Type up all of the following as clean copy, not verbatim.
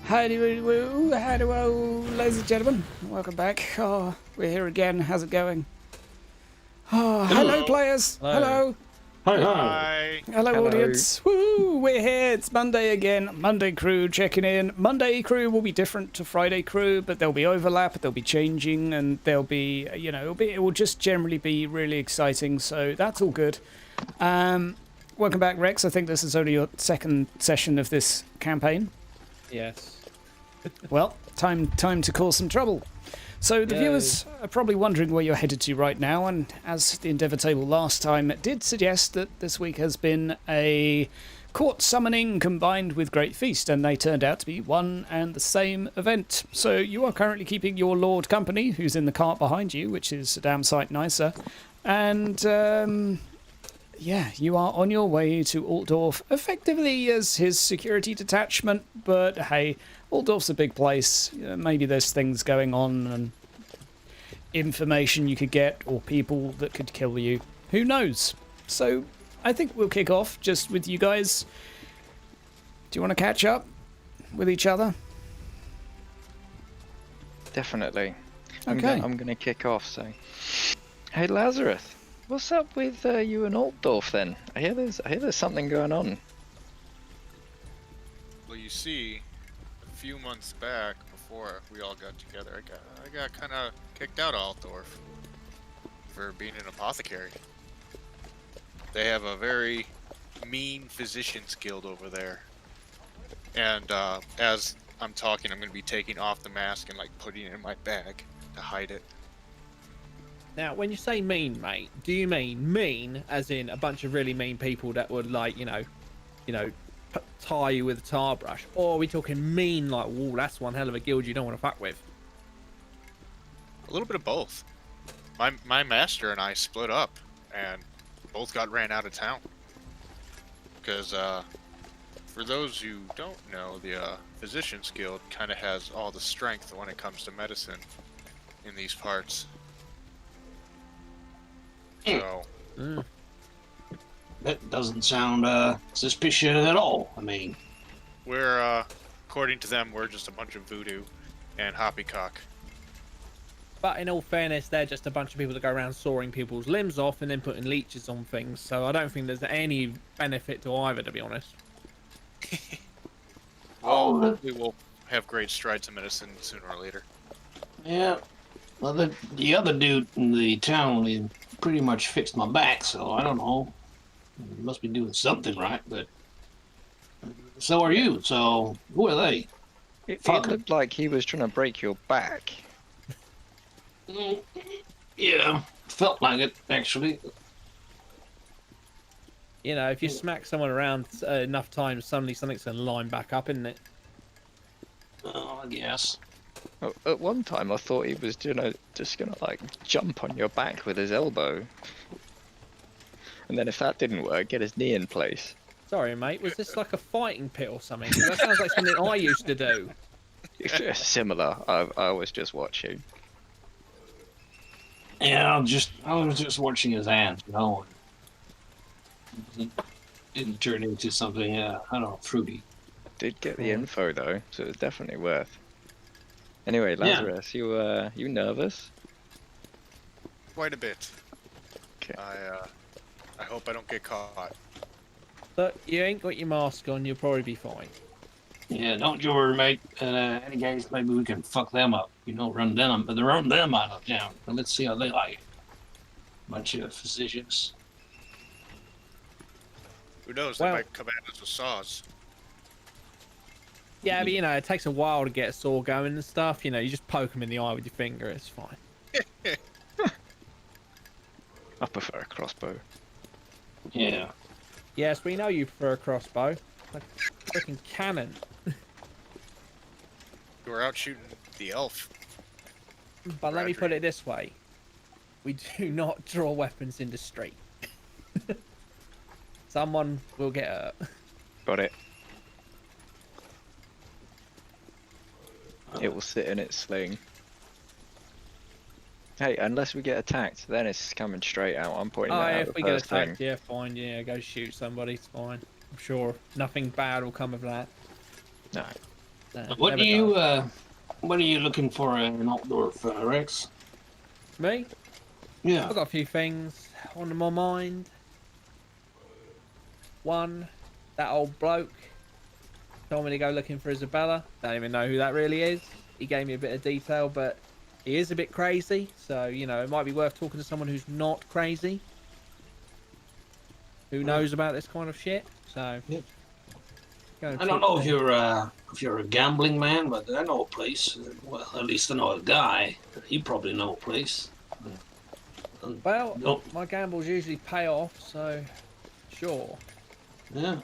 Hello, ladies and gentlemen. Welcome back. Oh, we're here again. How's it going? Oh, hello, players. Hello. Hi. Hello, audience. Woo, we're here. It's Monday again. Monday crew checking in. Monday crew will be different to Friday crew, but there'll be overlap, there'll be changing, and there'll be, you know, it will just generally be really exciting. So that's all good. Welcome back, Rex. I think this is only your second session of this campaign. Yes. Well, time to cause some trouble. So the viewers are probably wondering where you're headed to right now, and as the Endeavour table last time did suggest, that this week has been a court summoning combined with Great Feast, and they turned out to be one and the same event. So you are currently keeping your Lord company, who's in the cart behind you, which is a damn sight nicer, and yeah, you are on your way to Altdorf, effectively as his security detachment, but hey, Altdorf's a big place. Maybe there's things going on and information you could get, or people that could kill you. Who knows? So I think we'll kick off just with you guys. Do you want to catch up with each other? Definitely. Okay. I'm gonna kick off. So, hey Lazarus, what's up with you and Altdorf then? I hear there's something going on. Well, you see, a few months back, before we all got together, I got kind of kicked out of Altdorf for being an apothecary. They have a very mean physician's guild over there, and as I'm talking, I'm going to be taking off the mask and like putting it in my bag to hide it. Now, when you say mean, mate, do you mean mean as in a bunch of really mean people that would, like, you know, tie you with a tar brush, or are we talking mean like, whoa, that's one hell of a guild you don't want to fuck with? A little bit of both. My master and I split up, and both got ran out of town. Because for those who don't know, the Physician's Guild kind of has all the strength when it comes to medicine in these parts. So. That doesn't sound suspicious at all. I mean, We're, according to them, we're just a bunch of voodoo and hoppycock. But in all fairness, they're just a bunch of people that go around sawing people's limbs off and then putting leeches on things, so I don't think there's any benefit to either, to be honest. Well, we will have great strides in medicine sooner or later. yeah. Well, the other dude in the town, he pretty much fixed my back, so I don't know. He must be doing something right, but so are you. So who are they? It looked like he was trying to break your back. Yeah, felt like it actually. You know, if you smack someone around enough times, suddenly something's going to line back up, isn't it? Oh, I guess. At one time, I thought he was just gonna like jump on your back with his elbow, and then if that didn't work, get his knee in place. Sorry, mate, was this like a fighting pit or something? 'Cause that sounds like something I used to do. Similar. I was just watching. Yeah, I was just watching his hands, you know. It didn't turn into something I don't know, fruity. Did get the info though, so it's definitely worth. Anyway, Lazarus, you nervous? Quite a bit. Okay. I hope I don't get caught. But you ain't got your mask on, you'll probably be fine. Yeah, don't you worry, mate. Any case, maybe we can fuck them up. You know, run them out of town. And let's see how they like it. Bunch of physicians. Who knows? Well- They might come at us with saws. Yeah, but you know, it takes a while to get a saw going and stuff. You know, you just poke them in the eye with your finger, it's fine. I prefer a crossbow. Yeah. Yes, we know you prefer a crossbow. Like a freaking cannon. We were out shooting the elf. But let me put it this way. We do not draw weapons in the street. Someone will get hurt. Got it. It will sit in its sling. Hey, unless we get attacked, then it's coming straight out. I'm pointing Oh, that yeah, out if the we get first thing. attacked, yeah, fine, yeah, go shoot somebody, it's fine. I'm sure nothing bad will come of that. No. What never do you does. what are you looking for in Altdorf, Rex? Me? Yeah. I've got a few things on my mind. One, that old bloke told me to go looking for Isabella. Don't even know who that really is. He gave me a bit of detail, but he is a bit crazy. So, you know, it might be worth talking to someone who's not crazy. Who knows about this kind of shit. So, Yeah. go and I don't talk know to him. if you're a gambling man, but I know a place. Well, at least I know a guy. He probably know a place. Well, No. my gambles usually pay off, so sure. Yeah.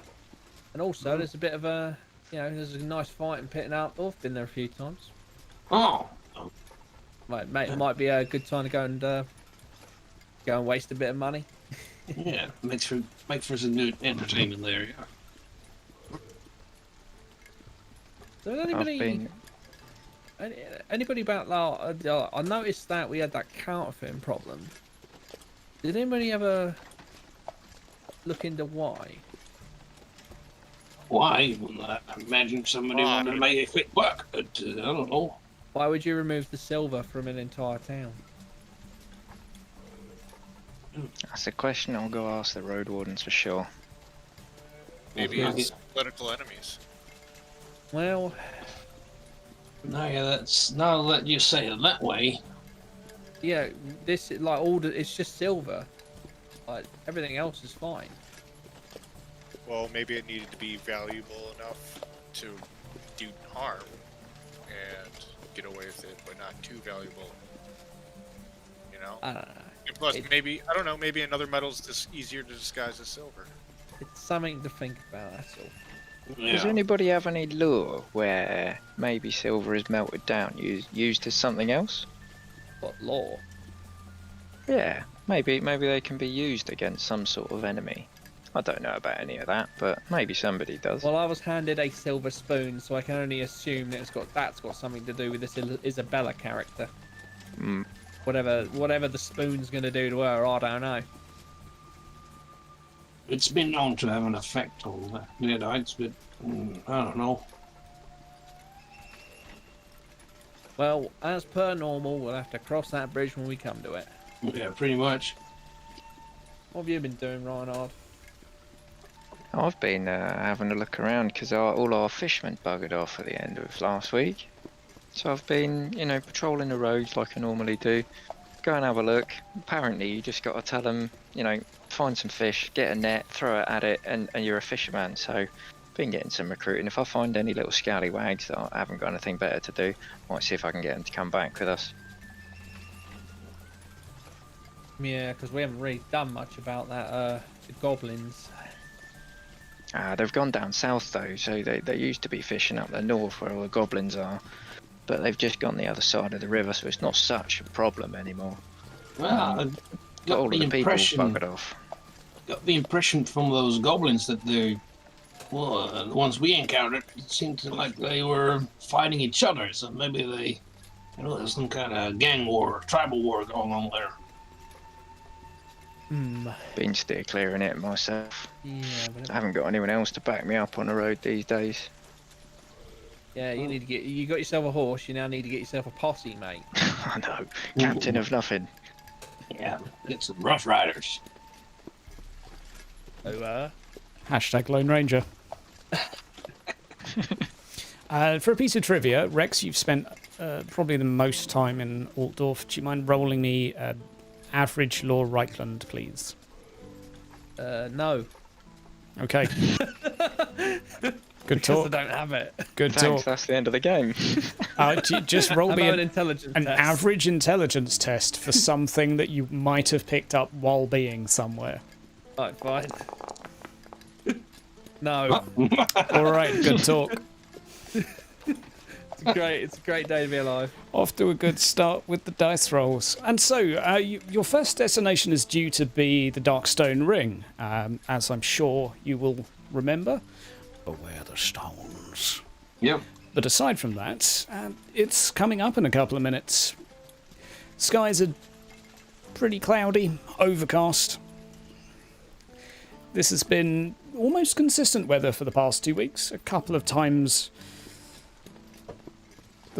And also, there's a bit of a, you know, there's a nice fight in Pit and Altdorf. Been there a few times. Oh. It might be a good time to go and waste a bit of money. Yeah. Makes for some good entertainment there. Yeah. So has I've been. anybody about I noticed that we had that counterfeiting problem. Did anybody ever look into why? Why? Well, I imagine somebody Why? wanted to make it quick buck, but I don't know. Why would you remove the silver from an entire town? That's a question I'll go ask the road wardens for sure. Maybe Yeah. it's political enemies. Well, Now that you say it that way. yeah, this it's just silver. Like everything else is fine. Well, maybe it needed to be valuable enough to do harm and get away with it, but not too valuable. You know? I don't know. And plus, it- maybe, I don't know, maybe another metal's just easier to disguise as silver. It's something to think about. That's all. Does Yeah. anybody have any lure where maybe silver is melted down, used as something else? What law? Yeah, maybe they can be used against some sort of enemy. I don't know about any of that, but maybe somebody does. Well, I was handed a silver spoon, so I can only assume that that's got something to do with this Isabella character. Mm, Whatever the spoon's going to do to her, I don't know. It's been known to have an effect on Deadites, but I don't know. Well, as per normal, we'll have to cross that bridge when we come to it. Yeah, pretty much. What have you been doing, Reinhard? I've been having a look around because all our fishermen buggered off at the end of last week. So I've been, patrolling the roads like I normally do. Go and have a look. Apparently, you just got to tell them, find some fish, get a net, throw it at it, and you're a fisherman. So, been getting some recruiting. If I find any little scallywags that I haven't got anything better to do, might see if I can get them to come back with us. Yeah, because we haven't really done much about that. The goblins. They've gone down south though, so they used to be fishing up the north where all the goblins are. But they've just gone the other side of the river, so it's not such a problem anymore. Well, I But got all of the the people impression. buggered off. Got the impression from those goblins that the ones we encountered, it seemed like they were fighting each other. So maybe there's some kind of gang war, tribal war going on there. Been steer clearing it myself. Yeah, but I haven't got anyone else to back me up on the road these days. yeah, you got yourself a horse. You now need to get yourself a posse, mate. I know, captain of nothing. Yeah, get some rough riders. So, Hashtag Lone Ranger. For a piece of trivia, Rex, you've spent probably the most time in Altdorf. Do you mind rolling me average law Reichland, please? no. Okay. Good Because I talk. don't have it. Good Thanks, talk. that's the end of the game. Just roll How me about an an intelligence test? average intelligence test for something that you might have picked up while being somewhere. Right, fine. No. All right, good talk. It's a great day to be alive. Off to a good start with the dice rolls. And so, your first destination is due to be the Darkstone Ring, as I'm sure you will remember. Beware the stones. Yep. But aside from that, it's coming up in a couple of minutes. Skies are pretty cloudy, overcast. This has been almost consistent weather for the past 2 weeks. A couple of times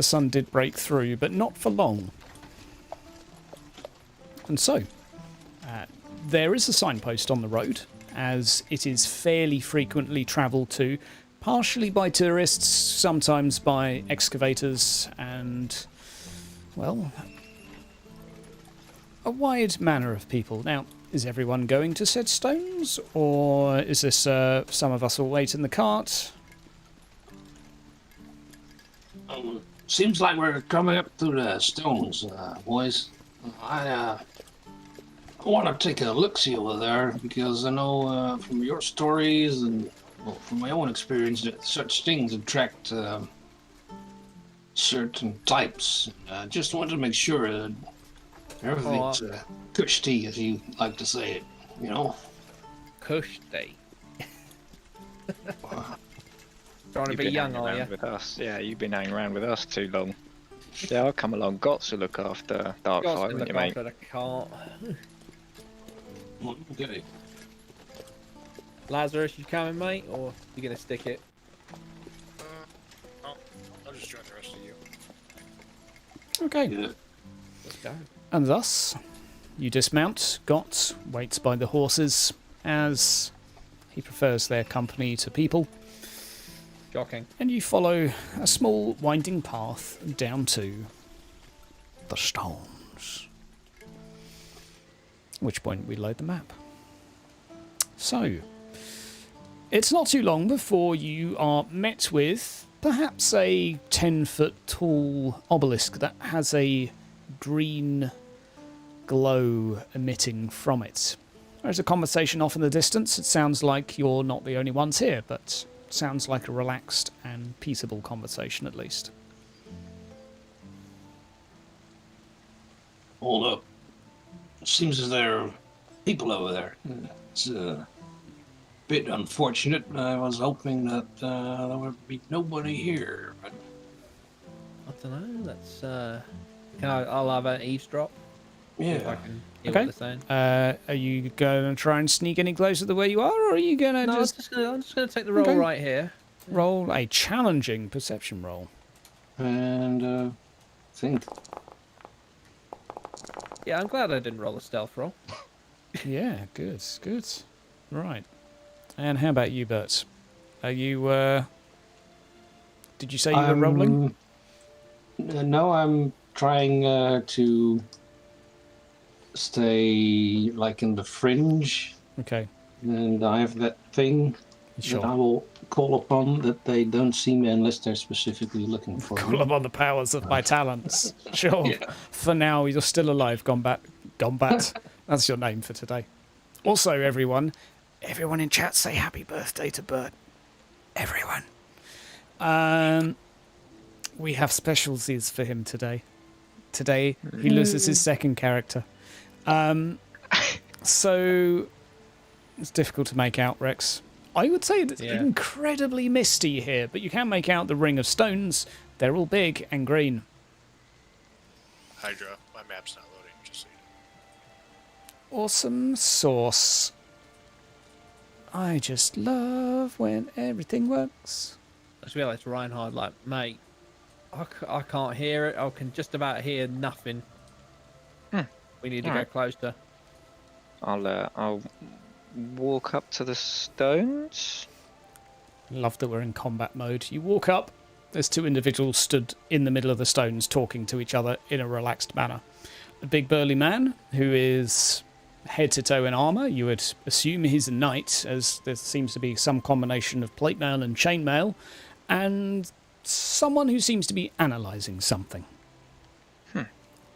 the sun did break through, but not for long. And so, there is a signpost on the road, as it is fairly frequently travelled to, partially by tourists, sometimes by excavators, and, well, a wide manner of people. Now, is everyone going to set stones, or is this some of us will wait in the cart? Seems like we're coming up to the stones, boys. I want to take a look-see over there, because I know from your stories and from my own experience that such things attract certain types. Just wanted to make sure that everything's cushy, as you like to say it, you know? Cushy. Trying to You've be been young, hanging are you? around with us. Yeah, you've been hanging around with us too long. Yeah, I'll come along. Got to look after Got Darkfire, to wouldn't look you, mate? after the cart. Okay. Lazarus, you coming, mate, or you gonna stick it? I'll just join the rest of you. Okay. Yeah. Let's go. And thus, you dismount. Gott waits by the horses, as he prefers their company to people, Shocking. and you follow a small winding path down to the stones. At which point we load the map. So, it's not too long before you are met with perhaps a 10-foot tall obelisk that has a green glow emitting from it. There's a conversation off in the distance. It sounds like you're not the only ones here, but sounds like a relaxed and peaceable conversation at least. Hold up. Seems as there are people over there. It's a bit unfortunate. I was hoping that there would be nobody here, but I don't know. That's I'll have an eavesdrop. If I yeah. can hear Okay. what they're saying. Are you going to try and sneak any closer to where you are, or are you going to No, just I'm just gonna take the roll Okay. right here. roll a challenging perception roll? And think. Yeah, I'm glad I didn't roll a stealth roll. Yeah, good, good. Right. And how about you, Bert? Are you, did you say you were rolling? No, I'm trying to stay like in the fringe, Okay, and I have that thing that I sure. will call upon that they don't see me unless they're specifically looking for Call me. upon the powers of my talents. Sure. Yeah. For now, you're still alive, Gombat. Gombat. That's your name for today. Also, everyone in chat say happy birthday to Bert. Everyone. We have specialties for him today. Today, he loses his second character. So, it's difficult to make out, Rex. I would say it's incredibly misty here, but you can make out the ring of stones. They're all big and green. Hydra, my map's not loading, just so you Awesome sauce. I just love when everything works. I just realised Reinhard, like, mate, I can't hear it. I can just about hear nothing. We need to go closer. I'll walk up to the stones. Love that we're in combat mode. You walk up. There's two individuals stood in the middle of the stones talking to each other in a relaxed manner. A big burly man who is head to toe in armour. You would assume he's a knight, as there seems to be some combination of plate mail and chain mail. And someone who seems to be analysing something.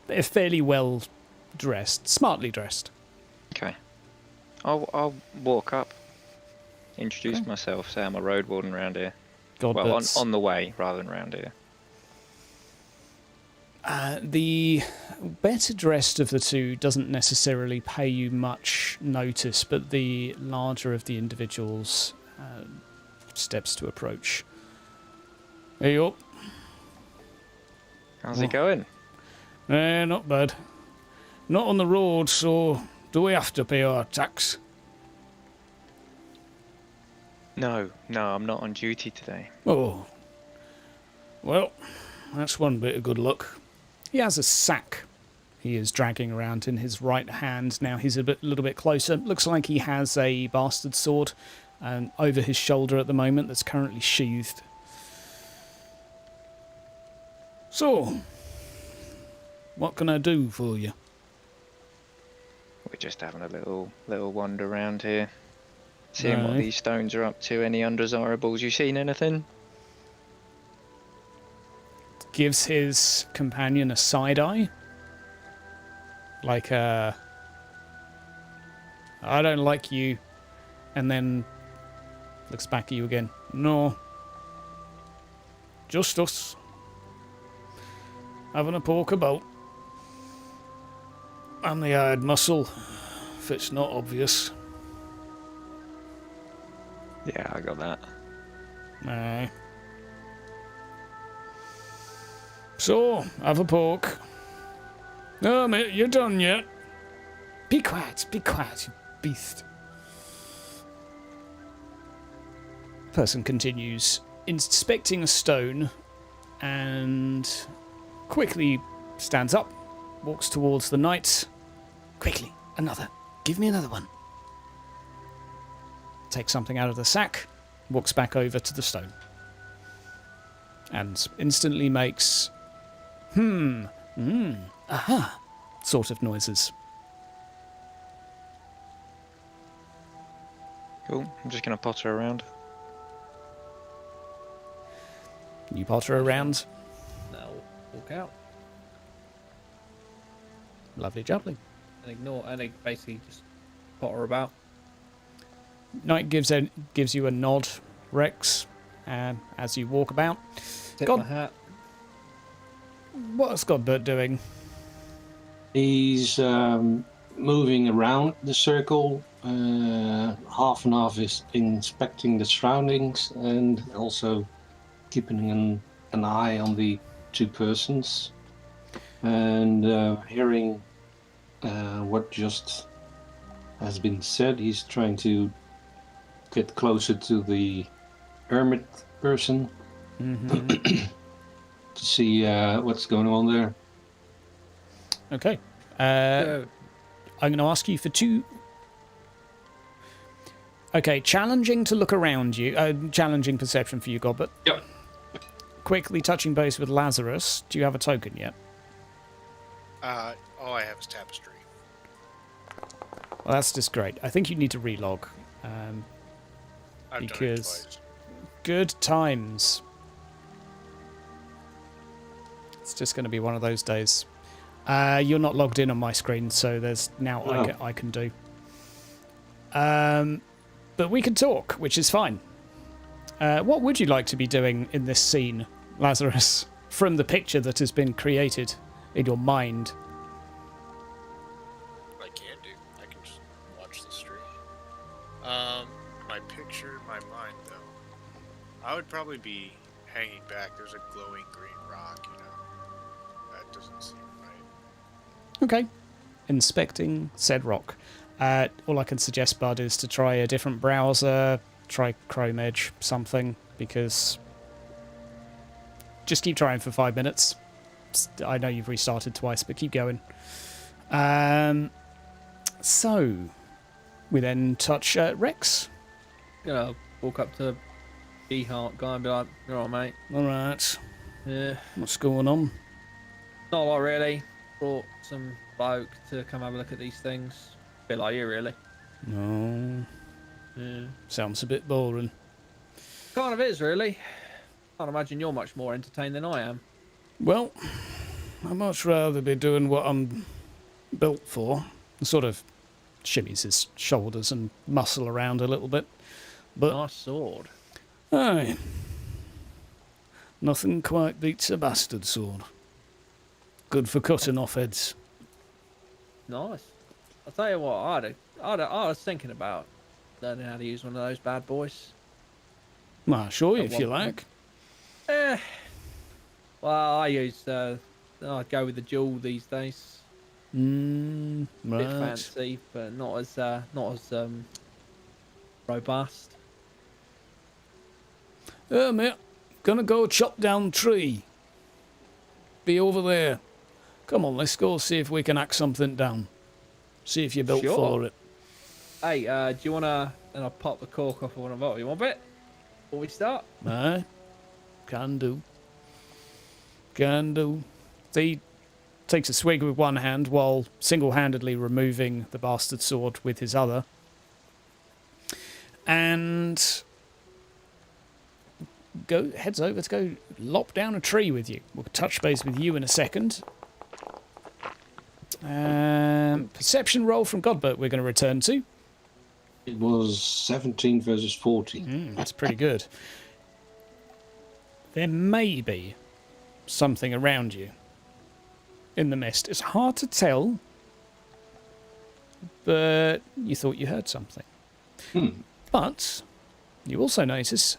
They're fairly well dressed, smartly dressed. Okay. I'll walk up, introduce myself, say I'm a road warden around here. Well, on the way rather than around here. The better dressed of the two doesn't necessarily pay you much notice, but the larger of the individuals steps to approach. Hey up. How's it going? Not bad. Not on the road, so do we have to pay our tax? No, I'm not on duty today. Oh. Well, that's one bit of good luck. He has a sack he is dragging around in his right hand. Now he's a little bit closer. Looks like he has a bastard sword over his shoulder at the moment that's currently sheathed. So, what can I do for you? We're just having a little wander around here. Seeing what these stones are up to. Any undesirables? You seen anything? Gives his companion a side eye. Like I don't like you. And then looks back at you again. No. Just us. Having a poke about. I'm the hired muscle, if it's not obvious. Yeah, I got that. Aye. So, have a poke. No, mate, you're done yet. Be quiet, you beast. Person continues inspecting a stone and quickly stands up, walks towards the knight. Quickly, another. Give me another one. Takes something out of the sack, walks back over to the stone. And instantly makes aha sort of noises. Cool. I'm just gonna potter around. You potter around. Now walk out Lovely jubbly. and ignore, and basically just potter about. Knight gives you a nod, Rex, as you walk about. Tip God. my hat. What's Godbert doing? He's moving around the circle. Half and half is inspecting the surroundings and also keeping an eye on the two persons. And hearing what just has been said, he's trying to get closer to the hermit person to see what's going on there. Okay. I'm going to ask you for two. Okay, challenging to look around you. Challenging perception for you, Godbert. Yep. Quickly touching base with Lazarus. Do you have a token yet? All I have is tapestry. Well, that's just great. I think you need to relog. I've done it Because twice. good times. It's just going to be one of those days. You're not logged in on my screen, so there's now I can do. But we can talk, which is fine. What would you like to be doing in this scene, Lazarus, from the picture that has been created in your mind? What I can do, I can just watch the stream. My picture in my mind, though, I would probably be hanging back. There's a glowing green rock, That doesn't seem right. Okay. Inspecting said rock. All I can suggest, Bud, is to try a different browser, try Chrome Edge, something, because just keep trying for 5 minutes. I know you've restarted twice, but keep going. So, we then touch Rex. Gonna walk up to E-Heart guy and be like, "You all right, mate? All right. Yeah, What's going on? not a lot really. Brought some bloke to come have a look at these things. Bit like you, really. No. Yeah. Sounds a bit boring. Kind of is, really. Can't imagine you're much more entertained than I am. Well, I'd much rather be doing what I'm built for. Sort of shimmies his shoulders and muscle around a little bit. But, Nice sword. aye. Nothing quite beats a bastard sword. Good for cutting off heads. Nice. I'll tell you what, I was thinking about learning how to use one of those bad boys. Well, sure, At if one you point. like. Well, I go with the duel these days. Bit Right. fancy, but not as robust. Mate, gonna go chop down tree. be over there. Come on, let's go see if we can hack something down. See if you're built Sure. for it. Hey, do you wanna? And I'll pop the cork off of one of them. You want a bit? Before we start? Aye. Can do. Can do. He takes a swig with one hand while single-handedly removing the bastard sword with his other. And heads over to go lop down a tree with you. We'll touch base with you in a second. Perception roll from Godbert we're going to return to. It was 17 versus 40. That's pretty good. There may be something around you in the mist. It's hard to tell, but you thought you heard something. But you also notice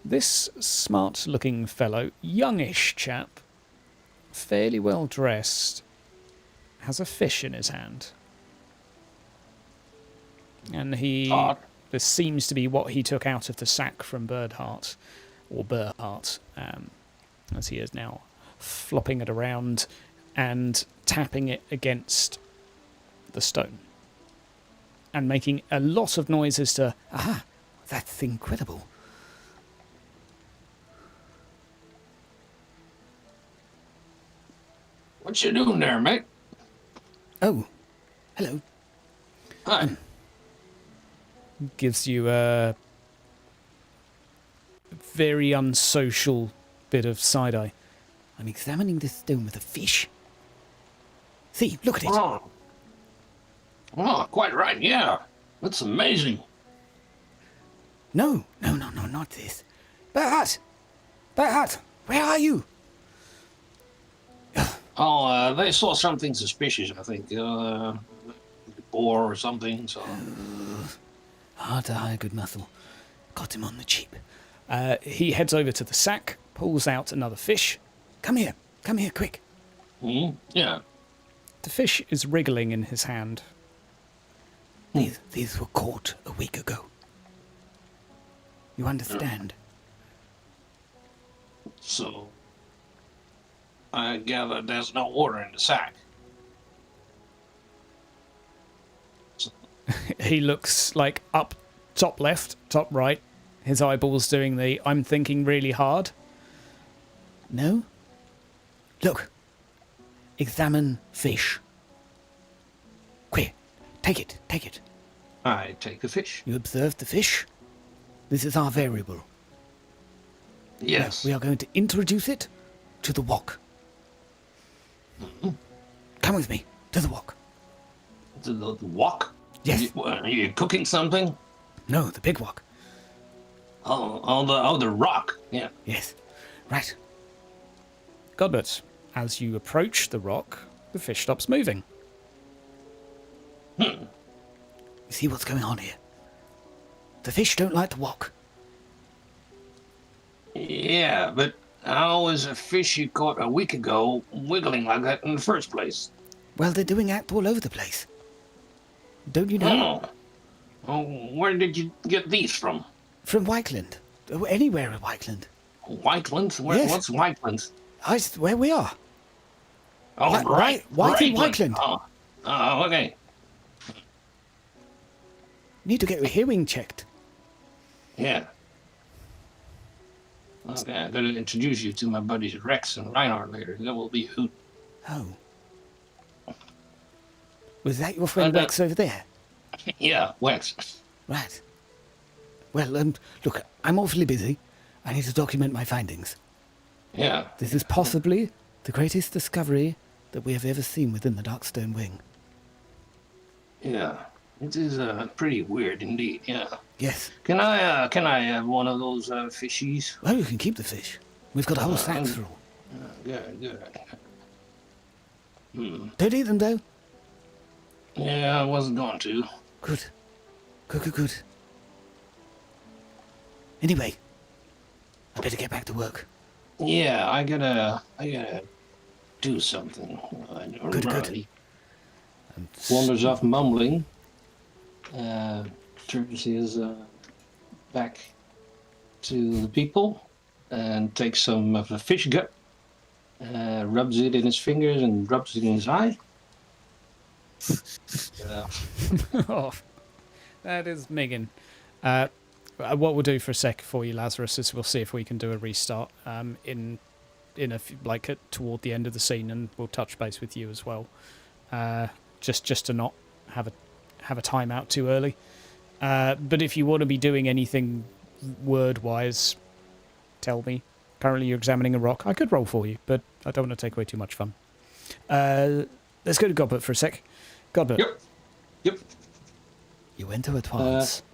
this smart-looking fellow, youngish chap, fairly well dressed, has a fish in his hand. And this seems to be what he took out of the sack from Birdheart, or Burheart, as he is now flopping it around and tapping it against the stone. And making a lot of noise as to, aha, that's incredible. What you doing there, mate? Oh, hello. Hi. Gives you a very unsocial bit of side-eye. I'm examining this stone with a fish. See, look at it. Oh, quite right, yeah. That's amazing. No, not this. Berhat! Berhat, where are you? Oh, they saw something suspicious, I think. Boar or something, so... Hard to hire good muscle. Got him on the cheap. He heads over to the sack, pulls out another fish. Come here, quick. Yeah. The fish is wriggling in his hand. These were caught a week ago. You understand? So, I gather there's no water in the sack. He looks like up, top left, top right. His eyeballs doing the I'm thinking really hard. No? Look. Examine fish. Quick. Take it. I take the fish. You observe the fish? This is our variable. Yes. We are going to introduce it to the wok. Come with me to the wok. The wok? Yes. Are you cooking something? No, the big wok. The rock. Yeah. Yes. Right. Godbert, as you approach the rock, the fish stops moving. You see what's going on here? The fish don't like the wok. Yeah, but how is a fish you caught a week ago wiggling like that in the first place? Well, they're doing act all over the place. Don't you know? Oh, where did you get these from? From Whiteland. Anywhere in Whiteland. Whiteland? Yes. What's Whiteland? Where we are. Oh, right. Whiteland. Oh, okay. Need to get your hearing checked. Yeah. Okay, I'm going to introduce you to my buddies Rex and Reinhardt later. That will be a hoot. Oh. Was that your friend Rex over there? Yeah, Wex. Right. Well, look, I'm awfully busy. I need to document my findings. Yeah. This is possibly the greatest discovery that we have ever seen within the Darkstone Wing. Yeah. It is pretty weird indeed, yeah. Yes. Can I have one of those fishies? Well, you can keep the fish. We've got a whole sack full. Good. Don't eat them, though. Yeah, I wasn't going to. Good. Good. Anyway, I better get back to work. Yeah, I gotta do something. Good. He wanders off mumbling. Turns his back to the people and takes some of the fish gut rubs it in his fingers and rubs it in his eye. Oh, that is Megan. What we'll do for a sec for you, Lazarus, is we'll see if we can do a restart toward the end of the scene, and we'll touch base with you as well, just to not have a timeout too early. But if you want to be doing anything word-wise, tell me. Currently, you're examining a rock. I could roll for you, but I don't want to take away too much fun. Let's go to Godbert for a sec. Godbert. Yep. You enter at once.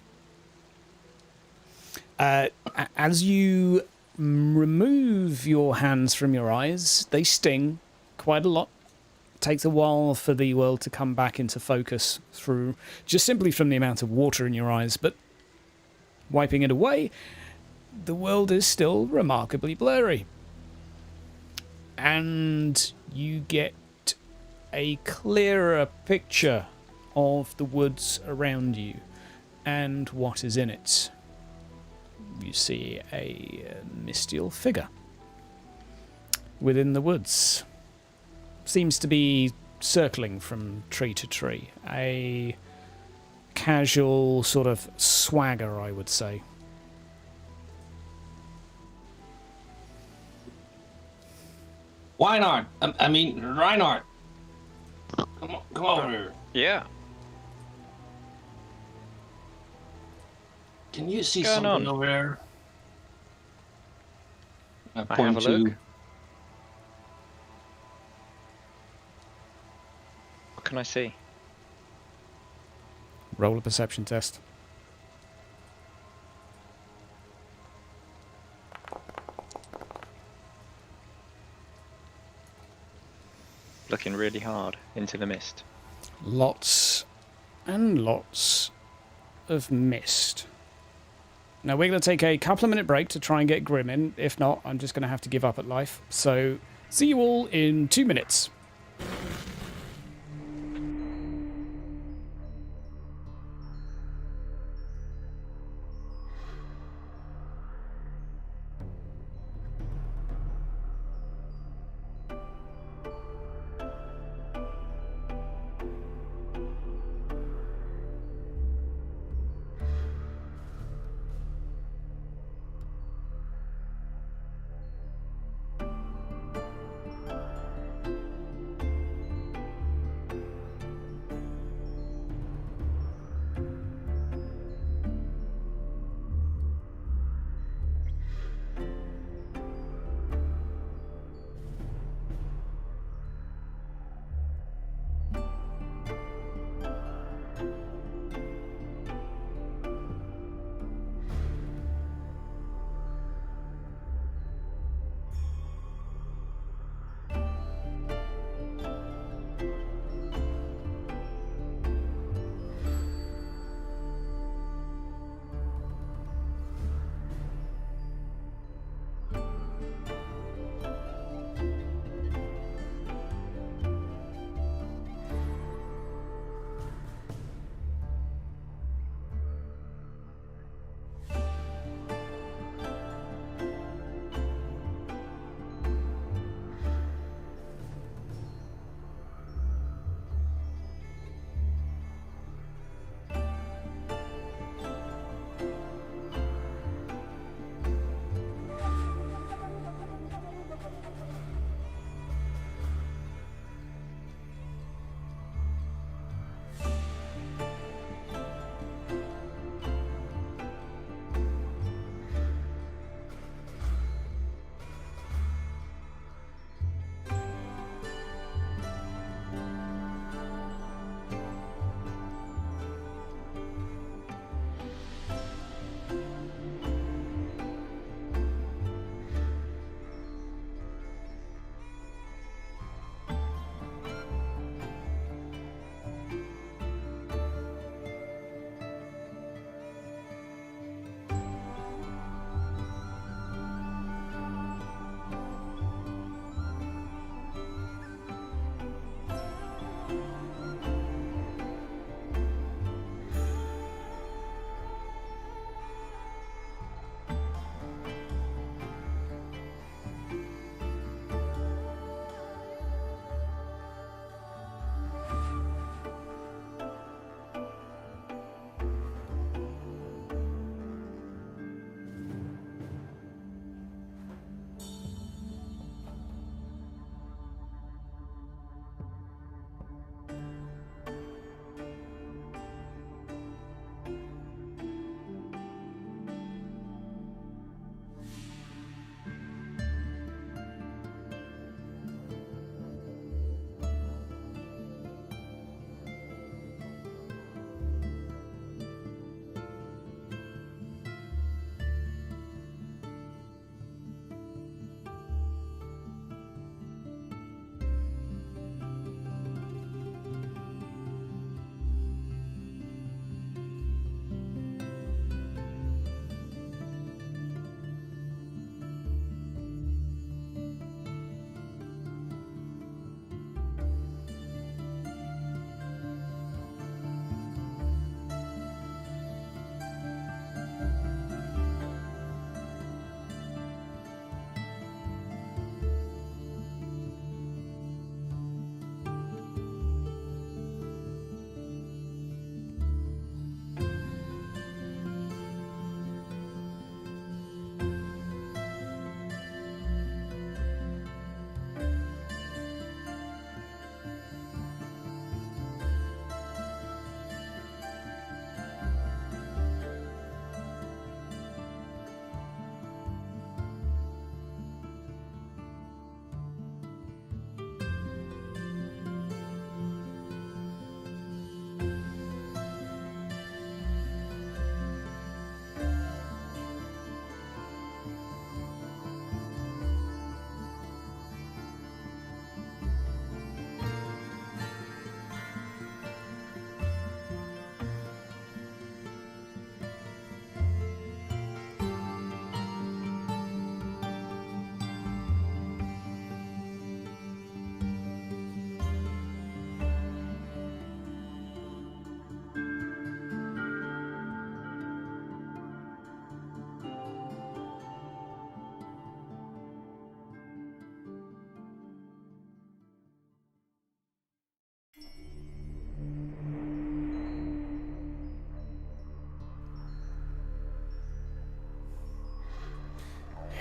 As you remove your hands from your eyes, they sting quite a lot. It takes a while for the world to come back into focus through just simply from the amount of water in your eyes, but wiping it away, the world is still remarkably blurry. And you get a clearer picture of the woods around you and what is in it. You see a mystical figure within the woods. Seems to be circling from tree to tree. A casual sort of swagger, I would say. Reinhard. Reinhard. Come over here. Yeah. Can you see What's going something on? over there? I I point have a look. to. What can I see? Roll a perception test. Looking really hard into the mist. Lots and lots of mist. Now we're going to take a couple of minute break to try and get Grim in. If not, I'm just going to have to give up at life. So see you all in 2 minutes.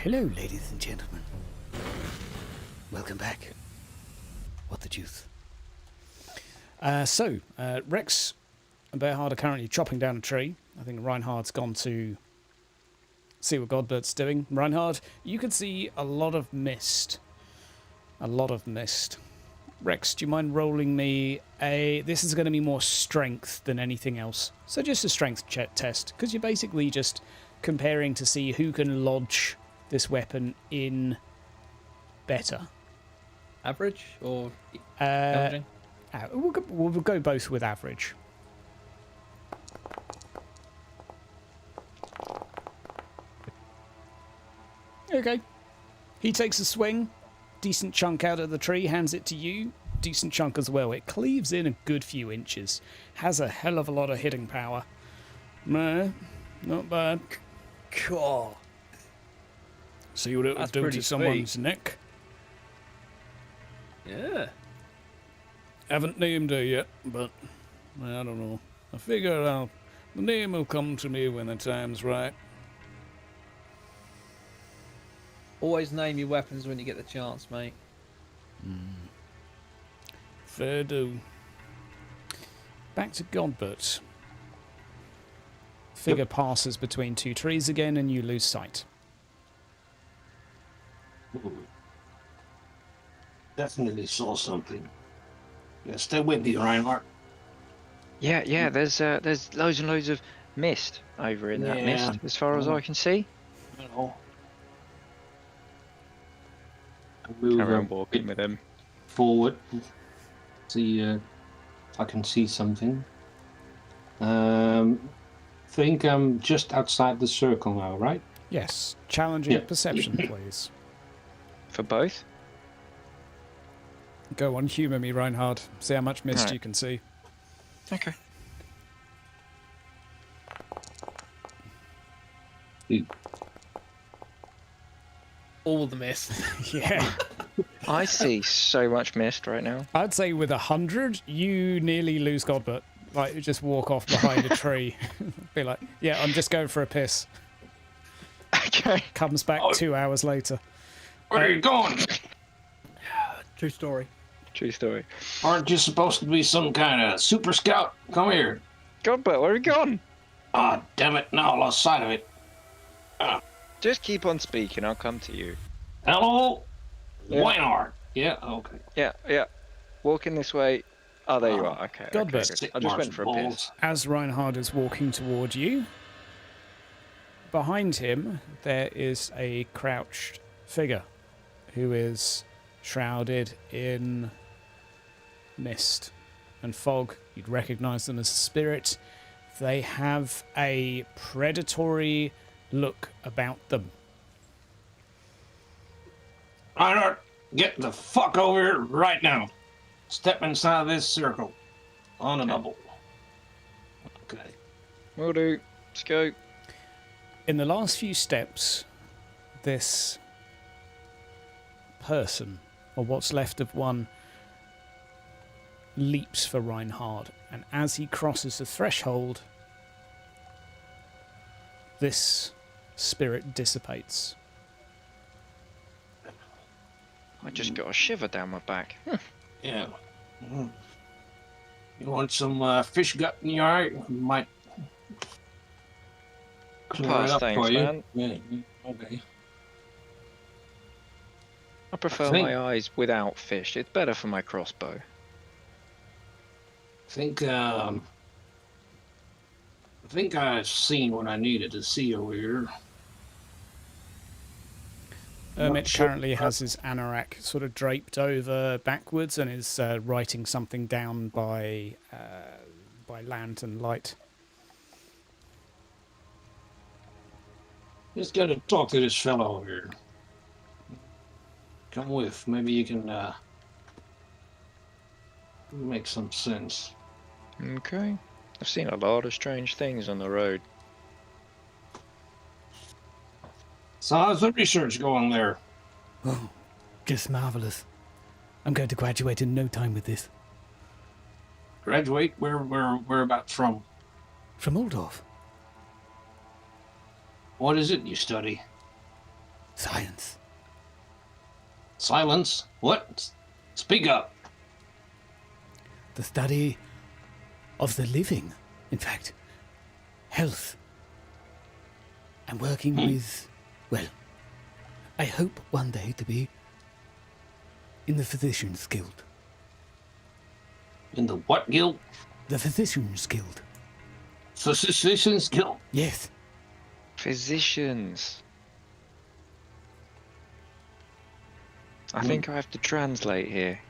Hello, ladies and gentlemen. Welcome back. What the juice? Rex and Bearhard are currently chopping down a tree. I think Reinhard's gone to see what Godbert's doing. Reinhard, you can see a lot of mist. A lot of mist. Rex, do you mind rolling me a... This is going to be more strength than anything else. So just a strength test, because you're basically just comparing to see who can lodge this weapon in better. Average or challenging? We'll go both with average. Okay. He takes a swing. Decent chunk out of the tree, hands it to you. Decent chunk as well. It cleaves in a good few inches. Has a hell of a lot of hitting power. No, not bad. Cool. See what it will do to someone's neck. Yeah. Haven't named her yet, but I don't know. I figure the name will come to me when the time's right. Always name your weapons when you get the chance, mate. Fair do. Back to Godbert. Figure passes between two trees again and you lose sight. Definitely saw something. Yeah, stay with me, Reinhardt. Yeah, there's loads and loads of mist over in that mist, as far as I can see. You know. Carry on walking with him. Forward. See, I can see something. Think I'm just outside the circle now, right? Yes. Challenging perception, please. For both? Go on, humour me, Reinhard. See how much mist you can see. Okay. All the mist. Yeah. I see so much mist right now. I'd say with 100, you nearly lose Godbert. Like, you just walk off behind a tree. Be like, yeah, I'm just going for a piss. Okay. Comes back 2 hours later. Where are you going? True story. True story. Aren't you supposed to be some kind of super scout? Come here. Godbert, where are you gone? Ah, damn it. Now I lost sight of it. Just keep on speaking, I'll come to you. Hello? Yeah. Reinhardt. Yeah, okay. Yeah. Walking this way. Oh, there you are. Okay. Godbert. Okay, I just went for a piss. As Reinhard is walking toward you, behind him there is a crouched figure who is shrouded in mist and fog. You'd recognize them as a spirit. They have a predatory look about them. Reinhardt, get the fuck over here right now. Step inside this circle. On a double. Okay. Will do. Let's go. In the last few steps, this person, or what's left of one, leaps for Reinhard, and as he crosses the threshold, this spirit dissipates. I just got a shiver down my back. Yeah. Mhm. You want some fish gut in your eye? Might clear it Pass, up thanks, for you. man. Yeah. Okay. I prefer my eyes without fish. It's better for my crossbow. I think I've seen what I needed to see over here. Mitch currently has his anorak sort of draped over backwards and is writing something down by lantern light. Just got to talk to this fellow over here. Come with. Maybe you can make some sense. Okay. I've seen a lot of strange things on the road. So how's the research going there? Oh, just marvellous. I'm going to graduate in no time with this. Graduate? Whereabouts from? From Altdorf. What is it you study? Science. Silence? What? Speak up. The study of the living. In fact, health. I'm working with, well, I hope one day to be in the Physicians Guild. In the what guild? The Physicians Guild. Physicians Guild? Yes. Physicians. I think I have to translate here.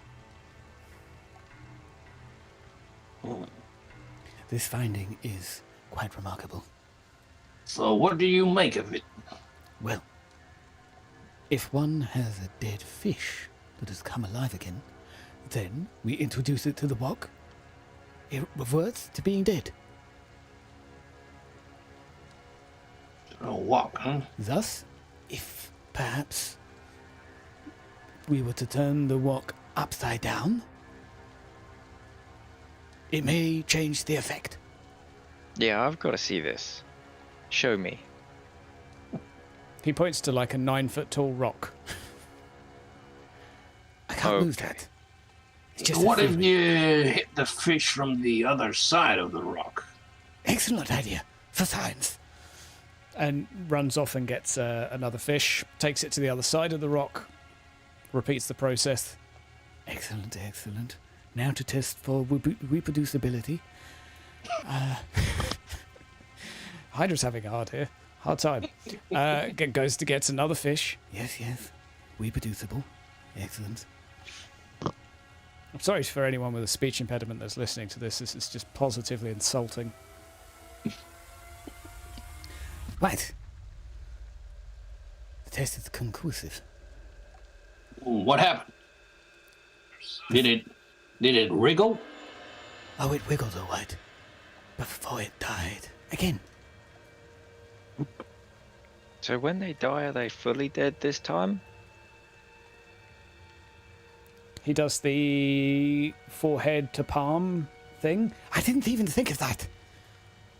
This finding is quite remarkable. So what do you make of it? Well, if one has a dead fish that has come alive again, then we introduce it to the wok. It reverts to being dead. A walk, huh? Thus, if perhaps we were to turn the wok upside down, it may change the effect. Yeah, I've got to see this. Show me. He points to like a 9-foot tall rock. I can't move Okay. that. It's just a What if theory. you hit the fish from the other side of the rock? Excellent idea for science. And runs off and gets another fish, takes it to the other side of the rock, repeats the process. Excellent, excellent. Now to test for reproducibility. Hydra's having a hard time. Goes to get another fish. Yes, yes. Reproducible. Excellent. I'm sorry for anyone with a speech impediment that's listening to this. This is just positively insulting. Right. The test is conclusive. What happened? Did it wriggle? Oh, it wiggled all right. Before it died. Again. So when they die, are they fully dead this time? He does the forehead to palm thing. I didn't even think of that.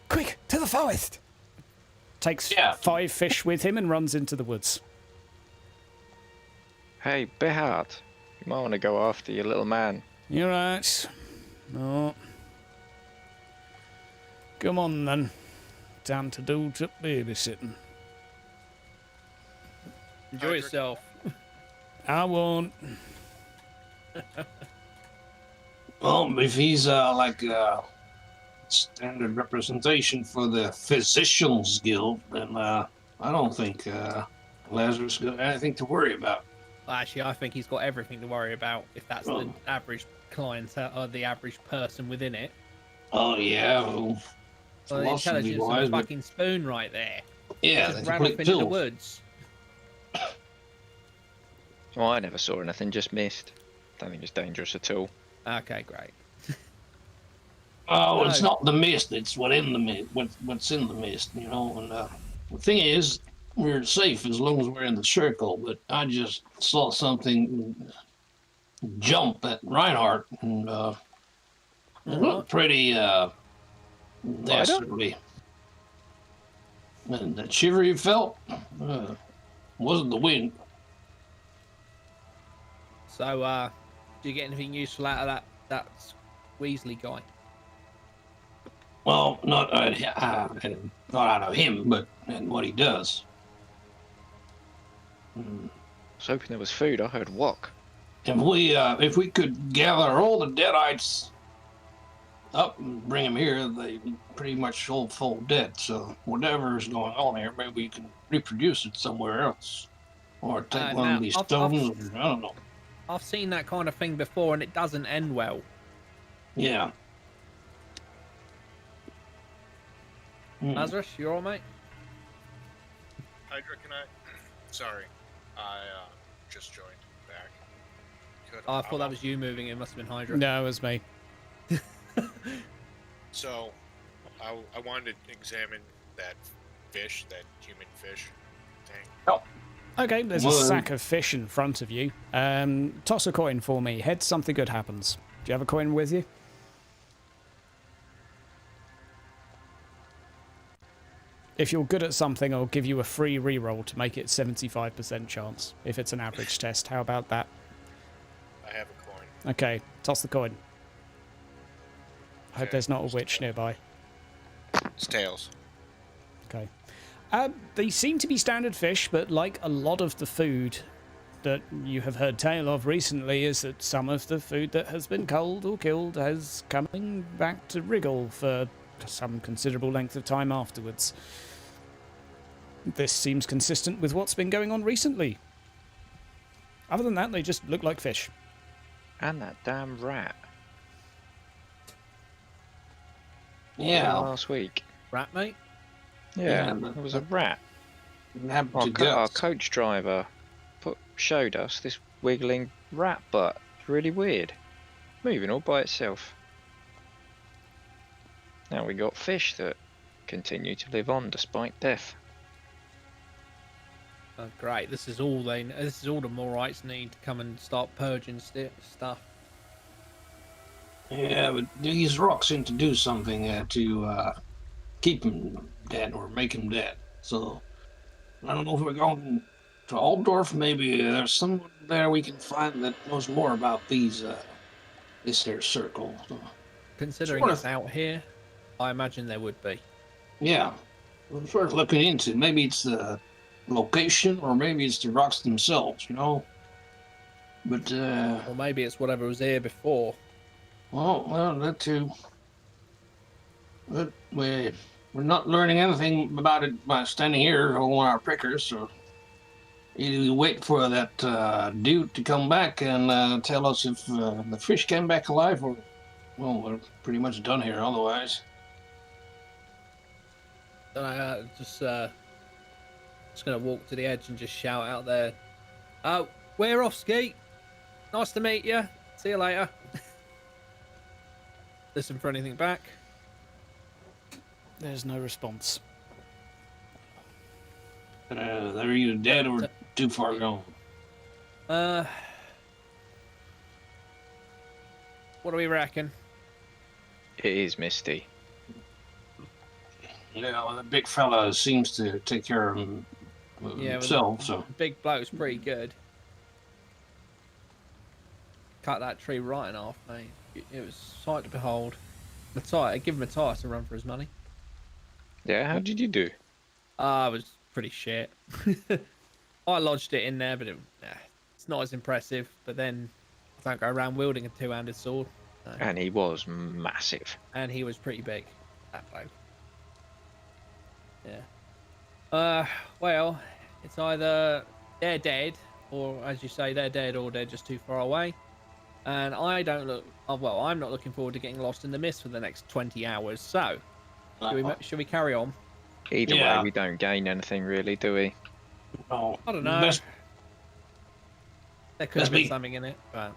Quick, to the forest. Takes Yeah. 5 fish with him and runs into the woods. Hey, Behard, you might want to go after your little man. You're right. No. Come on then. Time to do some babysitting. Enjoy yourself. I won't. Well, if he's like a standard representation for the Physicians Guild, then I don't think Lazarus got anything to worry about. Well, actually, I think he's got everything to worry about if that's the average clientele or the average person within it. Oh yeah, well, Well, the philosophy intelligence of wise, a but fucking spoon right there. yeah, Just they ran off complete into the pills. woods. Oh, I never saw anything, just missed. Don't think it's dangerous at all. Okay, great. Oh, it's No. not the mist; it's what's in the mist, you know. And the thing is, we're safe as long as we're in the circle. But I just saw something jump at Reinhardt, and it looked pretty dastardly. And that shiver you felt wasn't the wind. So, do you get anything useful out of that Weasley guy? Well, not out of him, but in what he does. I was hoping there was food. I heard wok. If we could gather all the deadites up and bring them here, they pretty much all fall dead. So whatever's going on here, maybe we can reproduce it somewhere else, or take one now, of these I've- stones. Or, I don't know. I've seen that kind of thing before, and it doesn't end well. Yeah. Lazarus, you all right, mate? Hydra, can I? Sorry, I just joined back. Oh, I thought that was you moving. It must have been Hydra. No, it was me. So, I wanted to examine that fish, that human fish thing. Okay, there's a Well, sack of fish in front of you. Toss a coin for me. Heads, something good happens. Do you have a coin with you? If you're good at something, I'll give you a free reroll to make it 75% chance. If it's an average test, how about that? I have a coin. Okay, toss the coin. I hope Okay, there's not a just, witch nearby. It's tails. Okay. They seem to be standard fish, but like a lot of the food that you have heard tale of recently is that some of the food that has been culled or killed has coming back to wriggle for some considerable length of time afterwards. This seems consistent with what's been going on recently. Other than that, they just look like fish. And that damn rat. Yeah. Last week. Rat, mate? Yeah, Yeah, it was a rat. It happened Our, to our Gus. coach driver showed us this wiggling rat butt. It's really weird. Moving all by itself. Now we got fish that continue to live on despite death. Oh, great. This is all the Moorites need to come and start purging stuff. Yeah, but these rocks seem to do something to keep him dead or make him dead. So I don't know if we're going to Altdorf. Maybe there's someone there we can find that knows more about this here circle. So, Considering Sort it's of. out here, I imagine there would be. yeah, we're sort of looking into it. Maybe it's the location, or maybe it's the rocks themselves. You know. But Or maybe it's whatever was here before. well, that too. But we're not learning anything about it by standing here holding our prickers. So either we wait for that dude to come back and tell us if the fish came back alive, or well, we're pretty much done here otherwise. Just gonna walk to the edge and just shout out there. We're off, Skye. Nice to meet you. See you later. Listen for anything back. There's no response. They're either dead or too far gone. What do we reckon? It is misty. Yeah, well, the big fella seems to take care of himself. So Big bloke's pretty good. Cut that tree right in half, mate. It was sight to behold. Matthias, give Matthias a run for his money. Yeah, how did you do? I was pretty shit. I lodged it in there, but it's not as impressive. But then I don't go around wielding a two-handed sword. No. And he was massive. And he was pretty big, that bloke. Yeah. Well, it's either they're dead, or as you say, they're dead, or they're just too far away. And I'm not looking forward to getting lost in the mist for the next 20 hours. So, should we carry on? Either Yeah. way, we don't gain anything really, do we? no, I don't know. There could Let's have been be- something in it, but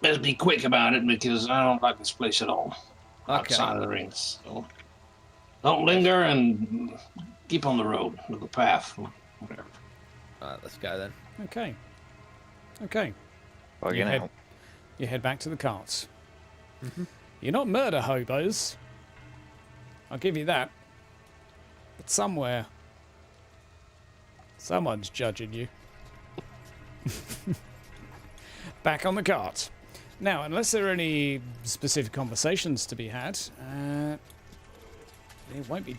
Let's be quick about it because I don't like this place at all. okay. Outside of the rings. So don't linger and keep on the road, or the path, whatever. Alright, let's go then. Okay. Okay. Well, You you head- know. You head back to the carts. Mm-hmm. You're not murder hobos. I'll give you that. But somewhere, someone's judging you. Back on the cart. Now, unless there are any specific conversations to be had, it won't be.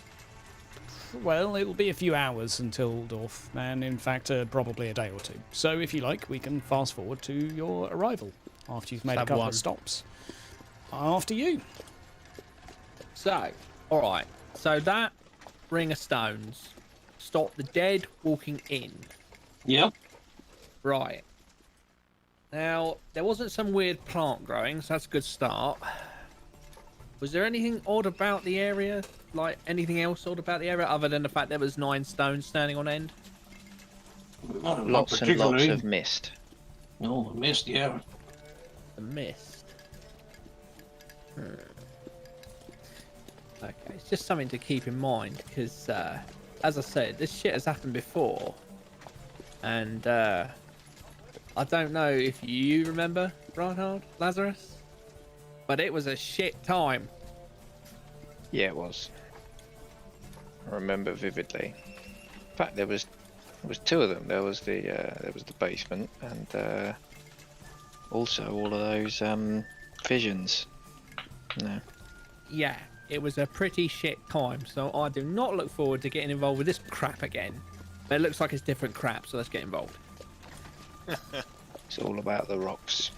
Well, it'll be a few hours until Altdorf, and in fact, probably a day or two. So, if you like, we can fast forward to your arrival after you've made a Have couple one. of stops. After you. So, alright. So that ring of stones stop the dead walking in. Yep. Right. Now, there wasn't some weird plant growing, so that's a good start. Was there anything odd about the area? Like, anything else odd about the area other than the fact there was 9 stones standing on end? Not Lots and lots particularly. of mist. No, mist, yeah. The mist. Okay, it's just something to keep in mind, because, as I said, this shit has happened before. And, I don't know if you remember, Reinhard, Lazarus? But it was a shit time. Yeah, it was. remember vividly. In fact, there was two of them. There was the basement and also all of those visions. No. Yeah, it was a pretty shit time, so I do not look forward to getting involved with this crap again. But it looks like it's different crap, so let's get involved. It's all about the rocks.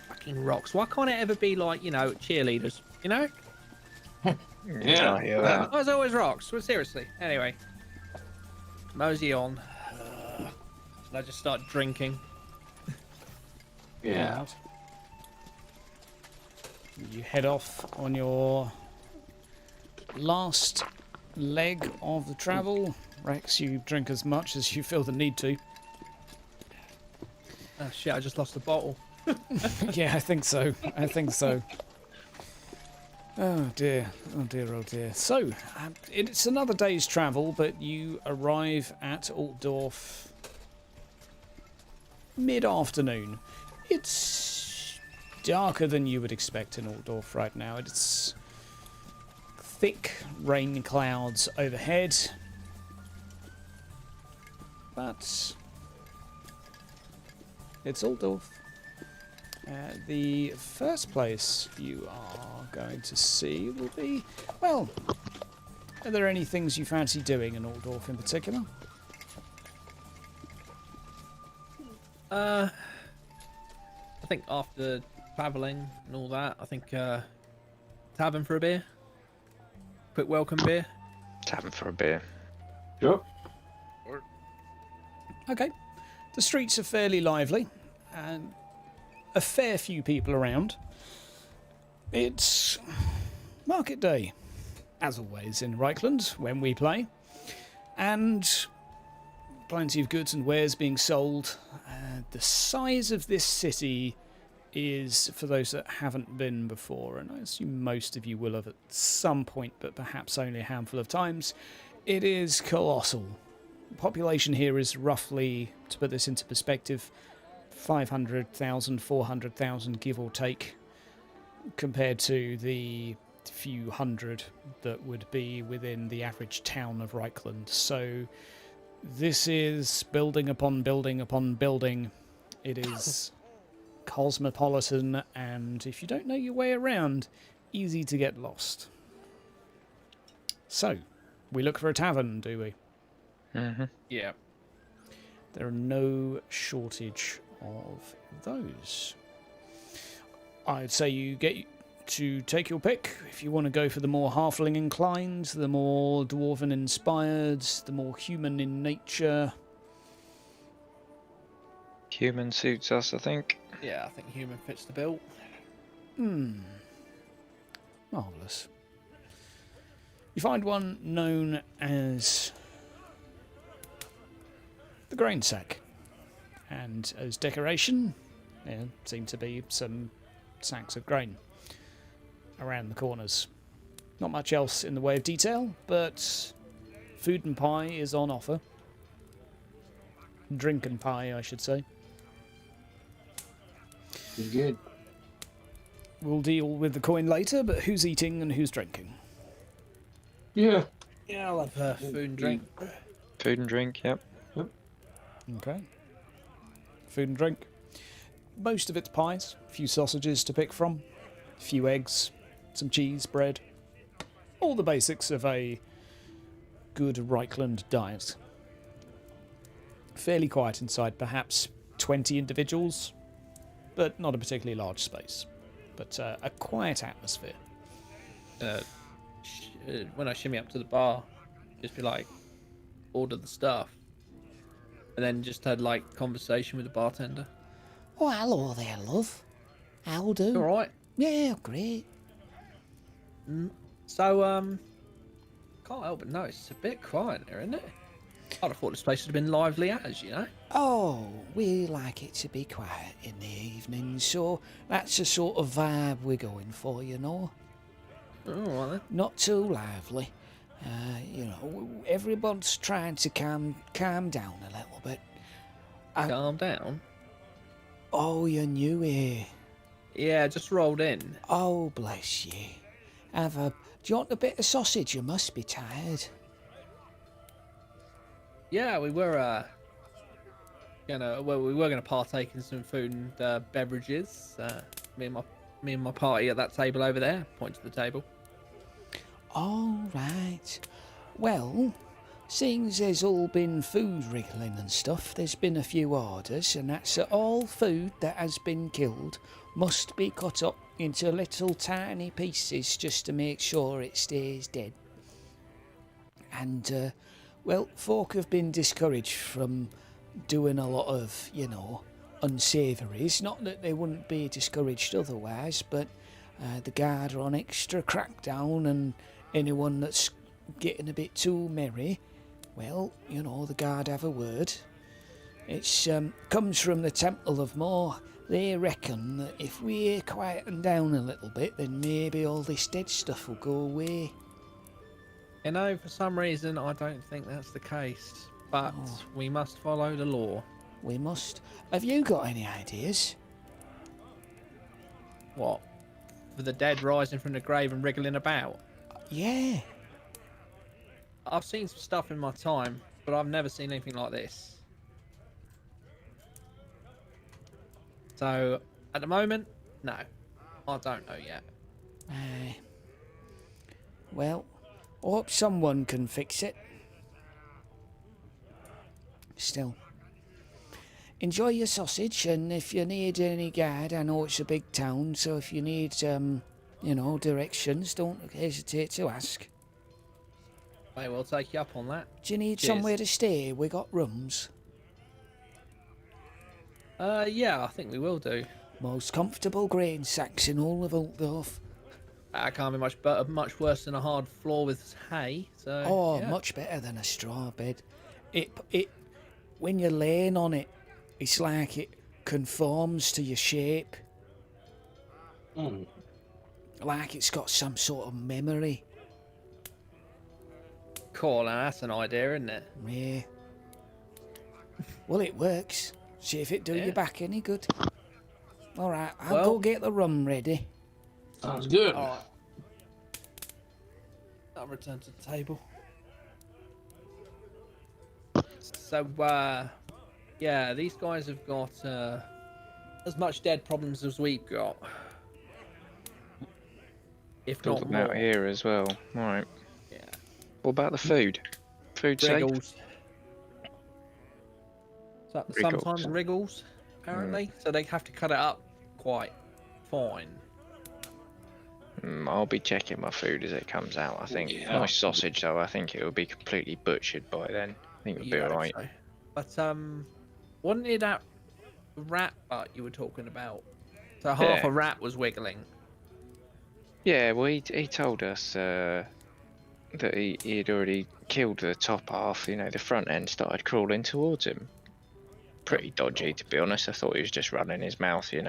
Fucking rocks. Why can't it ever be like, you know, cheerleaders? You know? Yeah. Oh, yeah. Why is it always rocks? Well, seriously. Anyway. Mosey on. And I just start drinking. Yeah. You head off on your last leg of the travel. Rex, you drink as much as you feel the need to. Oh shit, I just lost the bottle. Yeah, I think so. I think so. Oh dear. Oh dear, oh dear. So, it's another day's travel, but you arrive at Altdorf mid-afternoon. It's darker than you would expect in Altdorf right now. It's thick rain clouds overhead. But it's Altdorf. The first place you are going to see will be, well, are there any things you fancy doing in Altdorf in particular? I think after travelling and all that, I think tavern for a beer. Quick welcome beer. Tavern for a beer. Sure. Okay. The streets are fairly lively, and a fair few people around. It's market day, as always in Reikland when we play, and plenty of goods and wares being sold. The size of this city is, for those that haven't been before, and I assume most of you will have at some point, but perhaps only a handful of times, it is colossal. The population here is roughly, to put this into perspective, 500,000, 400,000, give or take, compared to the few hundred that would be within the average town of Reikland. So this is building upon building upon building. It is cosmopolitan, and if you don't know your way around, easy to get lost. So, we look for a tavern, do we? Mm-hmm. Yeah. There are no shortage of those. I'd say you get to take your pick. If you want to go for the more halfling inclined, the more dwarven inspired, the more human in nature. Human suits us, I think. Yeah, I think human fits the bill. Marvellous. You find one known as the grain sack, and as decoration there seem to be some sacks of grain around the corners. Not much else in the way of detail, but food and pie is on offer. Drink and pie, I should say. Good. We'll deal with the coin later, but who's eating and who's drinking? Yeah. Yeah, I'll have food and drink. Food and drink, yep. Okay. Food and drink. Most of it's pies, a few sausages to pick from, a few eggs, some cheese, bread. All the basics of a good Reikland diet. Fairly quiet inside, perhaps 20 individuals, but not a particularly large space. But a quiet atmosphere. When I shimmy up to the bar, just be like, order the stuff. And then just had like conversation with the bartender. Oh, hello there, love. How do? All right. Yeah, great. So, can't help but notice it's a bit quiet here, isn't it? I'd have thought this place would have been lively as, you know? Oh, we like it to be quiet in the evening, so that's the sort of vibe we're going for, you know. All right then. Not too lively. You know, everyone's trying to calm down a little bit. Calm down. Oh, you're new here. Yeah, just rolled in. Oh, bless you. Do you want a bit of sausage? You must be tired. Yeah, we were we were gonna partake in some food and beverages. Me and my party at that table over there. Point to the table. All right. Well, seeing as there's all been food wriggling and stuff, there's been a few orders, and that's that all food that has been killed must be cut up into little tiny pieces just to make sure it stays dead. And, well, folk have been discouraged from doing a lot of, unsavouries. Not that they wouldn't be discouraged otherwise, but the guard are on extra crackdown, and anyone that's getting a bit too merry, well, the guard have a word. It's comes from the Temple of Moor. They reckon that if we quieten down a little bit, then maybe all this dead stuff will go away. For some reason, I don't think that's the case. But we must follow the law. We must. Have you got any ideas? What? For the dead rising from the grave and wriggling about? Yeah. I've seen some stuff in my time, but I've never seen anything like this. So, at the moment, no. I don't know yet. Well, I hope someone can fix it. Still, enjoy your sausage, and if you need any guide, I know it's a big town, so if you need, directions, don't hesitate to ask. I will take you up on that. Do you need Cheers. somewhere to stay? We got rooms. Yeah, I think we will do. Most comfortable grain sacks in all of Altdorf. That can't be much worse than a hard floor with hay. So. Oh, yeah. much better than a straw bed. It when you're laying on it, it's like it conforms to your shape. Like it's got some sort of memory. Cool, now that's an idea, isn't it? Yeah. Well, it works. See if it do your back any good. All right, I'll go get the rum ready. Sounds good. All right. I'll return to the table. So, yeah, these guys have got as much dead problems as we've got. If All not them more. out here as well. Right. Yeah. What about the food? Food safe? Wriggles. Sometimes wriggles, apparently. So they have to cut it up quite fine. I'll be checking my food as it comes out. I think my sausage, though, I think it will be completely butchered by then. I think it'll be alright. So. But wasn't it that rat butt you were talking about? So half a rat was wiggling. Yeah, well, he told us that he had already killed the top half. The front end started crawling towards him. Pretty dodgy, to be honest. I thought he was just running his mouth. He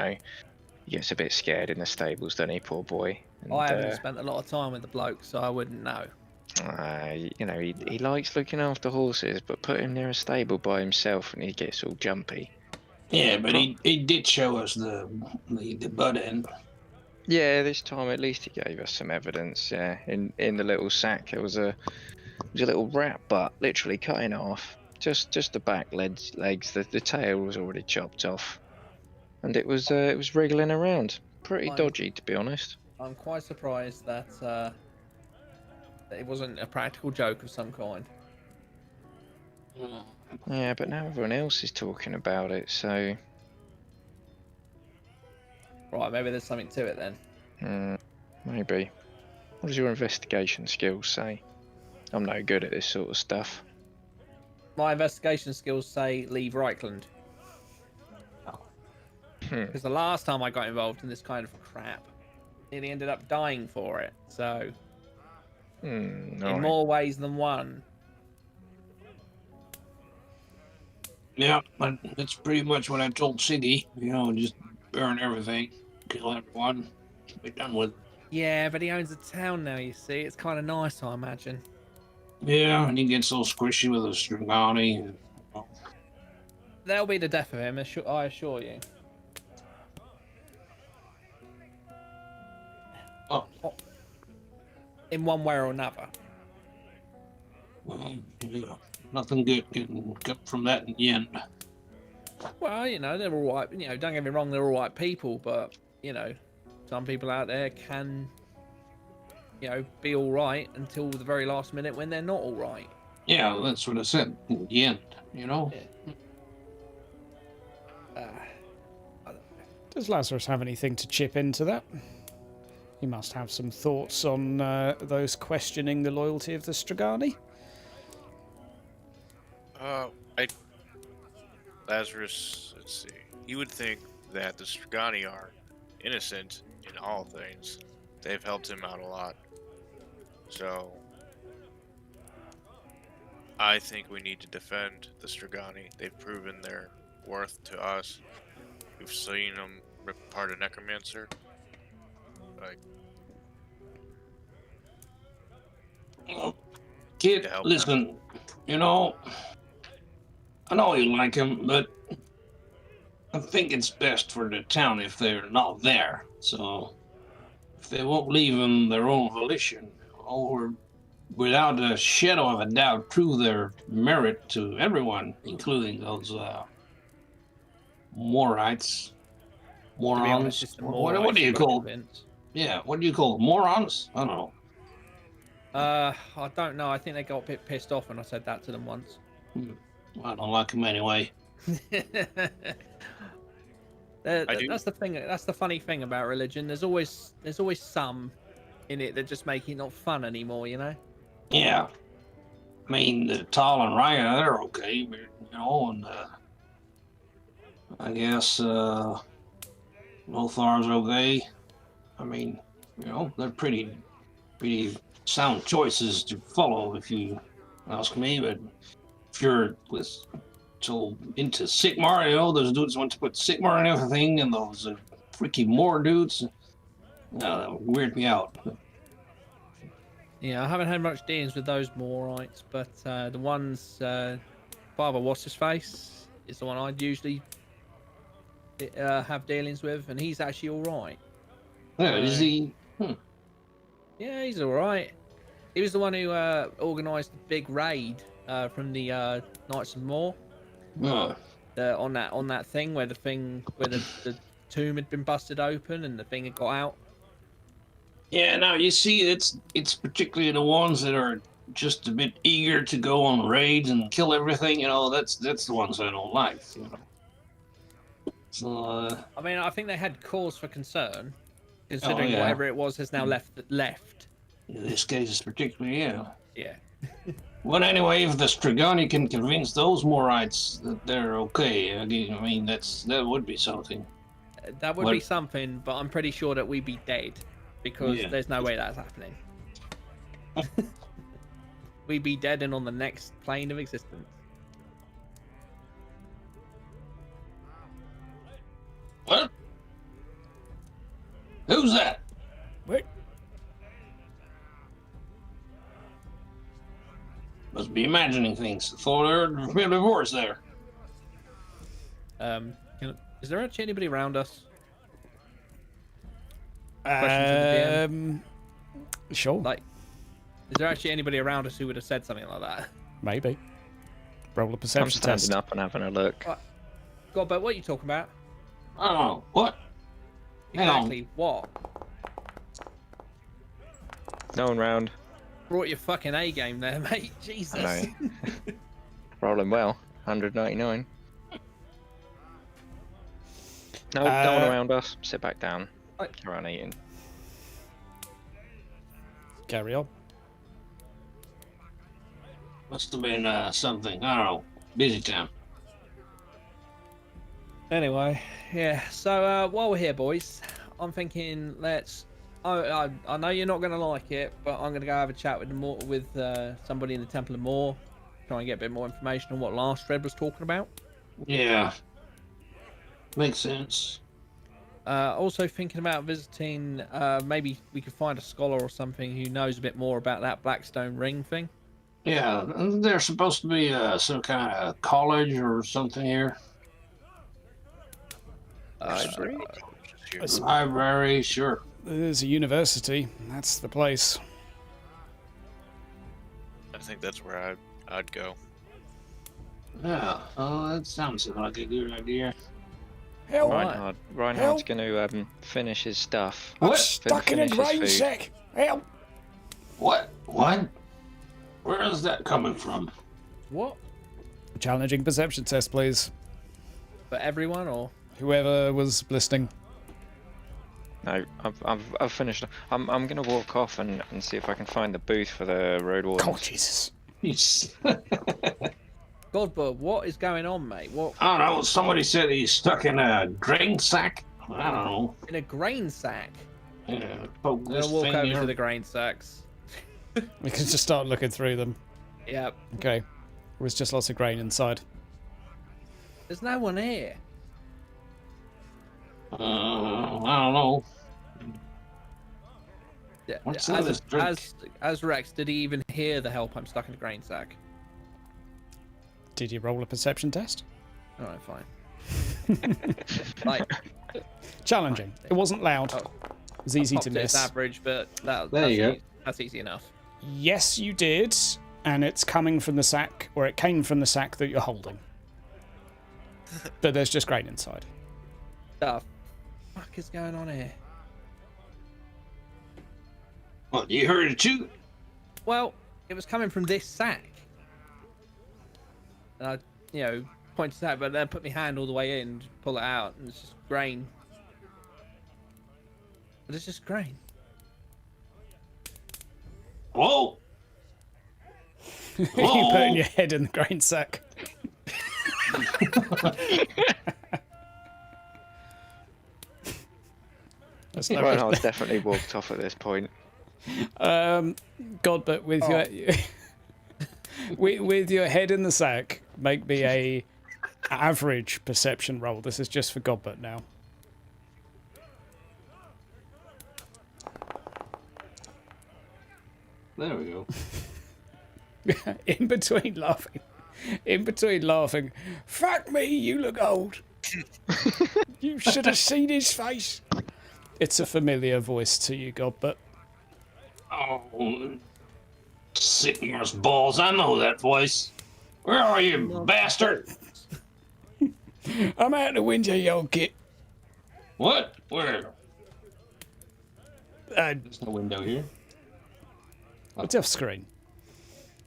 gets a bit scared in the stables, doesn't he, poor boy? And, I haven't spent a lot of time with the bloke, so I wouldn't know. He likes looking after horses, but put him near a stable by himself and he gets all jumpy. Yeah, but he did show us the butt end. Yeah, this time at least he gave us some evidence. Yeah, in the little sack there was a little rat butt, literally cut in half. Just the back legs. The tail was already chopped off, and it was wriggling around. Pretty dodgy, to be honest. I'm quite surprised that it wasn't a practical joke of some kind. Yeah, but now everyone else is talking about it, so... Right, maybe there's something to it then. Maybe. What does your investigation skills say? I'm no good at this sort of stuff. My investigation skills say leave Reikland. Because the last time I got involved in this kind of crap, nearly ended up dying for it. So, in more ways than one. Yeah, but that's pretty much what I told Siggy. Just burn everything, kill everyone, be done with it. Yeah, but he owns a town now, you see. It's kind of nice, I imagine. Yeah, and he gets all squishy with a strigani. That'll be the death of him, I assure you. Oh. In one way or another. Well, yeah. nothing good can come from that in the end. Well, they're all right. Don't get me wrong, they're all right people, but some people out there can, be all right until the very last minute when they're not all right. Yeah, that's what I said in the end. Yeah. Does Lazarus have anything to chip into that? He must have some thoughts on those questioning the loyalty of the Strigani. Lazarus, let's see. You would think that the Strigani are innocent in all things. They've helped him out a lot. So, I think we need to defend the Strigani. They've proven their worth to us. We've seen them rip apart a necromancer. Kid, To help listen, I know you like him, but I think it's best for the town if they're not there. So, if they won't leave on their own volition, or without a shadow of a doubt prove their merit to everyone, including those Moorites, morons. What do you call? Yeah, what do you call them? Morons? I don't know. I don't know. I think they got a bit pissed off when I said that to them once. I don't like them anyway. That's the thing. That's the funny thing about religion. There's always some in it that just make it not fun anymore. Yeah. I mean, the Tal and Raya, they're okay, but, and I guess Lothar's okay. I mean, they're pretty sound choices to follow, if you ask me. But if you're so into Sigmar, those dudes want to put Sigmar and everything, and those freaky Moor dudes, that weird me out. Yeah, I haven't had much dealings with those Moorites, but the ones Father What's His Face is the one I'd usually have dealings with, and he's actually all right. Yeah, is he? Yeah, he's all right. He was the one who organised the big raid from the Knights of Moor. Oh. On that thing where the tomb had been busted open and the thing had got out. Yeah, now you see, it's particularly the ones that are just a bit eager to go on raids and kill everything. That's the ones I don't like. So. I mean, I think they had cause for concern, considering whatever it was has now left. In this case, is particularly Yeah. Well, anyway, if the Strigani can convince those Moorites that they're okay, I mean, that would be something. That would be something, but I'm pretty sure that we'd be dead, because there's no way that's happening. We'd be dead and on the next plane of existence. What? Who's that? What? Must be imagining things. Thought I heard a familiar voice there. Is there actually anybody around us? Sure. Like, is there actually anybody around us who would have said something like that? Maybe. Roll a I'm perception standing test. up and having a look. God, but what are you talking about? I don't know. What? Exactly what? No one round. Brought your fucking A game there, mate. Jesus. I know. Rolling well. 199. No one around us. Sit back down. Around eating. Carry on. Must have been something. I don't know. Busy time. Anyway, yeah. So while we're here, boys, I'm thinking I know you're not going to like it, but I'm going to go have a chat with somebody in the Temple of Moor, try and get a bit more information on what last Fred was talking about. Yeah. Makes sense. Also thinking about visiting, maybe we could find a scholar or something who knows a bit more about that Blackstone ring thing. Yeah, there's supposed to be some kind of college or something here. Library, sure. There's a university. That's the place. I think that's where I'd go. Yeah. Oh, that sounds like a good idea. Help! Reinhard's going to finish his stuff. I'm What? stuck in a Finish his grain food. sack. Help! What? What? Where is that coming from? What? Challenging perception test, please. For everyone or? Whoever was listening. No, I've finished. I'm going to walk off and see if I can find the booth for the road wardens. Oh, Jesus. Godbud, what is going on, mate? What? I don't know. Somebody said he's stuck in a grain sack. I don't know. In a grain sack? Yeah, poke I'm this gonna walk thing over here. to the grain sacks. We can just start looking through them. Yep. Okay. There was just lots of grain inside. There's no one here. I don't know. Yeah, What's in this drink? as Rex, did he even hear the help? I'm stuck in a grain sack. Did you roll a perception test? Alright, fine. Like, Challenging. It wasn't loud. Oh. It was easy popped to it as miss. average, but There you go. That's easy enough. Yes, you did. And it's coming from the sack, or it came from the sack that you're holding. But there's just grain inside. The fuck is going on here? What, you heard it too? Well, it was coming from this sack. And I, pointed it out, but then put my hand all the way in to pull it out, and it's just grain. But it's just grain. Whoa! You putting your head in the grain sack. That's no Reinhard's definitely walked off at this point. God, but with your with your head in the sack, make me a average perception roll. This is just for Godbert now. There we go. in between laughing, fuck me, you look old. You should have seen his face. It's a familiar voice to you, Godbert. Oh, sit in your balls. I know that voice. Where are you, bastard? I'm out the window, you old git. What? Where? Uh, There's no window here. it's off screen.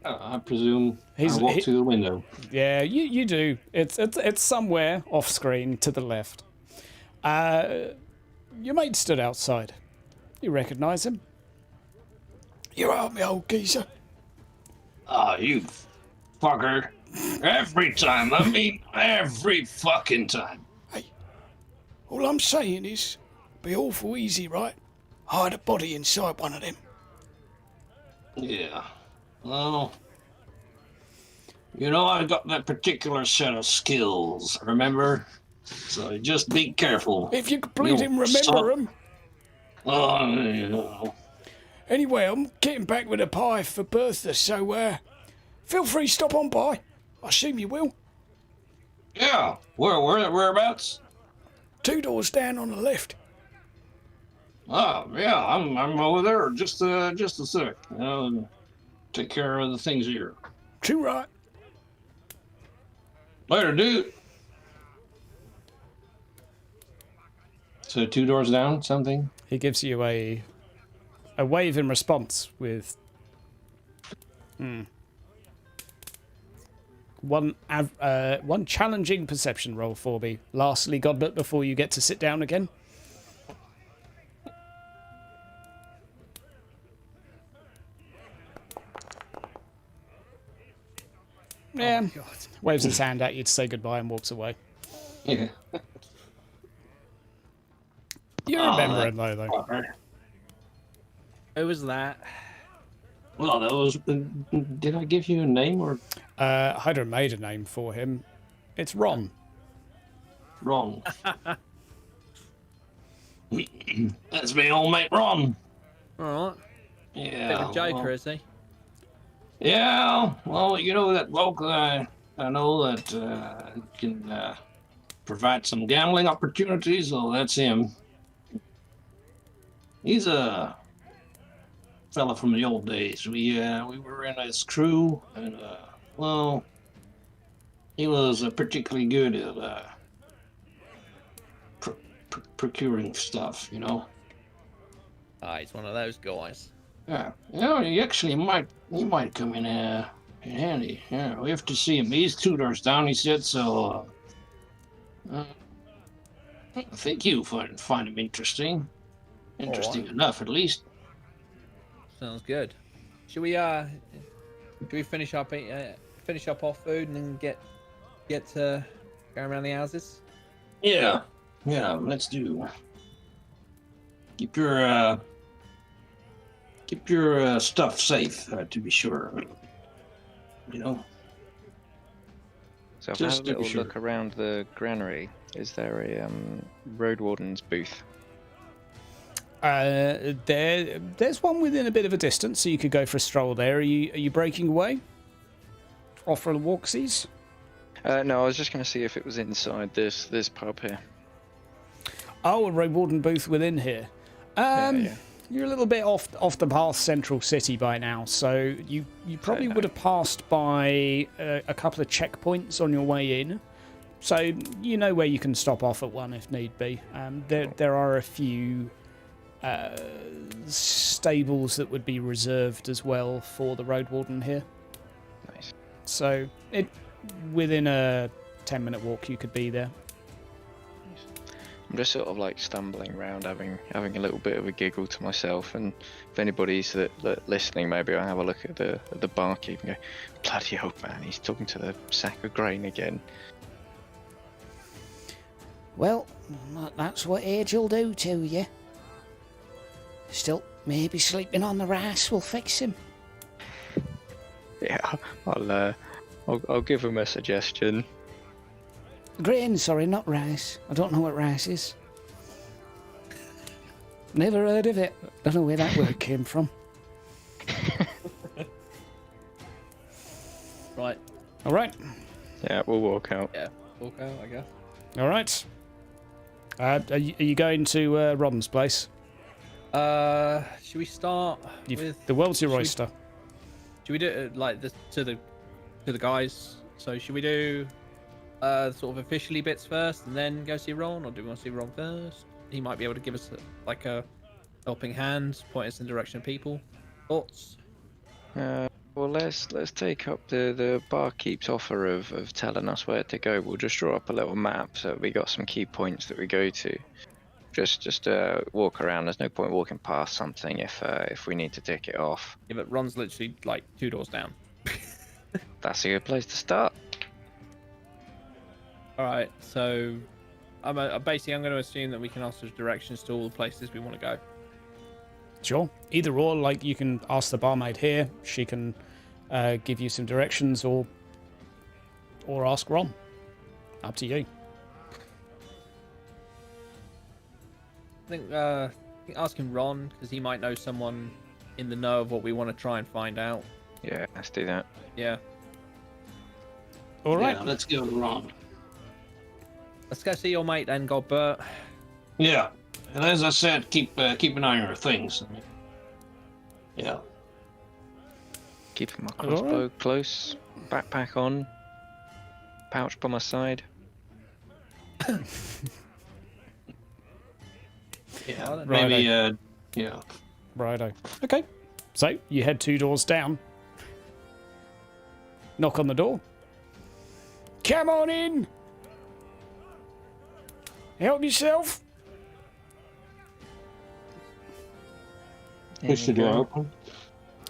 I presume I He's- walk he- to the window. Yeah, you do. It's somewhere off screen to the left. Your mate stood outside. You recognise him? You are me old geezer. Ah, you fucker. Every time. I mean, every fucking time. All I'm saying is, be awful easy, right? Hide a body inside one of them. Yeah. Well, I got that particular set of skills, remember? So just be careful. If you could bleed You him, remember son- them. Oh, Anyway, I'm getting back with a pie for Bertha, so feel free to stop on by. I assume you will. yeah. Whereabouts? 2 doors down on the left. Oh, yeah. I'm over there. Just a sec. Take care of the things here. Too right. Later, dude. So 2 doors down, something. He gives you a wave in response with one challenging perception roll for me. Lastly, Godbert, before you get to sit down again. Yeah, waves his hand at you to say goodbye and walks away. Yeah. You remember him though. Who was that? Well, that was. Did I give you a name or Hydra made a name for him. It's Ron. wrong? That's me, old mate Ron. Alright. Yeah. Bit of a joker, well, is he? yeah. Well, that bloke that I know that can provide some gambling opportunities. Well, that's him. He's a fella from the old days. We were in his crew, and He was particularly good at procuring stuff, you know. Ah, he's one of those guys. Yeah, you know, he might come in handy. Yeah, we have to see him. He's 2 doors down, he said, so I think you find him interesting. Interesting enough, at least. Sounds good. Should we finish up our food and then get to go around the houses? Yeah, let's do. Keep your stuff safe, to be sure. You know. So I've Just had a to be little sure. look around the granary. Is there a road warden's booth? There's one within a bit of a distance, so you could go for a stroll there. Are you breaking away? Off for the walksies? No, I was just going to see if it was inside this pub here. Oh, a road warden booth within here. Yeah. You're a little bit off the path central city by now, so you probably would have passed by a couple of checkpoints on your way in. So you know where you can stop off at one if need be. There are a few stables that would be reserved as well for the road warden here. Nice. So within a 10-minute walk you could be there. I'm just sort of like stumbling around, having a little bit of a giggle to myself. And if anybody's that listening, maybe I'll have a look at the barkeep and go, "Bloody old man, he's talking to the sack of grain again." Well, that's what age will do to you. Still, maybe sleeping on the rice will fix him. Yeah, I'll give him a suggestion. Grain, sorry, not rice. I don't know what rice is. Never heard of it. Don't know where that word came from. Right. All right. Yeah, we'll walk out. Yeah. Walk out, I guess. All right. Are you going to Robin's place? Should we start with The world's your should we- oyster. Should we do it like this to the guys? So should we do sort of officially bits first and then go see Ron, or do we want to see Ron first? He might be able to give us a helping hand, point us in the direction of people. Thoughts? Well, let's take up the barkeep's offer of telling us where to go. We'll just draw up a little map so we got some key points that we go to. Just walk around. There's no point walking past something if we need to tick it off. Yeah, but Ron's literally like 2 doors down. That's a good place to start. All right, so I'm going to assume that we can ask for directions to all the places we want to go. Sure. Either or, like you can ask the barmaid here. She can give you some directions, or ask Ron. Up to you. I think asking Ron, because he might know someone in the know of what we want to try and find out. Yeah, let's do that. Yeah. All right. Yeah, let's go Ron. Let's go see your mate then, Godbert. Yeah, and as I said, keep an eye on your things. Yeah. Keeping my crossbow close, backpack on, pouch by my side. Yeah. Righto. Maybe. Yeah. Righto. Okay. So you head 2 doors down. Knock on the door. Come on in. Help yourself. Push the door open.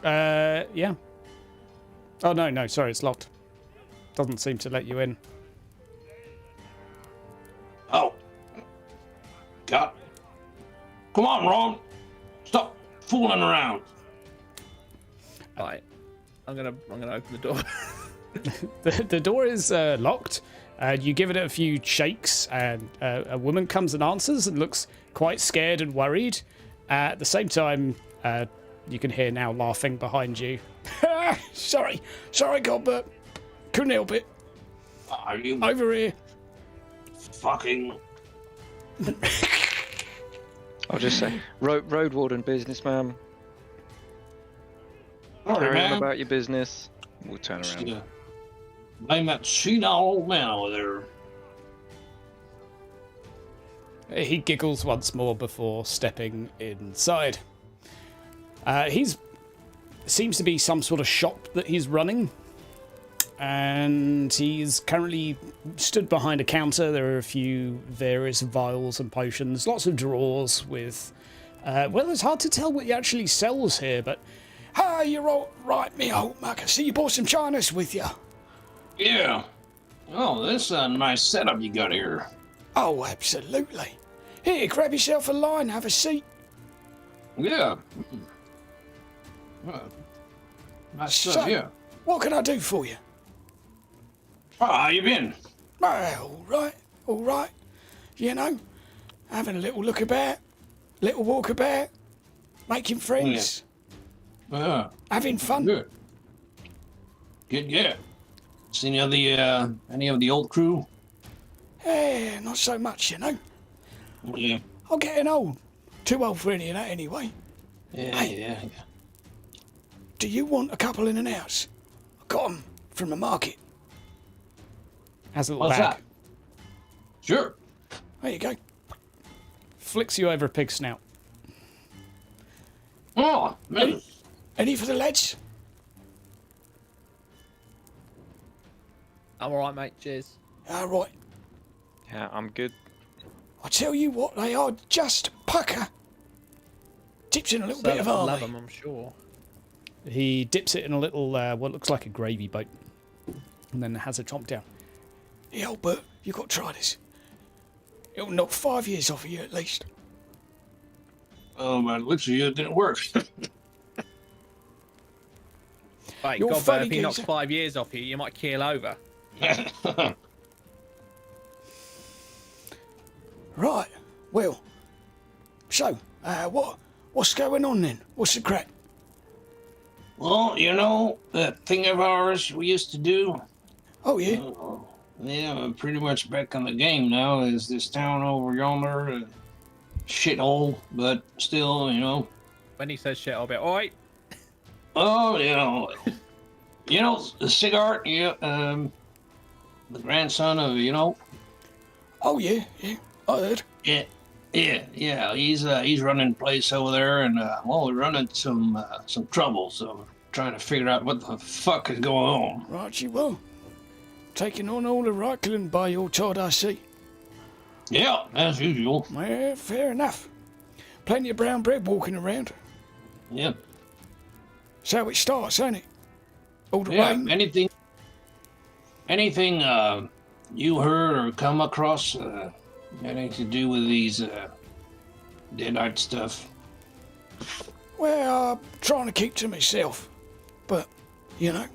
Yeah. Oh, no, sorry, it's locked. Doesn't seem to let you in. Oh. God. Come on, Ron. Stop fooling around. Right. I'm gonna open the door. The door is locked. You give it a few shakes, and a woman comes and answers and looks quite scared and worried. At the same time, you can hear now laughing behind you. Sorry, Gilbert. Couldn't help it. Are you Over here. fucking... I'll just say, road warden business, ma'am. Sorry, Carry on man. about your business. We'll turn Just around. gonna Blame that senile old man over there. He giggles once more before stepping inside. He's seems to be some sort of shop that he's running, and he's currently stood behind a counter. There are a few various vials and potions, lots of drawers with... well, it's hard to tell what he actually sells here, but... Hi, you're all right, me old mug. I see you brought some chinas with you. Yeah. Oh, this is a nice setup you got here. Oh, absolutely. Here, grab yourself a line, have a seat. Yeah. Nice stuff, yeah. What can I do for you? Oh, how you been? All right. You know, having a little look about, little walk about, making friends, having fun. Good. Good, yeah. See any of the old crew? Not so much, you know. Yeah. I'm getting old. Too old for any of that anyway. Yeah. Do you want a couple in and outs? I got 'em from the market. Has a little What's bag. that? Sure. There you go. Flicks you over a pig snout. Oh, man. Any for the lads? I'm alright, mate. Cheers. All right. Yeah, I'm good. I tell you what, they are just pucker. Dips in a little bit of love army. them, I'm sure. He dips it in a little, what looks like a gravy boat, and then has a chomp down. Hey, Albert, you got to try this. It'll knock 5 years off of you at least. Oh, man, looks of you, it didn't work. Wait, You're God, funny, if he knocks geezer. 5 years off you, you might keel over. Right. Well. So, what's going on then? What's the crack? Well, you know, that thing of ours we used to do? Oh yeah. Yeah, I'm pretty much back in the game now. Is this town over yonder a shithole, but still, you know. When he says shit, I'll be, alright. Oh, you know, the cigar, yeah, the grandson of, you know. Oh yeah. I heard. Yeah. He's running the place over there, and well, we're running some trouble. So trying to figure out what the fuck is going on. Right, you will. Taking on all the Reikdorf by your child, I see. Yeah, as usual. Well, fair enough. Plenty of brown bread walking around. Yep. That's how it starts, ain't it? All the Yeah. rain. Anything you heard or come across anything to do with these deadite stuff? Well, I'm trying to keep to myself. But, you know,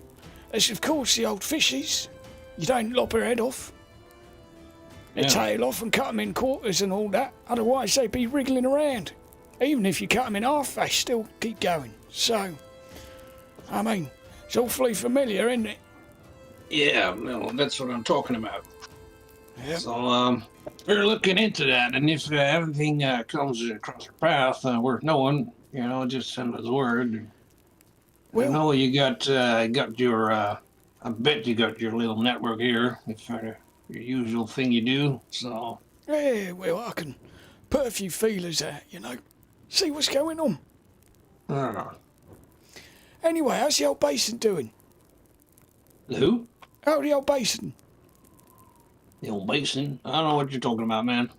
as of course the old fishies, you don't lop her head off, their Yeah. tail off and cut them in quarters and all that. Otherwise they'd be wriggling around. Even if you cut them in half, they still keep going. So, I mean, it's awfully familiar, isn't it? Yeah, well, that's what I'm talking about. Yeah. So, we're looking into that, and if everything comes across our path worth knowing, you know, just send us word. Well- I know you got your, I bet you got your little network here, if your usual thing you do, so. Yeah, well, I can put a few feelers out, you know. See what's going on. Anyway, how's the old basin doing? Who? Oh, the old basin. The old basin? I don't know what you're talking about, man.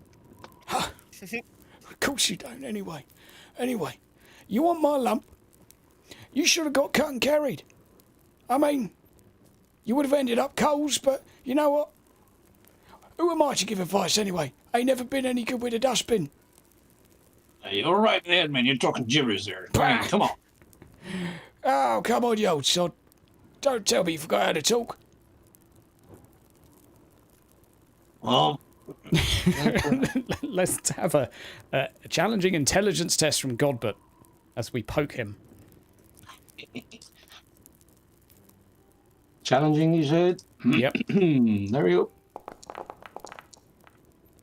Of course you don't, anyway. Anyway, you want my lump? You should have got cut and carried. I mean, you would have ended up coals, but you know what? Who am I to give advice anyway? Ain't never been any good with a dustbin. Hey, you're right there, man. You're talking gibberish there. Bah. Come on. Oh, come on, you old sod. Don't tell me you forgot how to talk. Well, Let's have a challenging intelligence test from Godbert as we poke him. challenging, you said? Yep. There we go.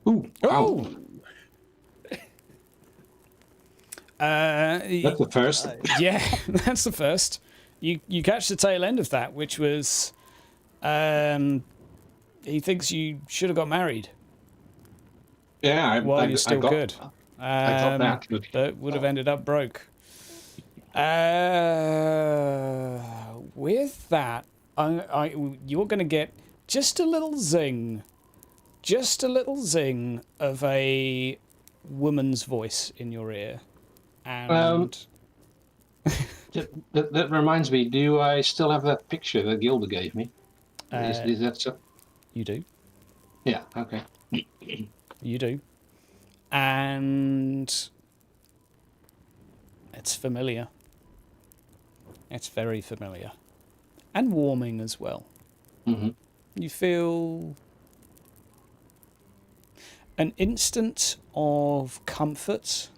Ooh. Oh. That's the first. Yeah, that's the first. You catch the tail end of that, which was He thinks you should have got married Yeah, while you're still got, good. I thought that, But would have ended up broke. With that, you're going to get just a little zing. Just a little zing of a woman's voice in your ear. And... that reminds me, do I still have that picture that Gilda gave me? Is that so? You do. Yeah, okay. You do. And it's familiar. It's very familiar. And warming as well. Mm-hmm. You feel an instant of comfort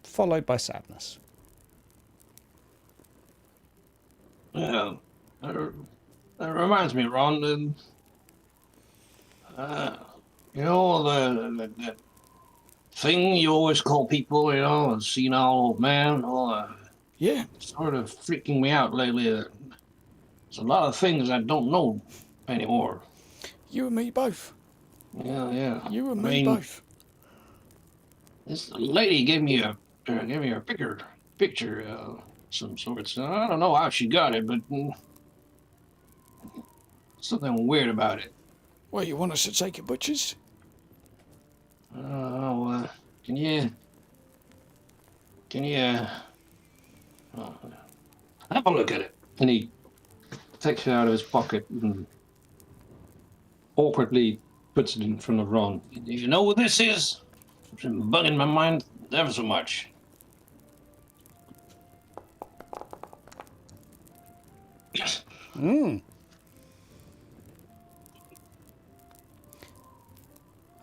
followed by sadness. Yeah, that reminds me, Ron. You know the thing you always call people, you know, a senile old man. Yeah. Sort of freaking me out lately. There's a lot of things I don't know anymore. You and me both. Yeah. You and me both. This lady gave me a picture, some sorts. I don't know how she got it, but something weird about it. Well, you want us to take it, butchers? Can you have a look at it? And he takes it out of his pocket and awkwardly puts it in front of Ron. Do you know what this is? It's been bugging my mind ever so much.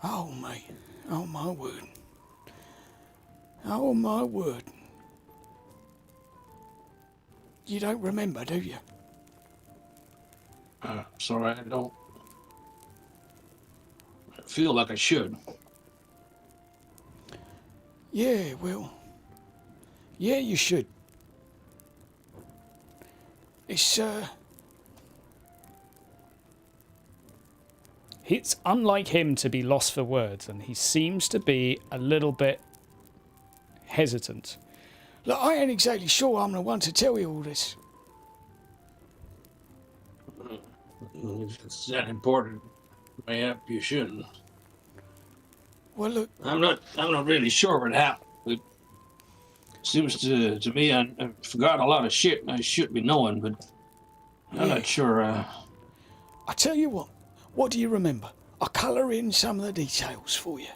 Oh, mate. Oh, my word. Oh, my word. You don't remember, do you? Sorry, I don't feel like I should. Yeah, well... Yeah, you should. It's unlike him to be lost for words, and he seems to be a little bit hesitant. Look, I ain't exactly sure I'm the one to tell you all this. If it's that important, maybe you shouldn't. Well, look... I'm not really sure what happened. It seems to me I forgot a lot of shit I should be knowing, but I'm not sure. I tell you what do you remember? I'll colour in some of the details for you.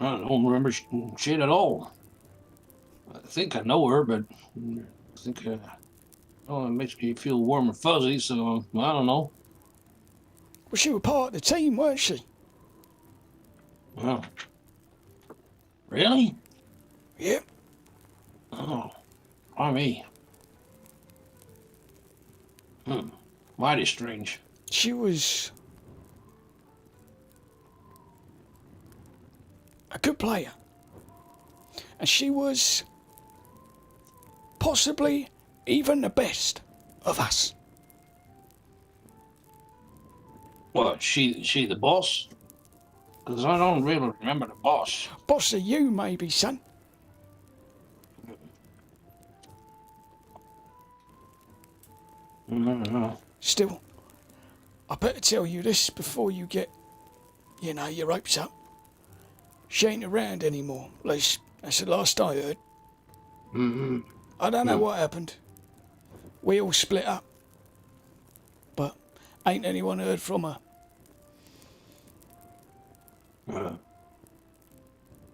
I don't remember shit at all. I think I know her, but I think it makes me feel warm and fuzzy, so I don't know. Well, she was part of the team, weren't she? Well, really? Yep. Oh, why me? Mighty strange. She was a good player. And she was possibly even the best of us. What, she the boss? Because I don't really remember the boss. Boss of you, maybe, son. Still, I better tell you this before you get, your ropes up. She ain't around anymore. At least, that's the last I heard. I don't know what happened. We all split up. But ain't anyone heard from her.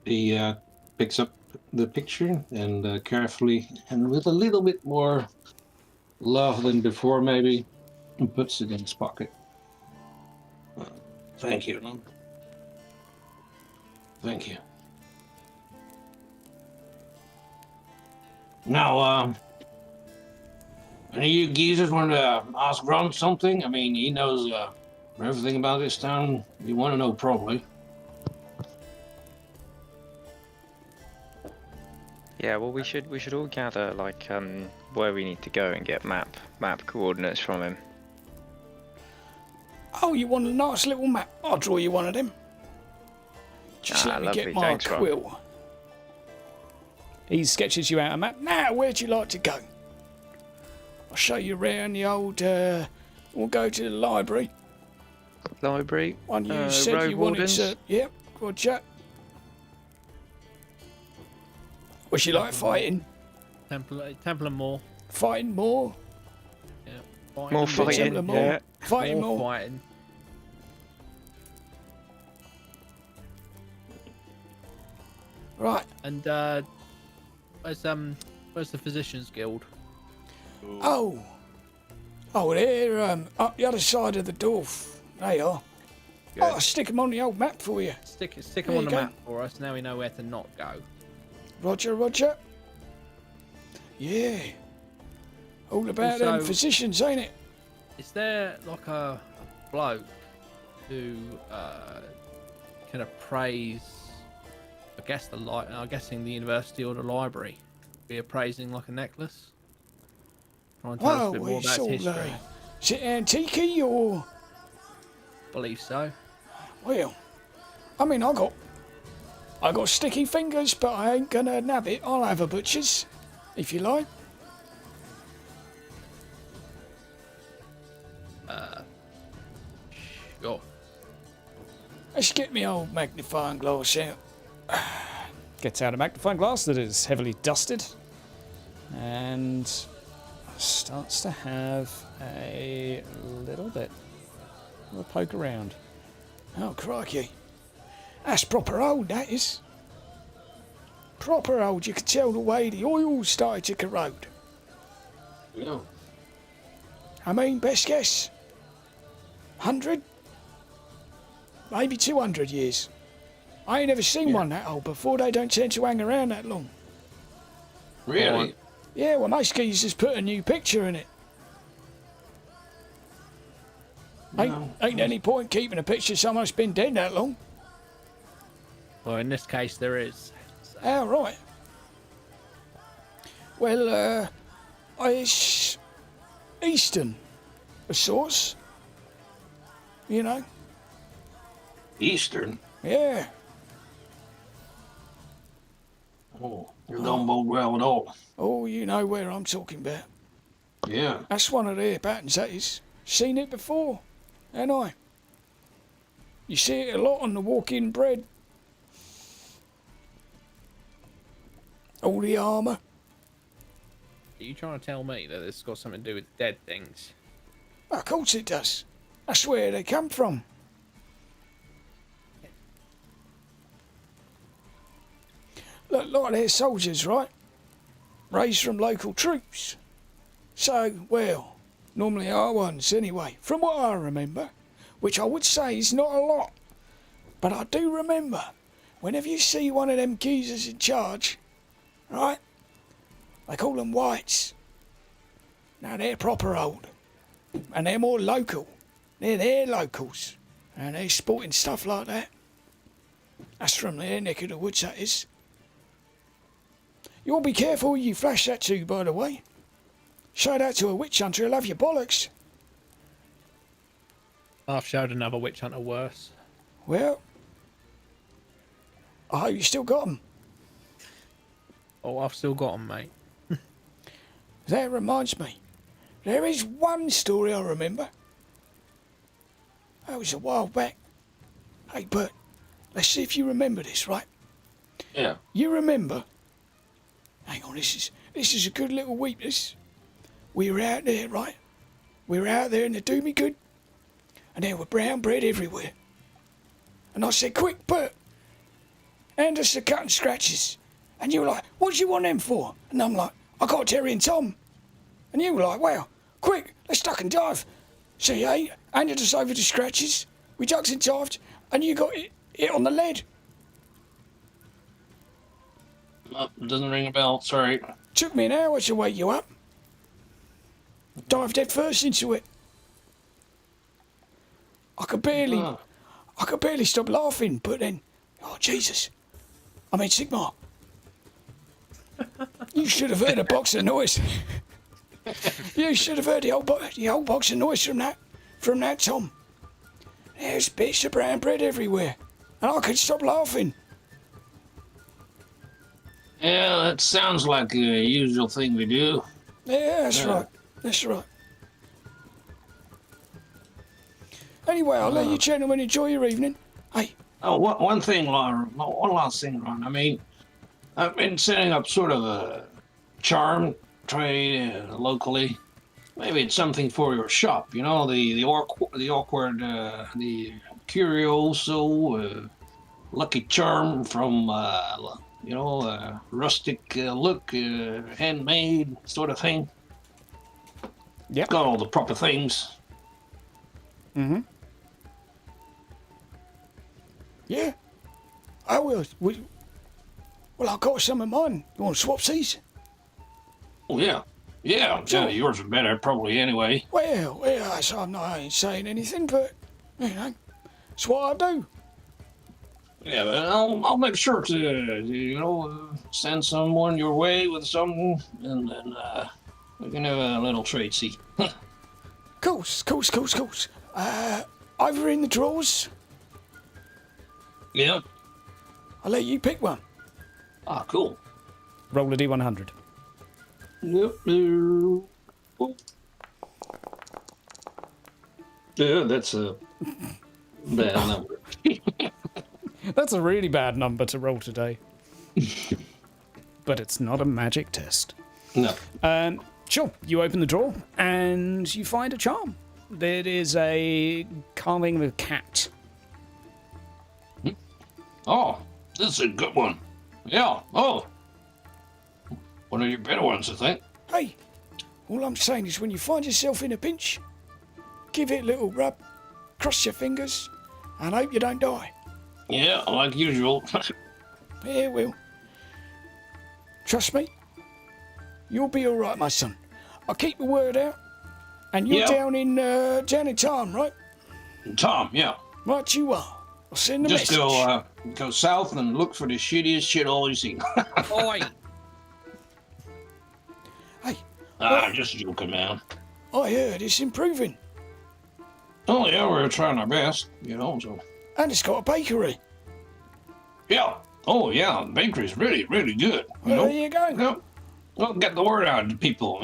He picks up the picture and carefully, and with a little bit more love than before maybe, and puts it in his pocket. Thank you. Thank you. Now, any of you geezers want to ask Ron something? I mean, he knows everything about this town you want to know, probably. Yeah, well, we should all gather like where we need to go and get map coordinates from him. Oh, you want a nice little map? I'll draw you one of them. Just let me lovely. get my Thanks, Ron. quill. He sketches you out a map. Now, where'd you like to go? I'll show you around the old. We'll go to the library. Library. One you said road you wanted wardens. to. Yep, Roger. What's you like fighting? Templar more. Fighting more? Yeah. More Templar fighting. more? Yeah. Fighting more? fighting. Right. And where's the Physicians Guild? Oh, they're up the other side of the Dorf. They are. Good. I'll stick them on the old map for you. Stick There them on you the go. map for us. Now we know where to not go. Roger, Roger. Yeah. All about them Also- physicians, ain't it? Is there like a bloke who can appraise? I'm guessing the university or the library be appraising like a necklace. Try and tell us a bit more about its history. Is it antique or? Believe so. Well, I mean, I got sticky fingers, but I ain't gonna nab it. I'll have a butcher's, if you like. Sure. Let's get me old magnifying glass out. Gets out a magnifying glass that is heavily dusted and starts to have a little bit of a poke around. Oh, crikey. That's proper old, that is. Proper old. You can tell the way the oil started to corrode. Yeah. I mean, best guess. 100? Maybe 200 years. I ain't never seen one that old before. They don't tend to hang around that long. Really? Yeah, well, most geezers put a new picture in it. Ain't any point keeping a picture of someone that's been dead that long. Well, in this case, there is. Oh, right. Well, it's Eastern of sorts. You know? Eastern? Yeah. Oh, you're going bode well at all. Oh, you know where I'm talking about. Yeah. That's one of their patterns, that is. Seen it before, ain't I? You see it a lot on the walk-in bread. All the armour. Are you trying to tell me that it's got something to do with dead things? Of course it does. That's where they come from. Look like they're soldiers, right? Raised from local troops. So, well, normally are ones anyway, from what I remember. Which I would say is not a lot. But I do remember, whenever you see one of them geezers in charge, right? They call them whites. Now they're proper old. And they're more local. They're locals. And they're sporting stuff like that. That's from their neck of the woods, that is. You'll be careful who you flash that to, by the way. Show that to a witch hunter, he'll have your bollocks. I've showed another witch hunter worse. Well, I hope you still got 'em. Oh, I've still got them, mate. That reminds me. There is one story I remember. That was a while back. Hey, Bert, let's see if you remember this, right? Yeah. You remember? Hang on, this is a good little weep, this. We were out there, right? We were out there in the doomy good, and there were brown bread everywhere. And I said, quick, Bert, hand us the cut and scratches. And you were like, what do you want them for? And I'm like, I got Terry and Tom. And you were like, well, quick, let's duck and dive. So you handed us over the scratches, we ducked and dived, and you got it on the lead. Doesn't ring a bell, sorry. Took me an hour to wake you up. Dived head first into it. I could barely stop laughing, but then, oh Jesus, I mean Sigmar. You should have heard a box of noise. You should have heard the whole box of noise from that Tom. There's bits of brown bread everywhere, and I can stop laughing. Yeah, that sounds like a usual thing we do. Yeah, that's right. That's right. Anyway, I'll let you gentlemen enjoy your evening. Hey. Oh, one thing, Laura. One last thing, Ron. I mean, I've been setting up sort of a charm trade locally. Maybe it's something for your shop. You know, the awkward, the curioso, lucky charm from rustic look, handmade sort of thing. Yeah. Got all the proper things. Mm-hmm. Yeah. I will. Well, I've got some of mine. You want to swap these? Oh, yeah. Yeah, Sure. yours are better, probably, anyway. Well, I ain't saying anything, but, you know, it's what I do. Yeah, but I'll make sure to, send someone your way with something, and then we can have a little trade, see. Course. Over in the drawers. Yeah. I'll let you pick one. Ah, cool. Roll a D100. Yep. Yeah, that's a bad number. That's a really bad number to roll today. But it's not a magic test. No. Sure, you open the drawer and you find a charm. There is a carving of a cat. Oh, this is a good one. Yeah. Oh. One of your better ones, I think. Hey, all I'm saying is when you find yourself in a pinch, give it a little rub, cross your fingers, and hope you don't die. Yeah, like usual. Yeah, well. Trust me, you'll be all right, my son. I'll keep the word out, and you're Yeah. down in Tom, right? Tom, yeah. Right, you are. I'll send a Just message. go south and look for the shittiest shit all you see. Oi! Hey, Just joking, man. I heard it's improving, Oh, yeah, we're trying our best, so. and it's got a bakery. Yeah. Oh, yeah, the bakery's really, really good. Well, there you go. Yep. Well, get the word out to people.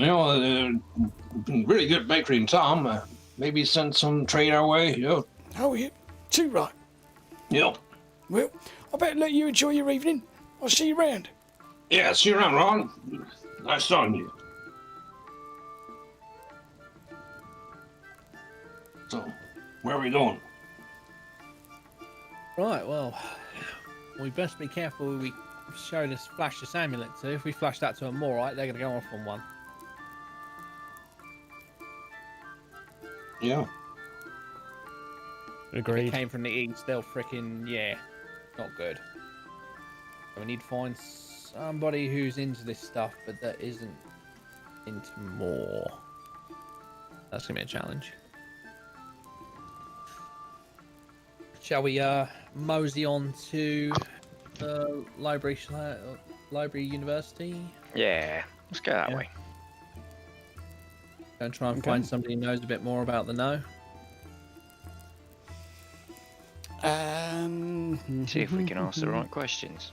Really good bakery in Tom. Maybe send some trade our way. Yeah. Oh, yeah, too right. Yep. Well, I better let you enjoy your evening. I'll see you round. Yeah, see you around, Ron. Nice talking to you. So, where are we going? Right, well, we best be careful who we flash this amulet to. If we flash that to a Morite, they're going to go off on one. Yeah. Agreed. Came from the east, they'll frickin' not good. So we need to find somebody who's into this stuff, but that isn't into more. That's gonna be a challenge. Shall we mosey on to library university? Yeah, let's go that Yeah. way. Go and try and Okay. find somebody who knows a bit more about the know. See if we can ask the right questions.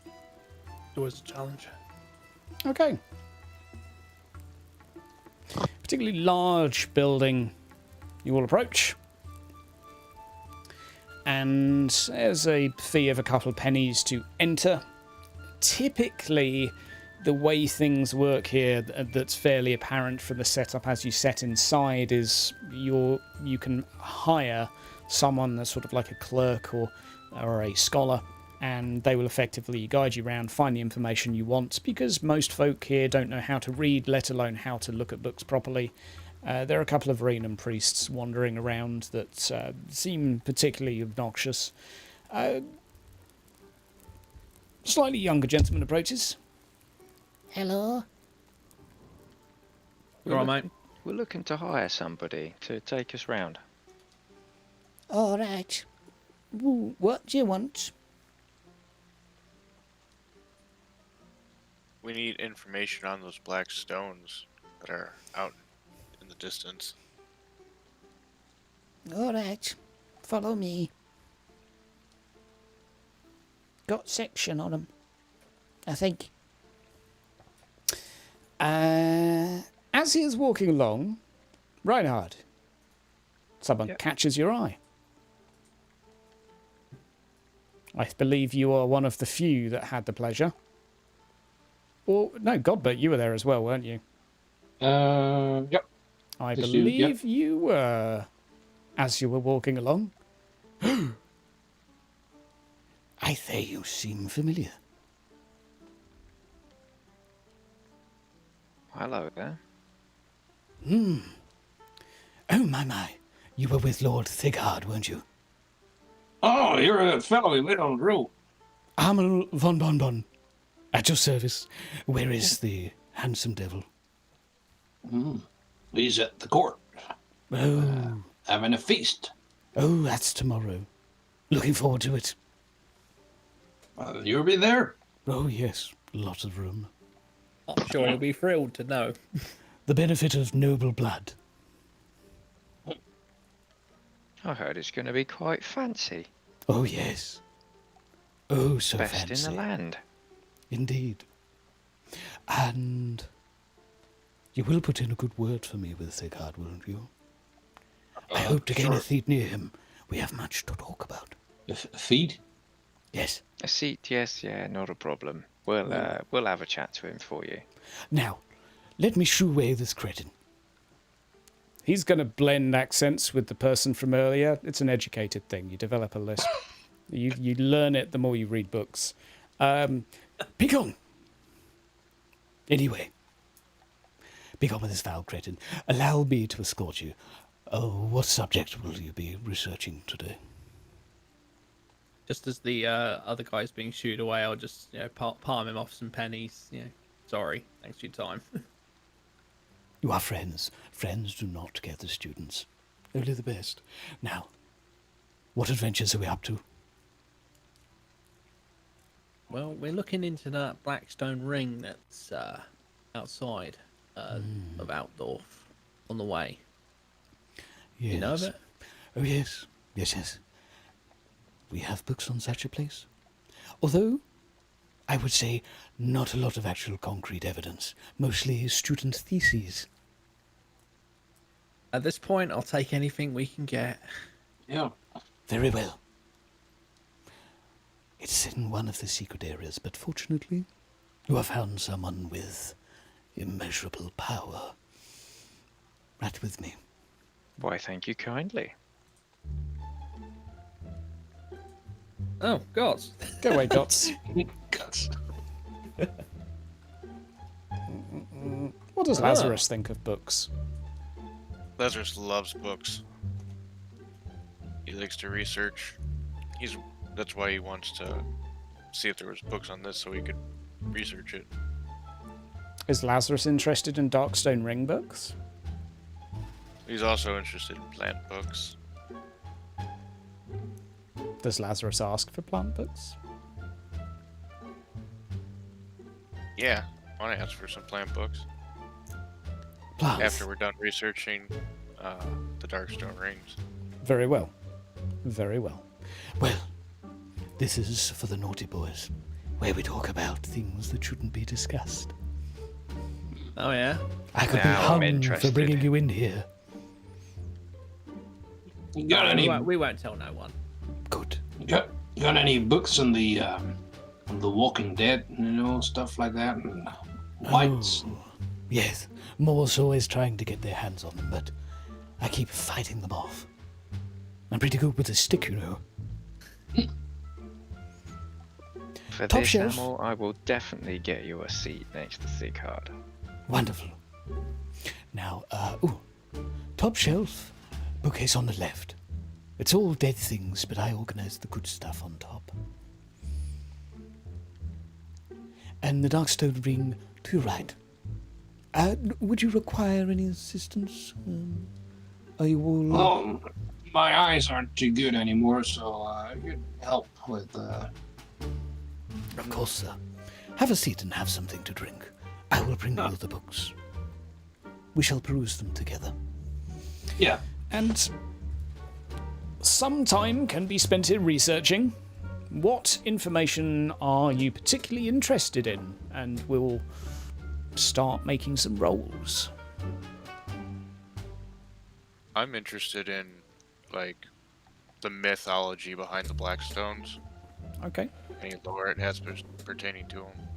It's always a challenge. Okay. Particularly large building you will approach. And there's a fee of a couple of pennies to enter. Typically, the way things work here that's fairly apparent from the setup as you set inside is you can hire someone that's sort of like a clerk or a scholar, and they will effectively guide you around, find the information you want, because most folk here don't know how to read, let alone how to look at books properly. There are a couple of Renam priests wandering around that seem particularly obnoxious. Slightly younger gentleman approaches. Hello? All right, mate. We're looking to hire somebody to take us round. All right. What do you want? We need information on those black stones that are out in the distance. All right. Follow me. Got section on them, I think. As he is walking along, Reinhard, someone Yep. catches your eye. I believe you are one of the few that had the pleasure. Or, no, Godbert, you were there as well, weren't you? Yep. I This dude, believe yep. you were, as you were walking along. Achaidh, you seem familiar. Hello there. Oh, my. You were with Lord Thigard, weren't you? Oh, you're a fellow we met on the road. Amel von Bonbon. At your service. Where is the handsome devil? He's at the court, Oh, having a feast. that's tomorrow. Looking forward to it. You'll be there? Oh, yes. Lots of room. I'm sure he'll be thrilled to know. The benefit of noble blood. I heard it's going to be quite fancy. Oh, yes. Oh, so Best fancy. in the land. Indeed. And you will put in a good word for me with Thigard, won't you? I hope to gain a sure. seat near him. We have much to talk about. A feed? Yes. A seat, yes, yeah, not a problem. We'll have a chat to him for you. Now, let me shoo away this cretin. He's going to blend accents with the person from earlier. It's an educated thing. You develop a lisp. You learn it the more you read books. Begone! Anyway, begone with this foul cretin. Allow me to escort you. Oh, what subject will you be researching today? Just as the other guy's being shooed away, I'll just palm him off some pennies. Sorry, thanks for your time. You are friends. Friends do not gather students. Only the best. Now, what adventures are we up to? Well, we're looking into that Blackstone ring that's outside of Altdorf on the way. Yes. You know of it? Oh, yes. Yes. We have books on such a place. Although, I would say, not a lot of actual concrete evidence. Mostly student theses. At this point, I'll take anything we can get. Yeah. Very well. It's in one of the secret areas, but fortunately, you have found someone with immeasurable power. Right with me. Why, thank you kindly. Oh, God. Go away, Dots. Guts. What does Lazarus think of books? Lazarus loves books. He likes to research. That's why he wants to see if there was books on this so he could research it. Is Lazarus interested in Darkstone Ring books? He's also interested in plant books. Does Lazarus ask for plant books? Yeah, I want to ask for some plant books Plants. after we're done researching the Darkstone rings. Very well. Very well. Well, this is for the naughty boys, where we talk about things that shouldn't be discussed. Oh, yeah? I could be Now I'm hung for interested. bringing you in here. You got any? We won't tell no one. Good. You got any books on the Walking Dead? Stuff like that, and whites. Oh, yes, Moor's always trying to get their hands on them, but I keep fighting them off. I'm pretty good with a stick, you know. For Top this shelf. animal, I will definitely get you a seat next to Thigard. Wonderful. Now, top shelf, bookcase on the left. It's all dead things, but I organize the good stuff on top. And the Darkstone ring to your right. Would you require any assistance? Are you all... Well, my eyes aren't too good anymore, so I could help with. Of course, sir. Have a seat and have something to drink. I will bring you the books. We shall peruse them together. Yeah. And some time can be spent in researching. What information are you particularly interested in? And we'll start making some rolls. I'm interested in, like, the mythology behind the Blackstones. Okay. Any lore it has pertaining to them.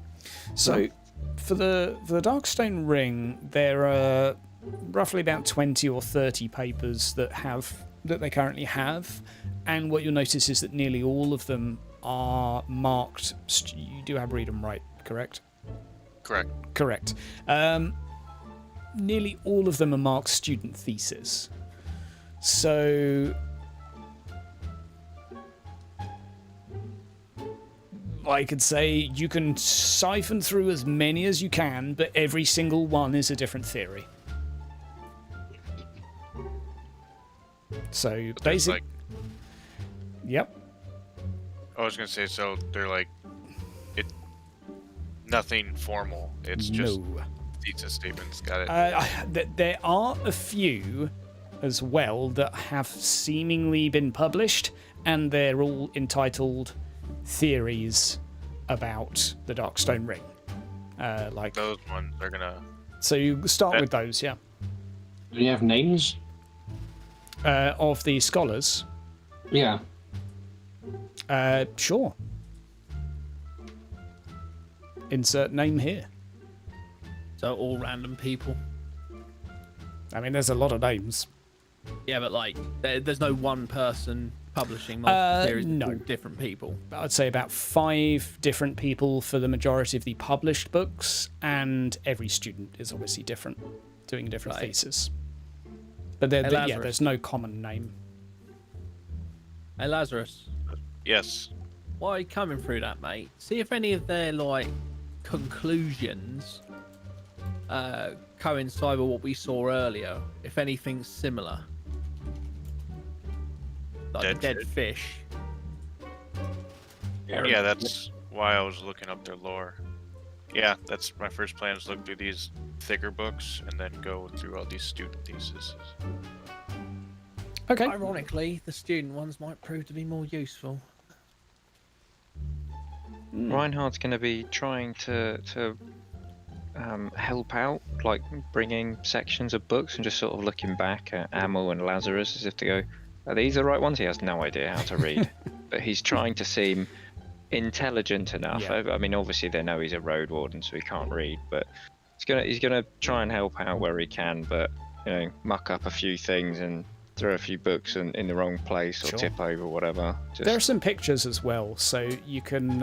So, for the Darkstone Ring, there are roughly about 20 or 30 papers that they currently have, and what you'll notice is that nearly all of them are marked. You do have read and write, correct? Correct. Nearly all of them are marked student thesis. So, I could say you can siphon through as many as you can, but every single one is a different theory. So, basically... Yep. I was going to say, so they're like... Nothing formal. It's just thesis statements. Got it. There are a few as well that have seemingly been published, and they're all entitled theories about the Darkstone Ring. Like those ones are gonna. So you start with those, yeah. Do you have names? Of the scholars? Yeah. Sure. Insert name here. So all random people. I mean, there's a lot of names. Yeah, but like, there's no one person publishing multiple series no. of different people. I'd say about 5 different people for the majority of the published books, and every student is obviously different, doing a different thesis. But there's no common name. Hey, Lazarus. Yes. While you're coming through that, mate, see if any of their, like, conclusions coincide with what we saw earlier. If anything's similar. Like dead fish. Yeah, that's why I was looking up their lore. Yeah, that's my first plan, is look through these thicker books and then go through all these student theses. Okay. Ironically, the student ones might prove to be more useful. Reinhardt's going to be trying to help out, like bringing sections of books and just sort of looking back at Amel and Lazarus as if to go, are these the right ones? He has no idea how to read, but he's trying to seem intelligent enough. Yeah. I mean, obviously they know he's a road warden, so he can't read, but he's gonna try and help out where he can, but muck up a few things and throw a few books in the wrong place or tip over, whatever. There are some pictures as well, so you can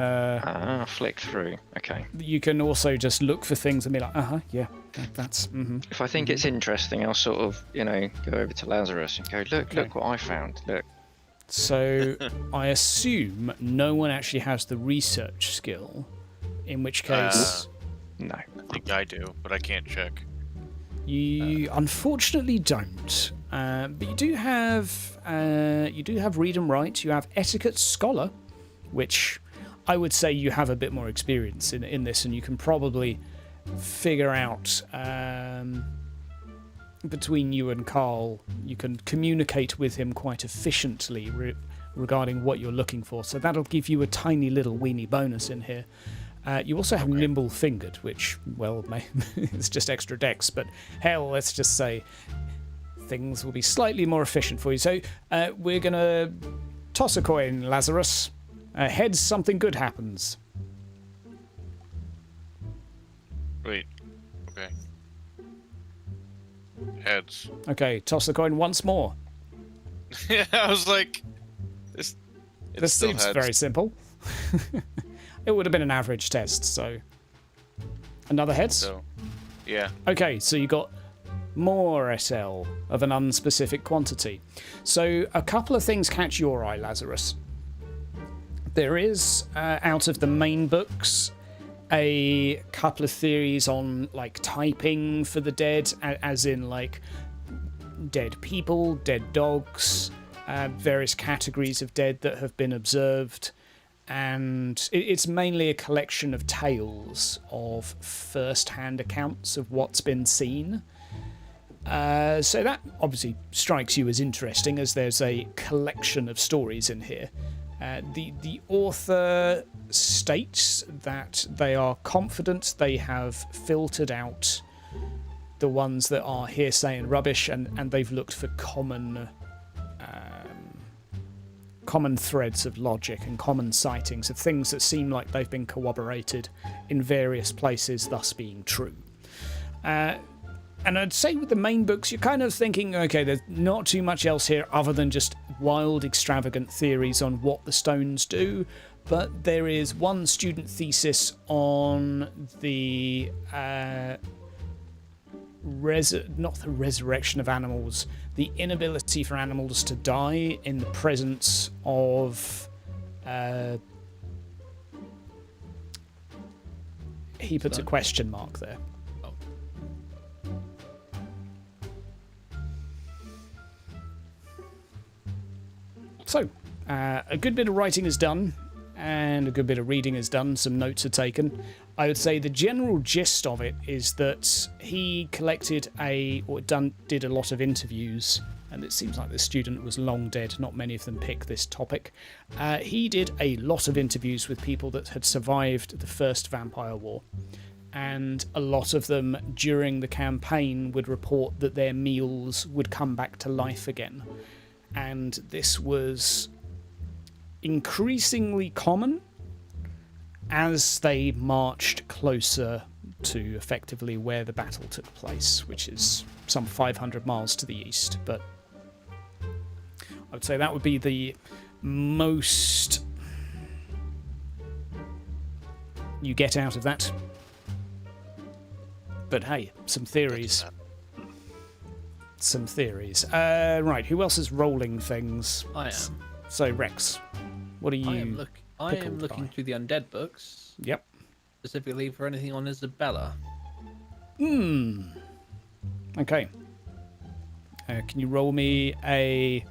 flick through. Okay. You can also just look for things and be like, yeah, that's. If I think it's interesting, I'll sort of go over to Lazarus and go, look what I found. Look. So I assume no one actually has the research skill, in which case. No. I think I do, but I can't check. You unfortunately don't. But you do have read and write. You have etiquette scholar, which I would say you have a bit more experience in this, and you can probably figure out between you and Carl. You can communicate with him quite efficiently regarding what you're looking for. So that'll give you a tiny little weenie bonus in here. You also have nimble-fingered, which, well, it's just extra dex, but hell, let's just say things will be slightly more efficient for you. So we're going to toss a coin, Lazarus. Heads, something good happens. Wait. Okay. Heads. Okay, toss the coin once more. Yeah, I was like... This seems heads. very simple. It would have been an average test, so... Another heads? So, yeah. Okay, so you got more SL of an unspecific quantity. So a couple of things catch your eye, Lazarus. There is, out of the main books, a couple of theories on, like, typing for the dead, as in, like, dead people, dead dogs, various categories of dead that have been observed. And it's mainly a collection of tales of first-hand accounts of what's been seen. So that obviously strikes you as interesting, as there's a collection of stories in here. The author states that they are confident they have filtered out the ones that are hearsay and rubbish, and they've looked for common threads of logic and common sightings of things that seem like they've been corroborated in various places, thus being true. And I'd say with the main books, you're kind of thinking, okay, there's not too much else here other than just wild, extravagant theories on what the stones do. But there is one student thesis on the not the resurrection of animals, the inability for animals to die in the presence of he puts a question mark there. So, a good bit of writing is done, and a good bit of reading is done. Some notes are taken. I would say the general gist of it is that he collected did a lot of interviews, and it seems like the student was long dead. Not many of them pick this topic. He did a lot of interviews with people that had survived the first vampire war, and a lot of them during the campaign would report that their meals would come back to life again. And this was increasingly common as they marched closer to effectively where the battle took place, which is some 500 miles to the east. But I would say that would be the most you get out of that. But hey, some theories. Some theories. Right, who else is rolling things? I am. So, Rex, what are you? I am looking through the undead books. Yep. Specifically for anything on Isabella. Okay. Can you roll me a?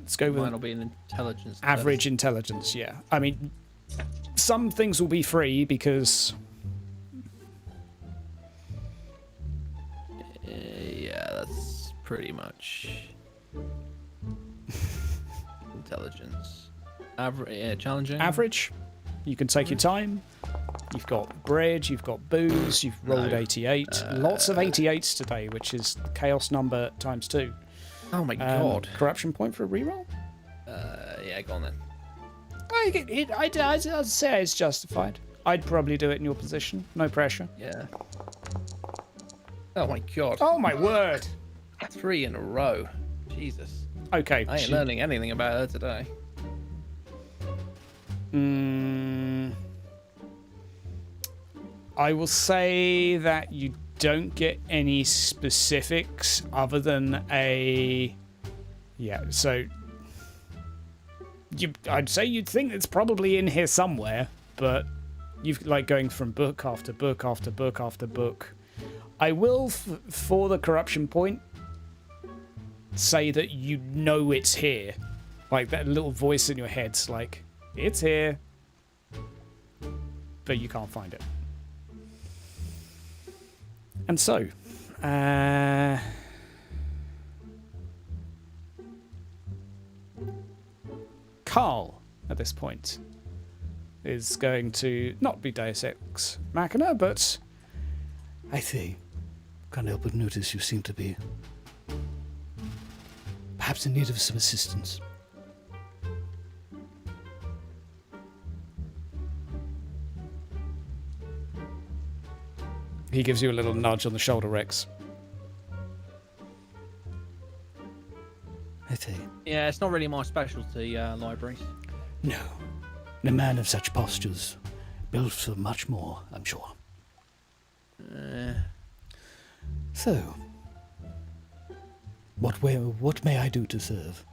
Let's go with. Mine will be an intelligence. Average intelligence. Yeah. I mean, some things will be free because. Yeah, that's pretty much intelligence. Average, yeah, challenging. Average. You can take your time. You've got bread, you've got booze, you've rolled 88. Lots of 88s today, which is chaos number times 2. Oh my god. Corruption point for a reroll? Yeah, go on then. I'd say it's justified. I'd probably do it in your position. No pressure. Yeah. Oh my god. Oh my word. 3 in a row. Jesus. Okay. I ain't learning anything about her today. I will say that you don't get any specifics other than a... Yeah, so... I'd say you'd think it's probably in here somewhere, but you've like going from book after book after book after book. I will, for the corruption point, say that you know it's here. Like that little voice in your head's like, it's here, but you can't find it. And so, Carl, at this point, is going to not be Deus Ex Machina, but I see. Can't help but notice you seem to be perhaps in need of some assistance. he gives you a little nudge on the shoulder, Rex. I see. Yeah, it's not really my specialty, libraries. No. A man of such postures, built for much more, I'm sure. So, what may I do to serve?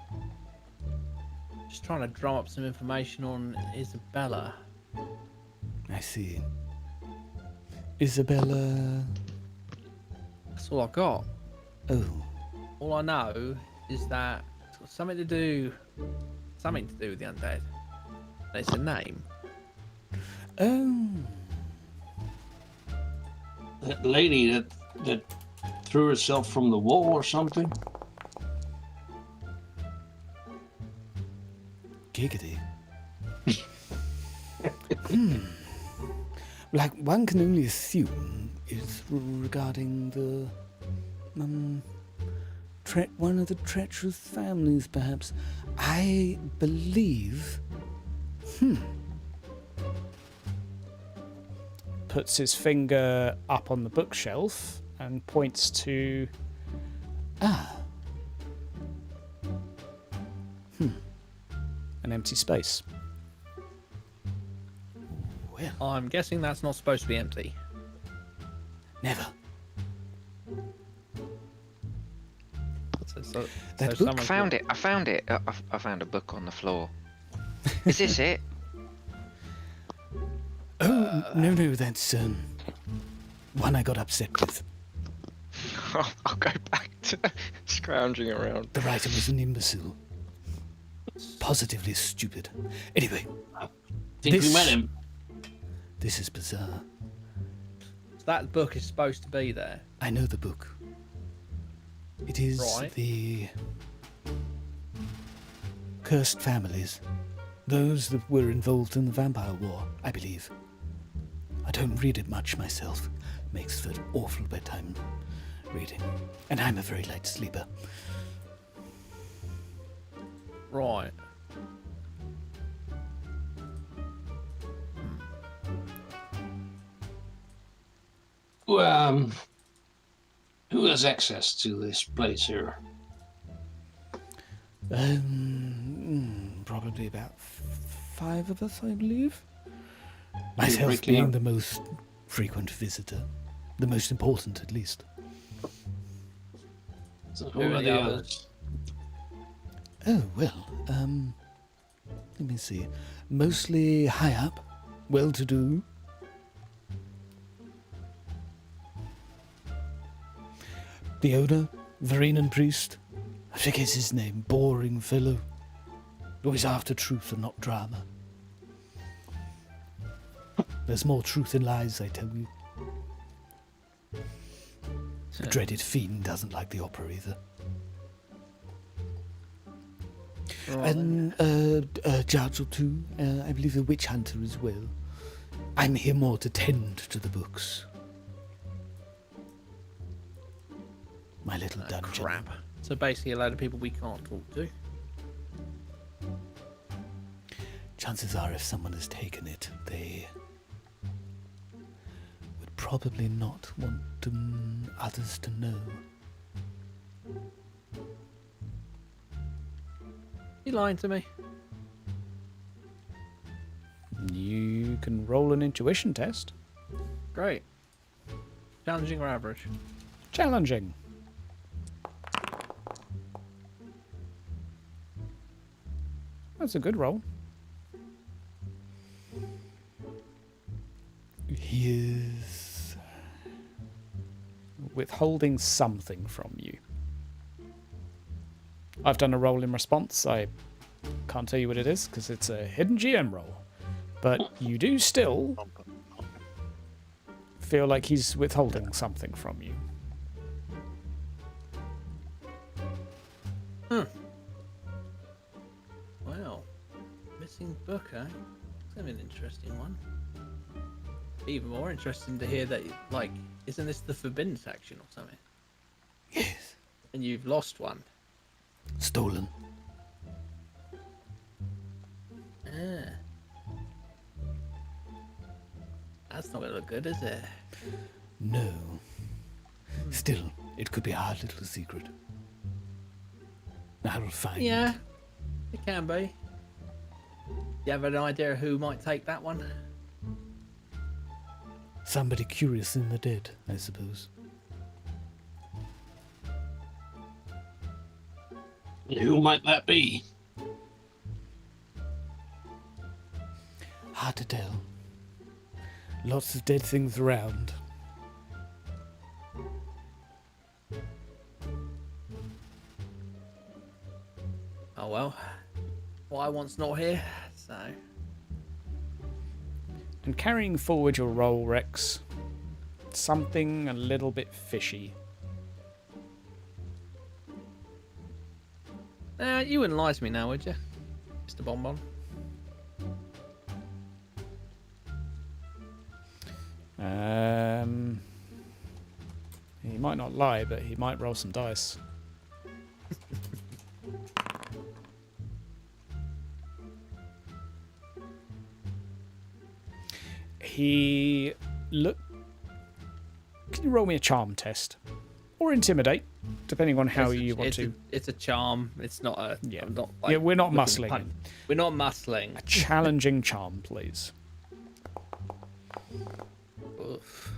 Just trying to drum up some information on Isabella. I see. Isabella... That's all I got. Oh. All I know is that it's got something to do with the undead. And it's a name. Oh. That lady that threw herself from the wall or something? Giggity. Like, one can only assume it's regarding the one of the treacherous families, perhaps. I believe. Puts his finger up on the bookshelf and points to an empty space. Well, I'm guessing that's not supposed to be empty. never. So That book? someone's I found it. I found it. I found a book on the floor. Is this it? Oh, no, that's one I got upset with. I'll go back to scrounging around. The writer was an imbecile. Positively stupid. Anyway, Think we This- met him. this is bizarre. That book is supposed to be there. I know the book. It is Right. the cursed families. Those that were involved in the vampire war, I believe. I don't read it much myself. Makes for awful bedtime reading. And I'm a very light sleeper. Right. Who has access to this place here? Probably about 5 of us, I believe. Myself breaking being up. the most frequent visitor. The most important, at least. So Who are the others? Oh, well, let me see. Mostly high up, well-to-do. The owner, Varenan priest. I forget his name, boring fellow. Always after truth and not drama. There's more truth in lies, I tell you. The dreaded fiend doesn't like the opera either. Right. And a judge or two, I believe a witch hunter as well. I'm here more to tend to the books. My little dungeon. Crap. So basically, a load of people we can't talk to. Chances are, if someone has taken it, they would probably not want others to know. You lying to me? You can roll an intuition test. Great. Challenging or average? Challenging. That's a good roll. He is Withholding something from you. I've done a roll in response. I can't tell you what it is because it's a hidden GM roll. But you do still feel like he's withholding something from you. Well, missing book, eh? That's an interesting one. Even more interesting to hear that, like, isn't this the forbidden section or something? yes, And you've lost one. stolen. Ah. That's not gonna look good, is it? No. Still, it could be our little secret. I'll find. Yeah, it can be. You have an idea who might take that one? Somebody curious in the dead, I suppose. Who might that be? Hard to tell. Lots of dead things around. Oh well. Well, I once not here, so. And carrying forward your roll, Rex, something a little bit fishy You wouldn't lie to me now, would you, Mr. Bonbon? He might not lie, but he might roll some dice. He look. Can you roll me a charm test, or intimidate, depending on how you want to? It's a charm. It's not a. Yeah. I'm not, Yeah, we're not looking muscling to him. We're not muscling. A challenging charm, please. Oof.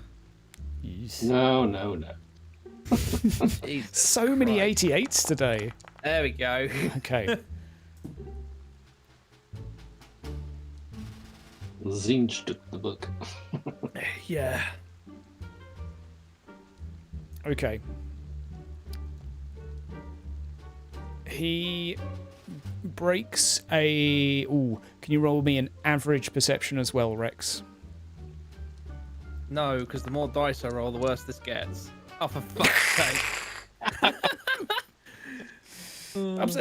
Yes. No. Jesus So many Christ. 88s today. There we go. Okay. Zinch took the book. Yeah. Okay. He breaks a. Ooh, can you roll me an average perception as well, Rex? No, because the more dice I roll, the worse this gets. Oh, for fuck's sake.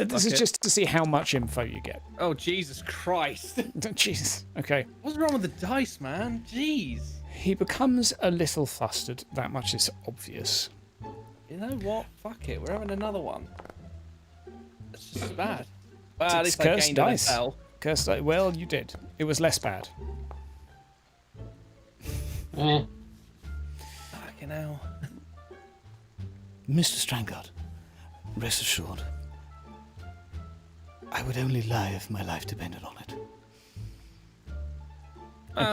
This is just to see how much info you get. Oh, Jesus Christ. Jesus. Okay. What's wrong with the dice, man? Jeez. He becomes a little flustered. That much is obvious. You know what? Fuck it. We're having another one. It's just as bad. Well, at It's least I cursed gained dice. a fell. Cursed dice. Well, you did. It was less bad. Fucking hell. Mr. Strangard, rest assured, I would only lie if my life depended on it.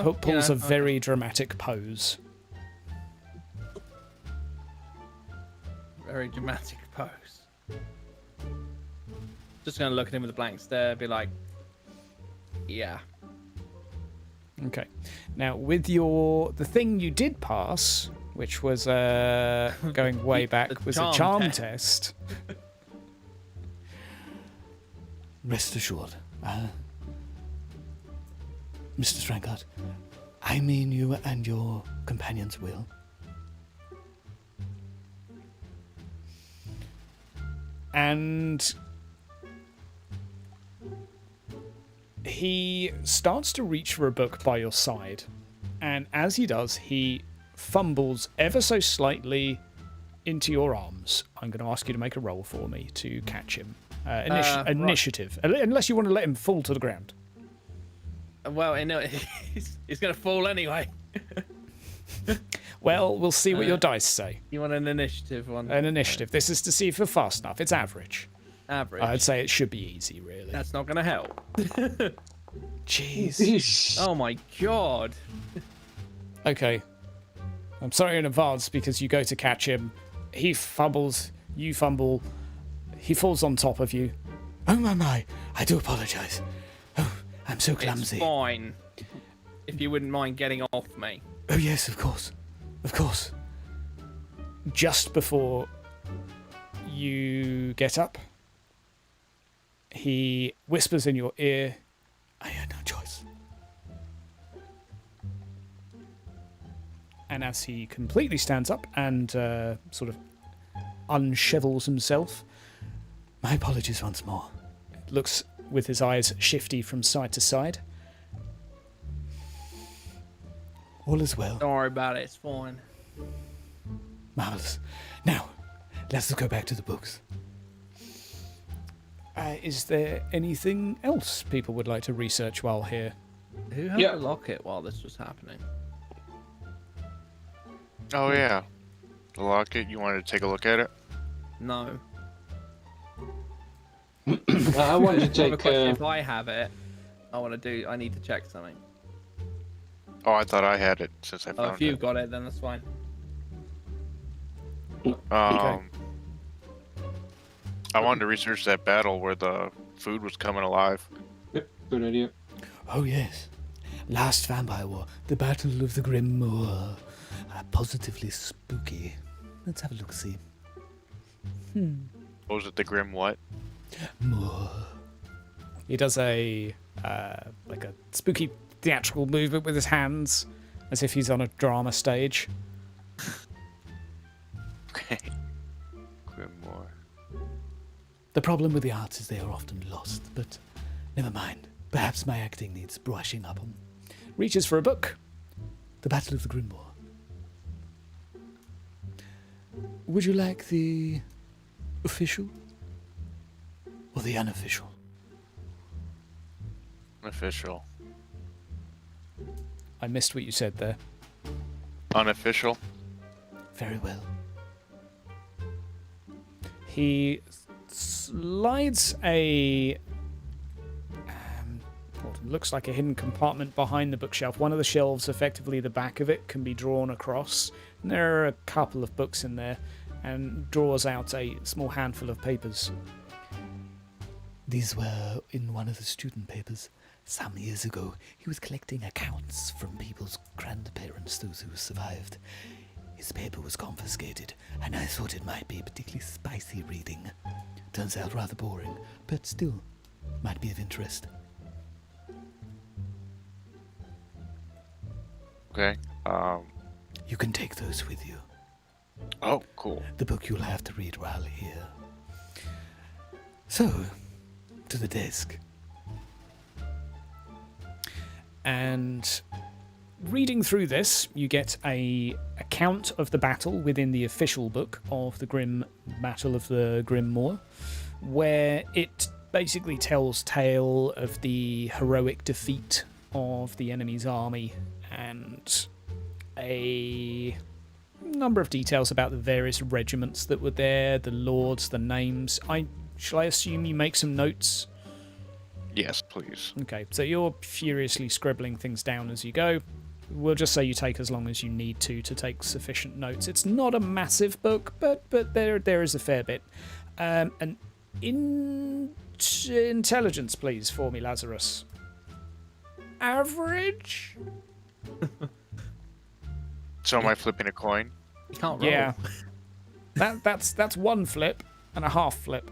He pulls a very dramatic pose. Very dramatic pose. Just gonna look at him with a blank stare, be like, yeah. Okay. Now, with the thing you did pass, which was going way back, was a charm test. Rest assured, Mr. Strangard, I mean you and your companions will. And he starts to reach for a book by your side. And as he does, he fumbles ever so slightly into your arms. I'm going to ask you to make a roll for me to catch him. Initiative. Unless you want to let him fall to the ground. Well, he's gonna fall anyway. Well, we'll see what your dice say. You want an initiative one? An initiative. This is to see if you're fast enough. It's average. Average. I'd say it should be easy, really. That's not gonna help. Jeez. Oh my god. Okay. I'm sorry in advance because you go to catch him. He fumbles. You fumble. He falls on top of you. Oh my, I do apologize. Oh, I'm so clumsy. It's fine. If you wouldn't mind getting off me. Oh yes, of course. Of course. Just before you get up, he whispers in your ear, I had no choice. and as he completely stands up and sort of unshevels himself, My apologies once more. looks with his eyes shifty from side to side. All is well. Don't worry about it. It's fine. Marvelous. Now, let's go back to the books. Is there anything else people would like to research while here? Who had Yeah. the locket while this was happening? Oh yeah, the locket. You wanted to take a look at it? No. I wanted to I have a take. question. If I have it, I need to check something. Oh, I thought I had it since I Oh, found if you've it. got it, then that's fine. I wanted to research that battle where the food was coming alive. Yep, good idea. Oh yes. Last Vampire War, the Battle of the Grim Moor. Positively spooky. Let's have a look-see. What was it, the Grim what? Moor. He does a like a spooky theatrical movement with his hands, as if he's on a drama stage. Okay. Grim Moor. The problem with the arts is they are often lost, but never mind. Perhaps my acting needs brushing up on. Reaches for a book. The Battle of the Grim Moor. Would you like the official or the unofficial? Unofficial. I missed what you said there. Unofficial. Very well. He slides a what looks like a hidden compartment behind the bookshelf. One of the shelves, effectively the back of it, can be drawn across. And there are a couple of books in there, and draws out a small handful of papers. These were in one of the student papers. Some years ago, he was collecting accounts from people's grandparents, those who survived. His paper was confiscated, and I thought it might be particularly spicy reading. Turns out rather boring, but still might be of interest. Okay. You can take those with you. Oh, cool. The book you'll have to read while here. So, to the desk. And reading through this, you get a account of the battle within the official book of the Battle of the Grim Moor, where it basically tells tale of the heroic defeat of the enemy's army and a number of details about the various regiments that were there, the lords, the names. Shall I assume you make some notes? Yes, please. Okay, so you're furiously scribbling things down as you go. We'll just say you take as long as you need to take sufficient notes. It's not a massive book, but there is a fair bit. And intelligence, please, for me, Lazarus. Average? So am I flipping a coin? You can't roll. Yeah. That's one flip and a half flip.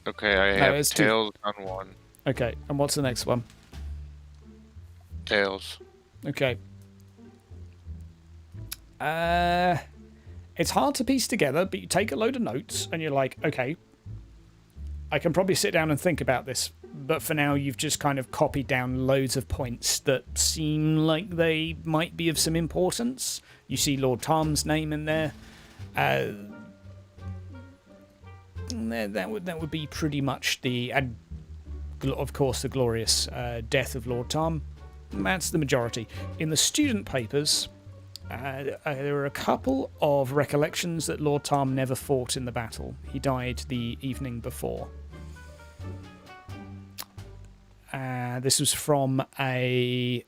Okay, I No, have it's two. tails on one. Okay, and what's the next one? Tails. Okay. It's hard to piece together, but you take a load of notes and you're like, okay, I can probably sit down and think about this, but for now you've just kind of copied down loads of points that seem like they might be of some importance. You see Lord Tom's name in there. That would be pretty much the, of course, the glorious death of Lord Tom. That's the majority. In the student papers, there are a couple of recollections that Lord Tom never fought in the battle. He died the evening before. This was from an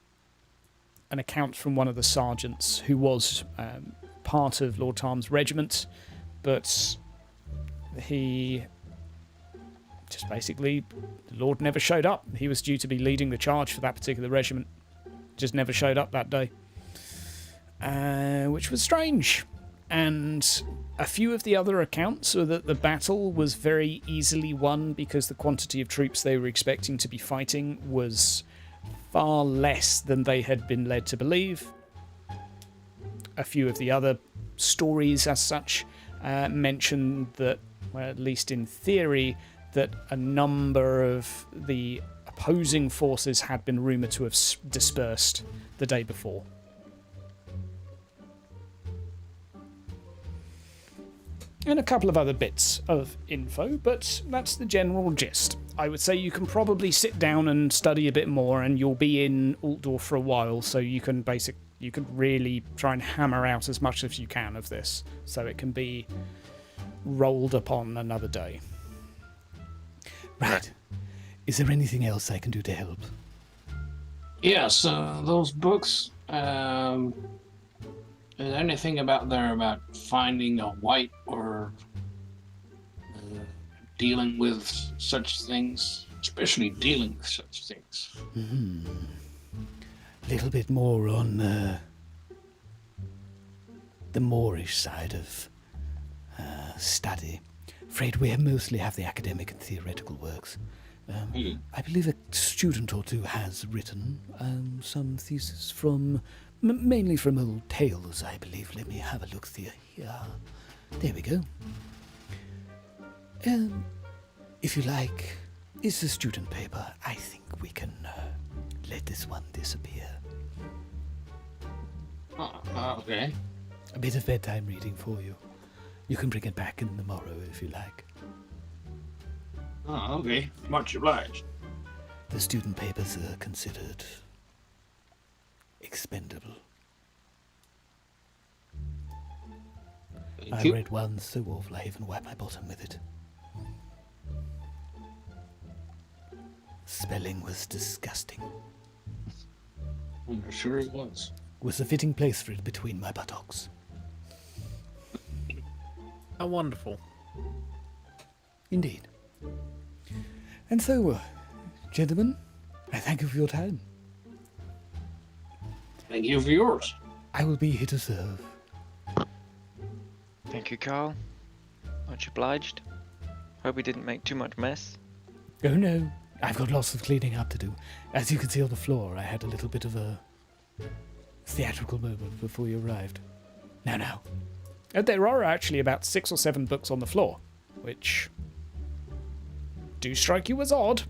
account from one of the sergeants who was part of Lord Tom's regiment, but he just basically, the Lord never showed up. He was due to be leading the charge for that particular regiment. Just never showed up that day. Which was strange. And a few of the other accounts are that the battle was very easily won because the quantity of troops they were expecting to be fighting was far less than they had been led to believe. A few of the other stories as such mention that, well, at least in theory, that a number of the opposing forces had been rumoured to have dispersed the day before. And a couple of other bits of info, but that's the general gist. I would say you can probably sit down and study a bit more, and you'll be in Altdorf for a while, so you can really try and hammer out as much as you can of this, so it can be rolled upon another day. Right. Is there anything else I can do to help? Yes, those books. Is there anything about finding a white or dealing with such things, especially dealing with such things? A little bit more on the Moorish side of study. Afraid we mostly have the academic and theoretical works. I believe a student or two has written some theses from, mainly from old tales, I believe. Let me have a look here. There we go. If you like, it's a student paper. I think we can let this one disappear. Okay. A bit of bedtime reading for you. You can bring it back in the morrow if you like. Oh, okay. Much obliged. The student papers are considered expendable. I You- read one so awful I even wiped my bottom with it. Spelling was disgusting. I'm sure it was. Was a fitting place for it between my buttocks. How wonderful. Indeed. And so, gentlemen, I thank you for your time. Thank you for yours. I will be here to serve. Thank you, Carl. Much obliged. Hope we didn't make too much mess. Oh no, I've got lots of cleaning up to do. As you can see on the floor, I had a little bit of a theatrical moment before you arrived. Now. There are actually about 6 or 7 books on the floor, which do strike you as odd.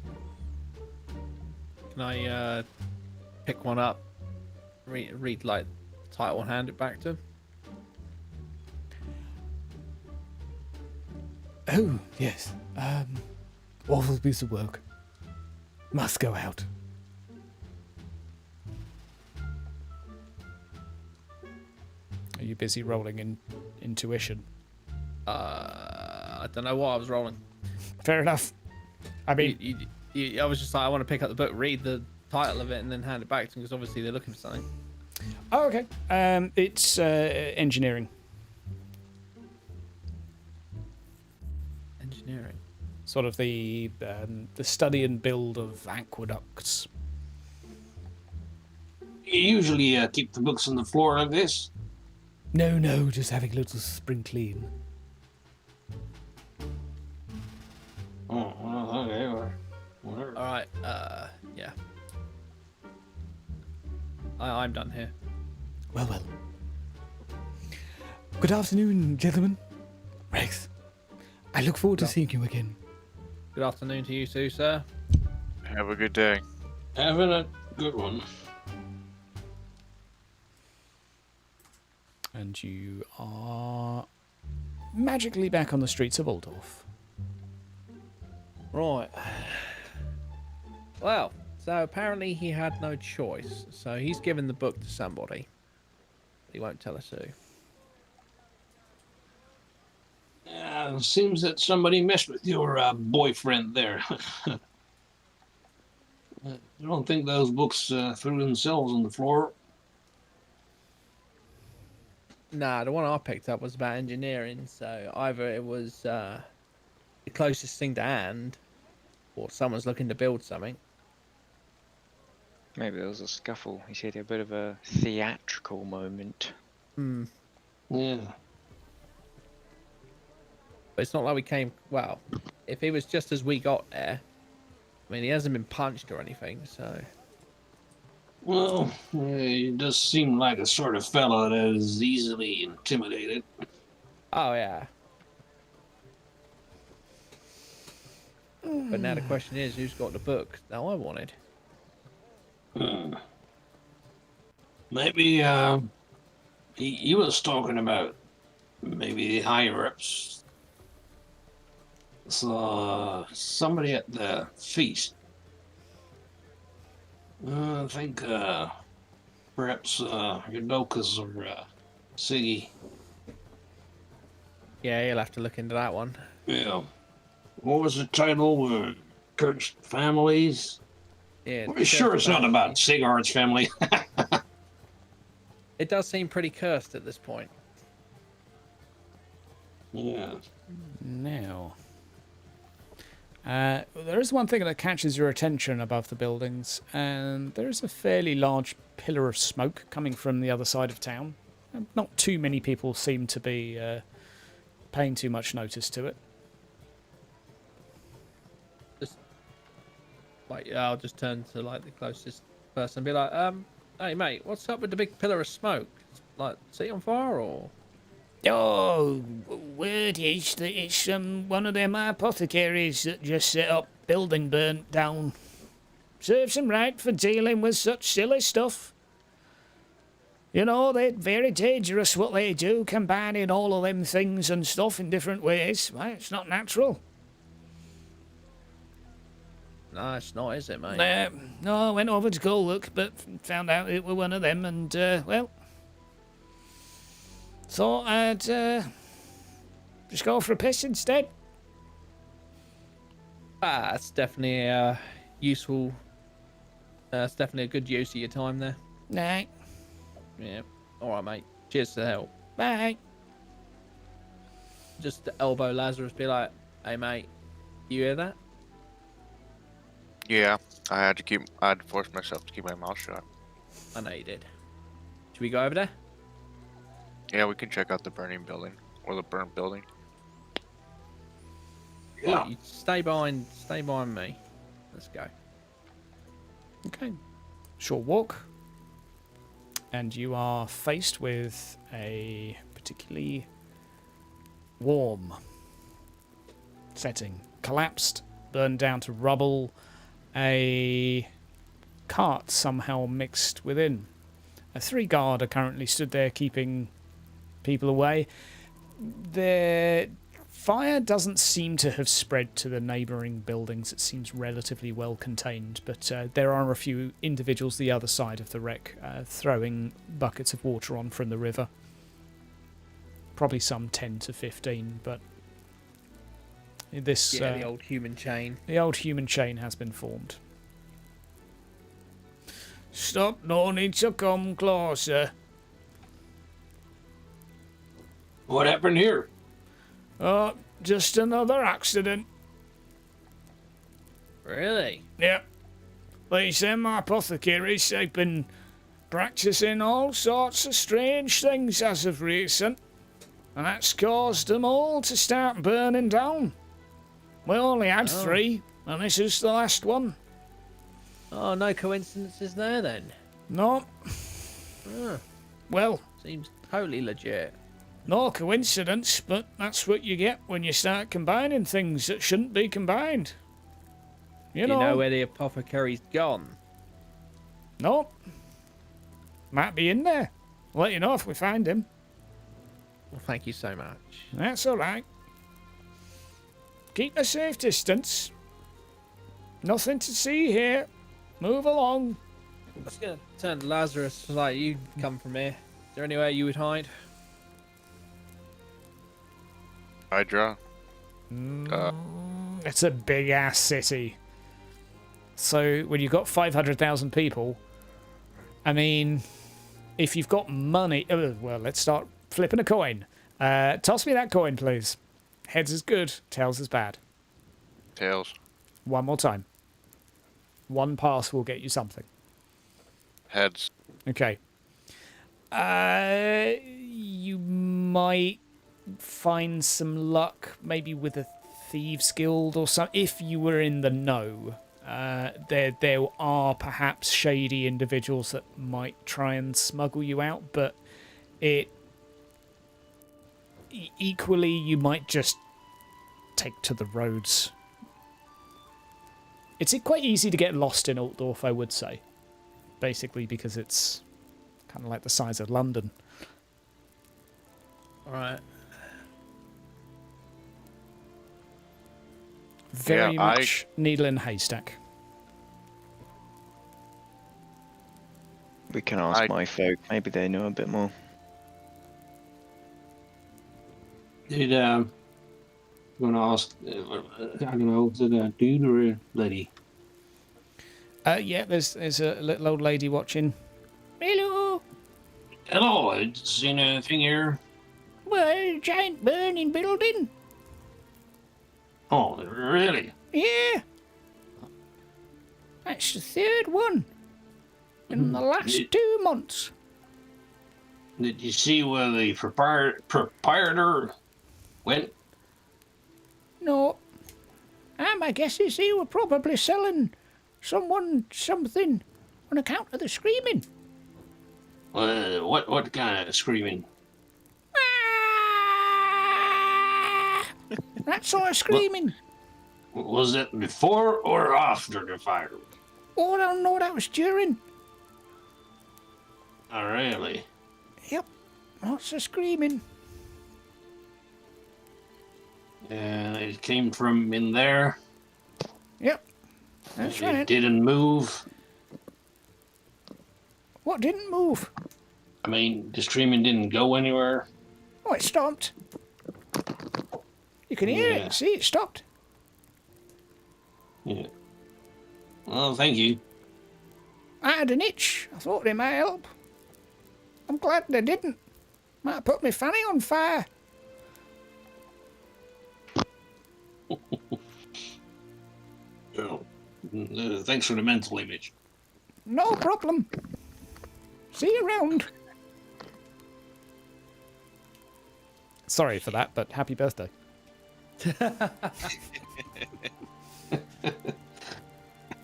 Can I pick one up, read like the title and hand it back to him? Oh, yes. Awful piece of work. Must go out. Are you busy rolling in intuition? I don't know what I was rolling. Fair enough. I mean, I was just like, I want to pick up the book, read the title of it, and then hand it back to them because obviously they're looking for something. oh, okay. It's engineering. Engineering. Sort of the study and build of aqueducts. You usually keep the books on the floor like this? No, just having a little spring clean. Oh, well, okay, or whatever. All right. Yeah. I'm done here. Well. Good afternoon, gentlemen. Rex, I look forward to seeing you again. Good afternoon to you too, sir. Have a good day. Having a good one. And you are magically back on the streets of Altdorf. Right. Well, so apparently he had no choice. So he's given the book to somebody. He won't tell us who. Seems that somebody messed with your boyfriend there. I don't think those books threw themselves on the floor. Nah, the one I picked up was about engineering. So either it was the closest thing to hand, or someone's looking to build something. Maybe there was a scuffle. He said a bit of a theatrical moment. Yeah. But it's not like we came. Well, if he was just as we got there, I mean, he hasn't been punched or anything, so. Well, he does seem like a sort of fellow that is easily intimidated. Oh yeah. But now the question is, who's got the book that I wanted? Maybe he was talking about maybe the higher ups. So somebody at the feast. I think perhaps Eudokas or Siggy. Yeah, he'll have to look into that one. Yeah. What was the title? Cursed Families? Yeah. Are you sure it's not about Sigard's family? It does seem pretty cursed at this point. Yeah. Now, there is one thing that catches your attention above the buildings, and there is a fairly large pillar of smoke coming from the other side of town. Not too many people seem to be paying too much notice to it. I'll just turn to like the closest person and be like, hey mate, what's up with the big pillar of smoke? Like, set it on fire or? Oh, word is that it's one of them apothecaries that just set up building burnt down. Serves them right for dealing with such silly stuff. You know, they're very dangerous what they do, combining all of them things and stuff in different ways. Well, it's not natural. No, it's not, is it, mate? No, I went over to go look, but found out it were one of them, and, well, thought I'd just go for a piss instead. That's definitely useful. That's definitely a good use of your time there. Right, Yeah. All right, mate. Cheers for the help. bye. Just elbow Lazarus, be like, "Hey, mate, you hear that?" Yeah, I had to force myself to keep my mouth shut. I know you did. Should we go over there? Yeah, we can check out the burning building or the burnt building. Yeah. You stay behind me. Let's go. Okay. Short walk. And you are faced with a particularly warm setting. Collapsed, burned down to rubble, a cart somehow mixed within. A 3 guard are currently stood there keeping people away. The fire doesn't seem to have spread to the neighbouring buildings. It seems relatively well contained, but there are a few individuals the other side of the wreck throwing buckets of water on from the river. Probably some 10 to 15, but this Yeah, the old human chain. the old human chain has been formed. Stop, no need to come closer. What happened here? Oh, just another accident. Really? Yep. These them apothecaries, they've been practicing all sorts of strange things as of recent, and that's caused them all to start burning down. We only had 3, and this is the last one. Oh, no coincidences there then. No, Oh, well, seems totally legit. no coincidence, but that's what you get when you start combining things that shouldn't be combined. You Do know, you know where the apothecary's gone? no. Might be in there. I'll let you know if we find him. Well, thank you so much. That's all right. Keep a safe distance. Nothing to see here. Move along. I'm just gonna turn to Lazarus. Like, you come from here. Is there anywhere you would hide? Hydra. It's a big ass city. So when you've got 500,000 people, I mean, if you've got money, well, let's start flipping a coin. Toss me that coin, please. Heads is good, tails is bad. Tails. One more time. One pass will get you something. Heads. Okay. You might find some luck, maybe with a thieves guild or something, if you were in the know. There are perhaps shady individuals that might try and smuggle you out, but equally you might just take to the roads. It's quite easy to get lost in Altdorf, I would say. Basically because it's kind of like the size of London. Alright. Very Yeah, much needle in a haystack. We can ask my folk. Maybe they know a bit more. Did I'm gonna ask? I don't know. Was it a dude or a lady? Yeah, there's a little old lady watching. Hello. Hello. I seen anything here? Well, giant burning building. Oh, really? Yeah. That's the 3rd one in the last 2 months. Did you see where the proprietor went? No. My guess is he were probably selling someone something on account of the screaming. What kind of screaming? That sort of screaming. Was it before or after the fire? Oh, I don't know. That was during. Oh, really? Yep. Lots of screaming. It came from in there. Yep. That's It right. didn't move. What didn't move? I mean, the screaming didn't go anywhere. Oh, it stopped. You can hear Yeah. it. See, it stopped. Yeah. Well, thank you. I had an itch. I thought they might help. I'm glad they didn't. Might have put my fanny on fire. Oh, thanks for the mental image. No problem. See you around. Sorry for that, but happy birthday.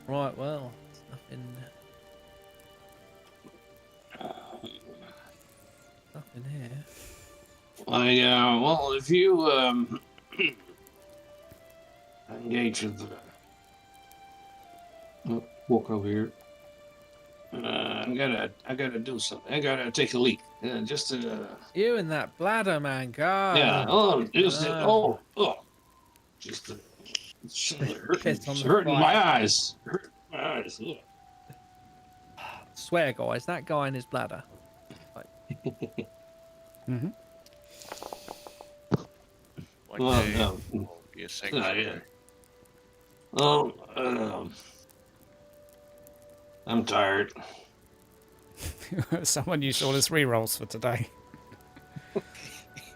Right, well, nothing. Nothing here. Well, if you engage with walk over here. I gotta do something. I gotta take a leak. Just to. You and that bladder, man, God. Yeah. Oh, just No. just Piss it's on the hurting fire. my eyes. Hurting my eyes. Ugh. Swear, guys, that guy in his bladder. Mm-hmm. One Well, day no. will be a sanctuary. Oh, I'm tired. Someone used all his rerolls for today.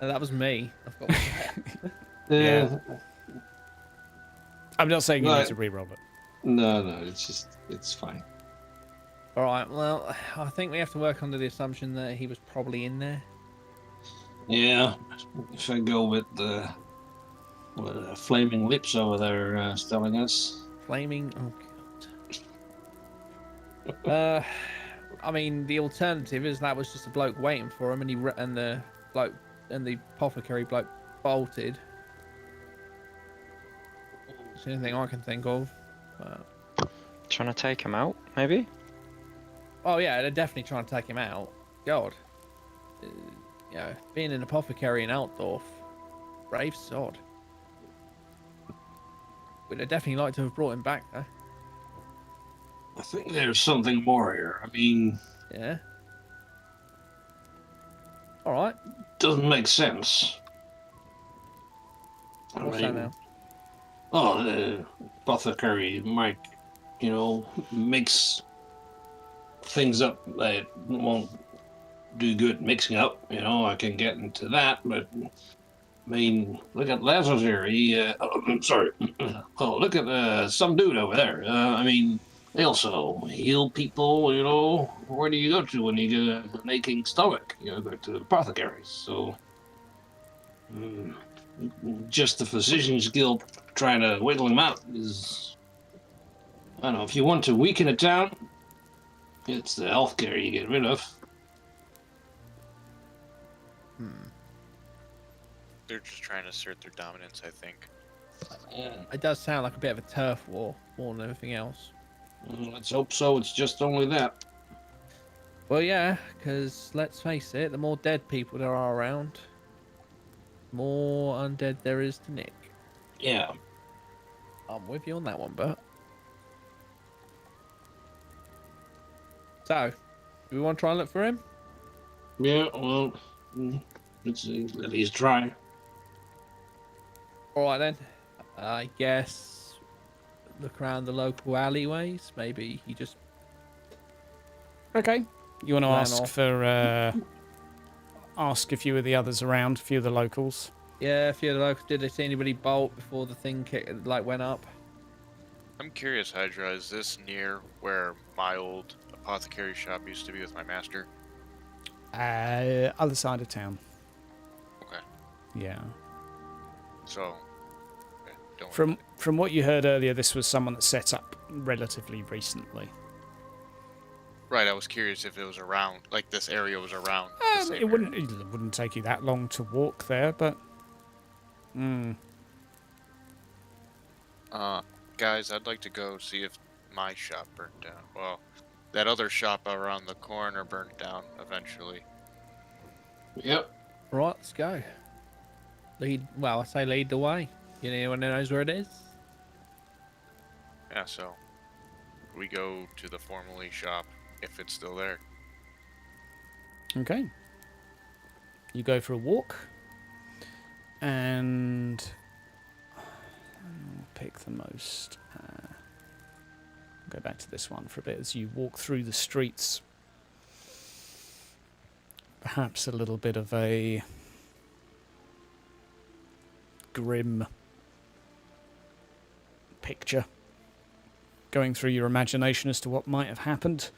That was me. I've got Yeah. I'm not saying you Right. need to reroll it. No, it's fine. All right, well, I think we have to work under the assumption that he was probably in there. Yeah, if I go with the flaming lips over there telling us. Flaming. Oh, God. I mean, the alternative is that was just a bloke waiting for him, and the apothecary bloke bolted. It's the only thing I can think of. Trying to take him out, maybe? Oh yeah, they're definitely trying to take him out. God, being an apothecary in Altdorf, brave sod. Would have definitely like to have brought him back though. I think there's something more here. I mean, Yeah. All right. doesn't make sense. What's that now? Oh, the apothecary might, mix things up that won't do good mixing up. I can get into that, but I mean, look at Lazarus here. I'm sorry. Oh, look at some dude over there. I mean, they also heal people. Where do you go to when you get an aching stomach? You go to the apothecaries. So, just the physician's guild trying to wiggle him out is. I don't know. If you want to weaken a town, it's the healthcare you get rid of. They're just trying to assert their dominance, I think. Yeah. It does sound like a bit of a turf war more than anything else. Well, let's hope so. It's just only that. Well, yeah, because let's face it, the more dead people there are around, the more undead there is to nick. Yeah. I'm with you on that one, Bert. So, do we want to try and look for him? Yeah. Well, let's at least try. All right then. I guess look around the local alleyways. Maybe he just Okay. You want to Ran ask off. for ask a few of the others around, a few of the locals. a few of the locals. Did they see anybody bolt before the thing went up? I'm curious, Hydra, is this near where my old apothecary shop used to be with my master? Other side of town. Okay. Yeah. So, okay, don't worry. From what you heard earlier, this was someone that set up relatively recently. Right, I was curious if it was around, like this area was around. the same It area. wouldn't take you that long to walk there, but Guys, I'd like to go see if my shop burnt down. Well, that other shop around the corner burnt down eventually. Yep. Right, let's go. Well, I say lead the way. Anyone who knows where it is? Yeah, so we go to the formerly shop if it's still there. Okay. You go for a walk, and I'll pick the most. Go back to this one for a bit as you walk through the streets. Perhaps a little bit of a grim picture going through your imagination as to what might have happened.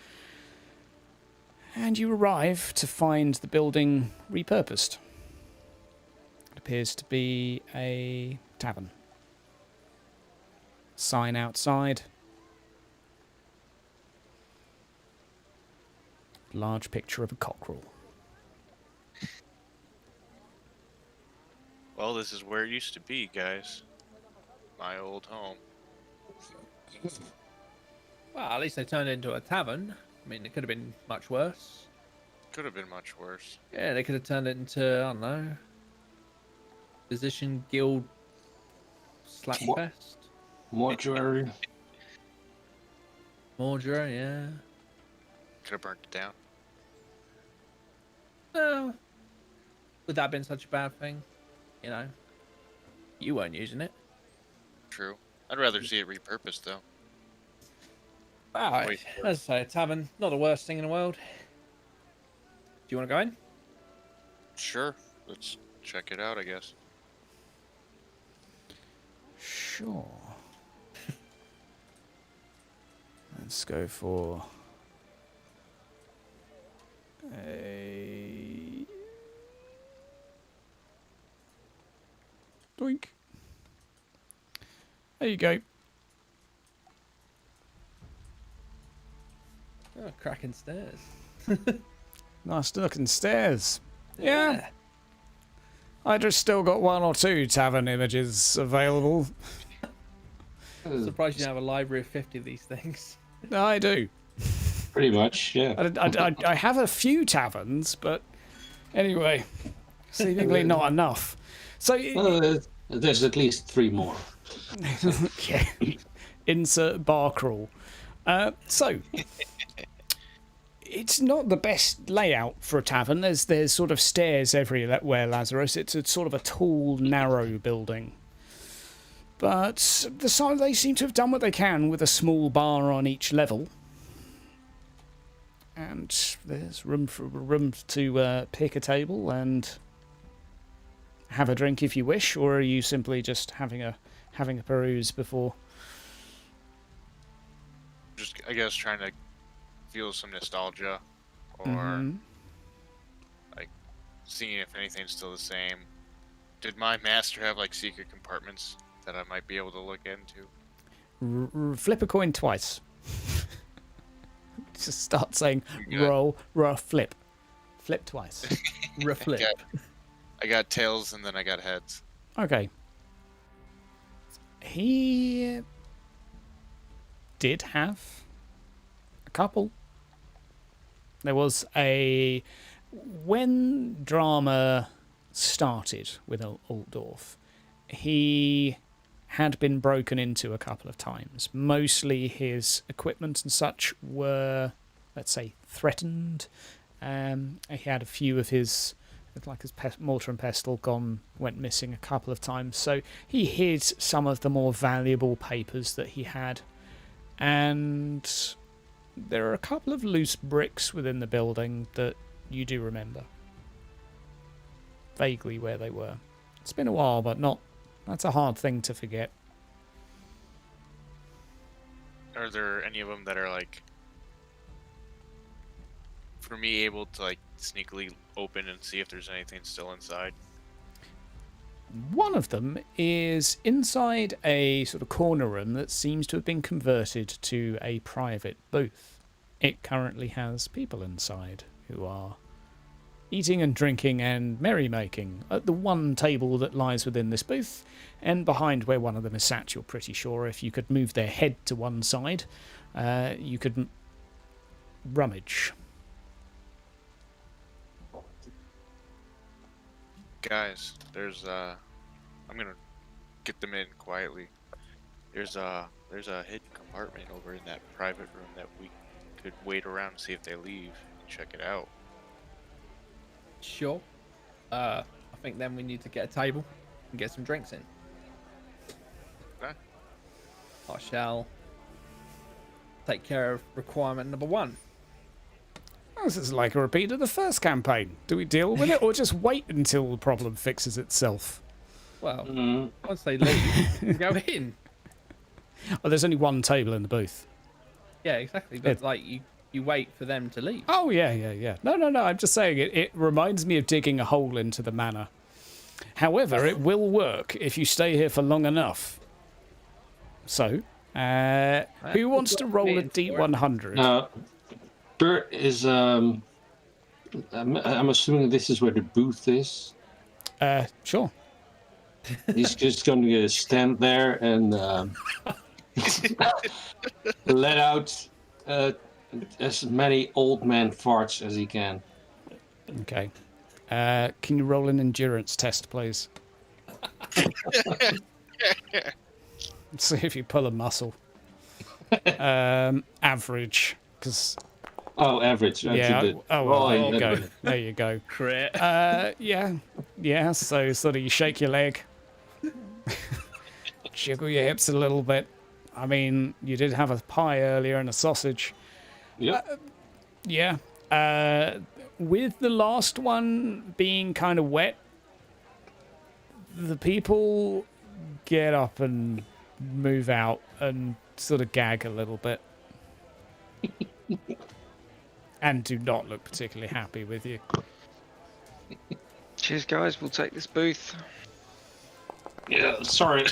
And you arrive to find the building repurposed. It appears to be a tavern. Sign outside. Large picture of a cockerel. Well, this is where it used to be, guys. My old home. Well, at least they turned it into a tavern. I mean, it could have been much worse. Could have been much worse. Yeah, they could have turned it into, I don't know, physician guild slapfest. Mortuary. Morgana, yeah. Could have burnt it down. Well, would that have been such a bad thing? You know, you weren't using it. True. I'd rather see it repurposed, though. Wow, Wait. as I say, a tavern, not the worst thing in the world. Do you want to go in? Sure. Let's check it out, I guess. Sure. Let's go for a doink. There you go. Oh, cracking stairs. Nice looking stairs. Yeah. I just still got one or two tavern images available. Surprised you don't have a library of 50 of these things. I do. Pretty much, yeah. I have a few taverns, but anyway, seemingly not enough. So, There's at least 3 more. yeah. Insert bar crawl. So, it's not the best layout for a tavern. There's sort of stairs everywhere, Lazarus. It's a sort of a tall, narrow building. But they seem to have done what they can with a small bar on each level. And there's room to pick a table and have a drink if you wish, or are you simply just having a peruse before? Just, I guess, trying to feel some nostalgia, or like seeing if anything's still the same. Did my master have like secret compartments that I might be able to look into? Flip a coin twice. Just start saying roll, flip. Flip twice. Reflip. I got tails and then I got heads. Okay. He did have a couple. There was when drama started with Altdorf, he had been broken into a couple of times. Mostly his equipment and such were, let's say, threatened. He had a few of his, like his mortar and pestle went missing a couple of times. So he hid some of the more valuable papers that he had. And there are a couple of loose bricks within the building that you do remember. Vaguely where they were. It's been a while, but that's a hard thing to forget. Are there any of them that are like, for me, able to like sneakily open and see if there's anything still inside? One of them is inside a sort of corner room that seems to have been converted to a private booth. It currently has people inside who are eating and drinking and merrymaking at the one table that lies within this booth, and behind where one of them is sat, you're pretty sure if you could move their head to one side, you could rummage. Guys, there's I'm gonna get them in quietly. There's a hidden compartment over in that private room that we could wait around and see if they leave and check it out. Sure. I think then we need to get a table and get some drinks in. Okay. I shall take care of requirement number 1. This is like a repeat of the first campaign. Do we deal with it or just wait until the problem fixes itself? Well, once they leave, we go in. Oh, there's only one table in the booth. Yeah, exactly. But like you wait for them to leave. Oh, yeah. No. I'm just saying it reminds me of digging a hole into the manor. However, it will work if you stay here for long enough. So, who wants to roll a D100? Bert is, I'm assuming this is where the booth is. Sure. He's just going to stand there and let out as many old man farts as he can. Okay. Can you roll an endurance test, please? See if you pull a muscle. Average, because... Oh, average. Yeah. Oh, well, there you that- go. There you go. Crit. Yeah. So sort of you shake your leg, jiggle your hips a little bit. I mean, you did have a pie earlier and a sausage. Yep. Yeah. With the last one being kind of wet, the people get up and move out and sort of gag a little bit. And do not look particularly happy with you. Cheers, guys. We'll take this booth. Yeah, sorry.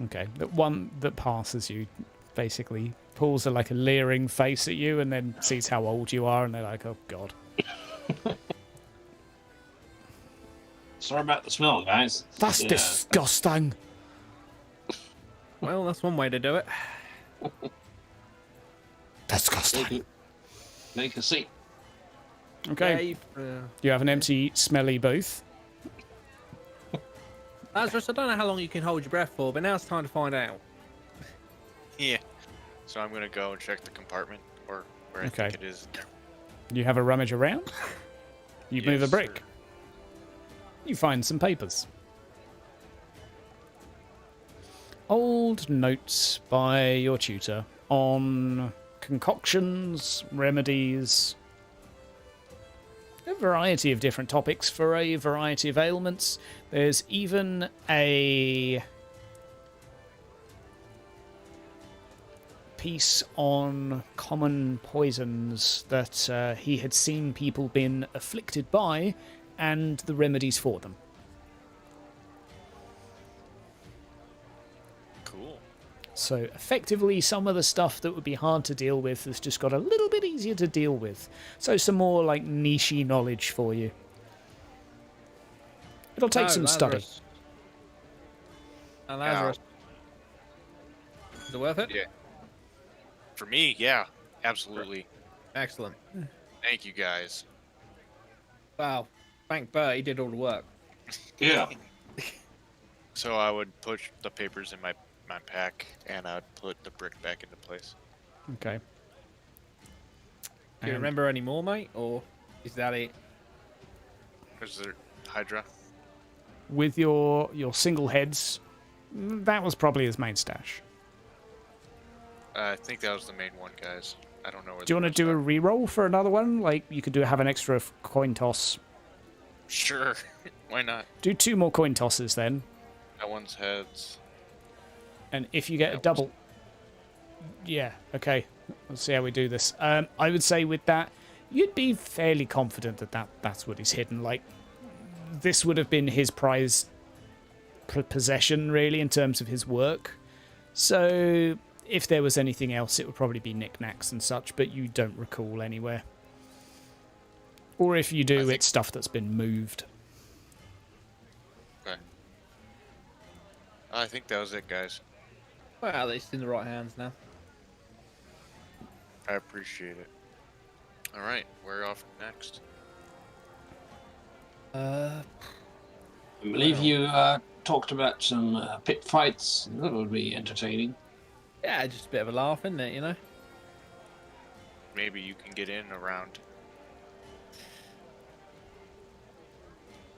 Okay, the one that passes you basically pulls like a leering face at you and then sees how old you are and they're like, oh god. Sorry about the smell, guys. That's disgusting. Well, that's one way to do it. Disgusting. Make a seat. Okay, you have an empty, smelly booth. Lazarus, I don't know how long you can hold your breath for, but now it's time to find out. Yeah. So I'm gonna go and check the compartment, or where I Okay. think it is. You have a rummage around. You move a Yes, brick. sir. You find some papers. Old notes by your tutor on concoctions, remedies, a variety of different topics for a variety of ailments. There's even a piece on common poisons that he had seen people been afflicted by and the remedies for them. Cool. So effectively, some of the stuff that would be hard to deal with has just got a little bit easier to deal with. So some more like niche-y knowledge for you. It'll take some study. And Lazarus. Is it worth it? Yeah. For me, yeah, absolutely. Excellent. Thank you guys. Wow. Thank Bert, he did all the work. Yeah. So I would push the papers in my pack, and I'd put the brick back into place. Okay. Do you remember any more, mate? Or is that it? Is there Hydra? With your single heads, that was probably his main stash. I think that was the main one, guys. I don't know where. Do you want to do a reroll for another one? Like, you could have an extra coin toss. Sure. Why not? Do 2 more coin tosses then. That one's heads. And if you get a That double... Yeah, okay. Let's see how we do this. I would say with that, you'd be fairly confident that that's what he's hidden. Like, this would have been his prized possession, really, in terms of his work. So, if there was anything else, it would probably be knickknacks and such, but you don't recall anywhere. Or if you do, it's stuff that's been moved. Okay. I think that was it, guys. Well, at least in the right hands now. I appreciate it. All right, we're off next. I believe you talked about some pit fights. That would be entertaining. Yeah, just a bit of a laugh, isn't it, you know? Maybe you can get in around.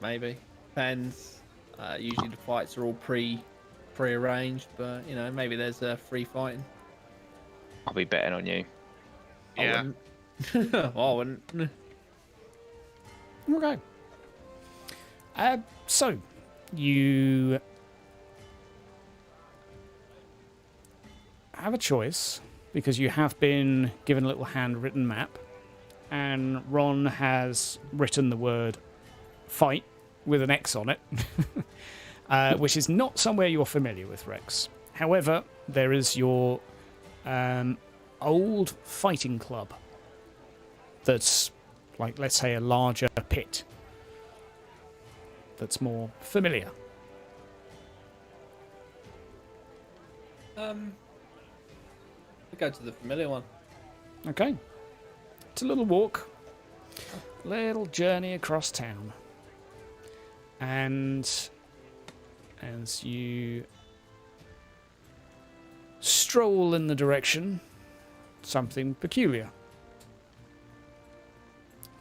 Maybe. Depends. Usually the fights are all pre-arranged, but, you know, maybe there's free fighting. I'll be betting on you. Yeah. I wouldn't. Okay. So, you have a choice, because you have been given a little handwritten map, and Ron has written the word fight with an X on it, which is not somewhere you're familiar with, Rex. However, there is your old fighting club that's, like, let's say, a larger pit that's more familiar. We'll go to the familiar one. Okay. It's a little walk, little journey across town. And as you stroll in the direction, something peculiar.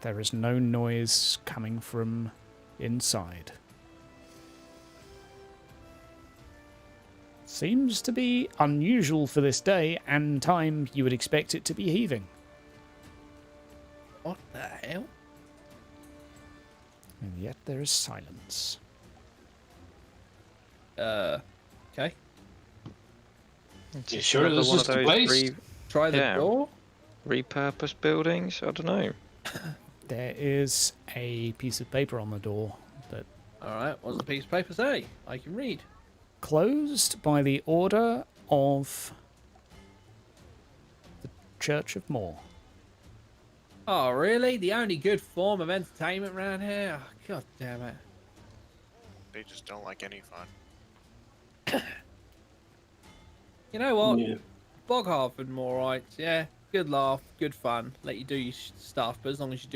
There is no noise coming from inside. Seems to be unusual for this day and time. You would expect it to be heaving. What the hell? And yet there is silence. Okay. You sure this is the place? Try the door? Repurposed buildings? I don't know. There is a piece of paper on the door that Alright, what's the piece of paper say? I can read. closed by the order of the Church of Moor. Oh, really? The only good form of entertainment around here? Oh, God damn it. They just don't like any fun. You know what? Yeah. Bog Harford more right. Yeah, good laugh, good fun. Let you do your stuff, but as long as you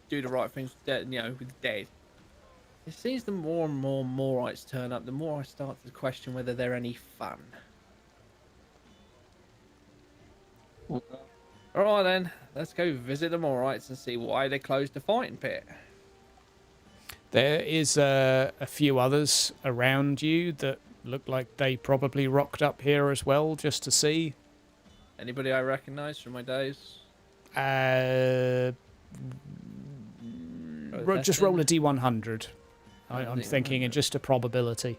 do the right things with dead, you know, with the dead. It seems the more and more Moorites turn up, the more I start to question whether they're any fun. Alright then, let's go visit the Moorites and see why they closed the fighting pit. There is a few others around you that look like they probably rocked up here as well, just to see. Anybody I recognise from my days? Just roll a D100. I'm thinking in just a probability.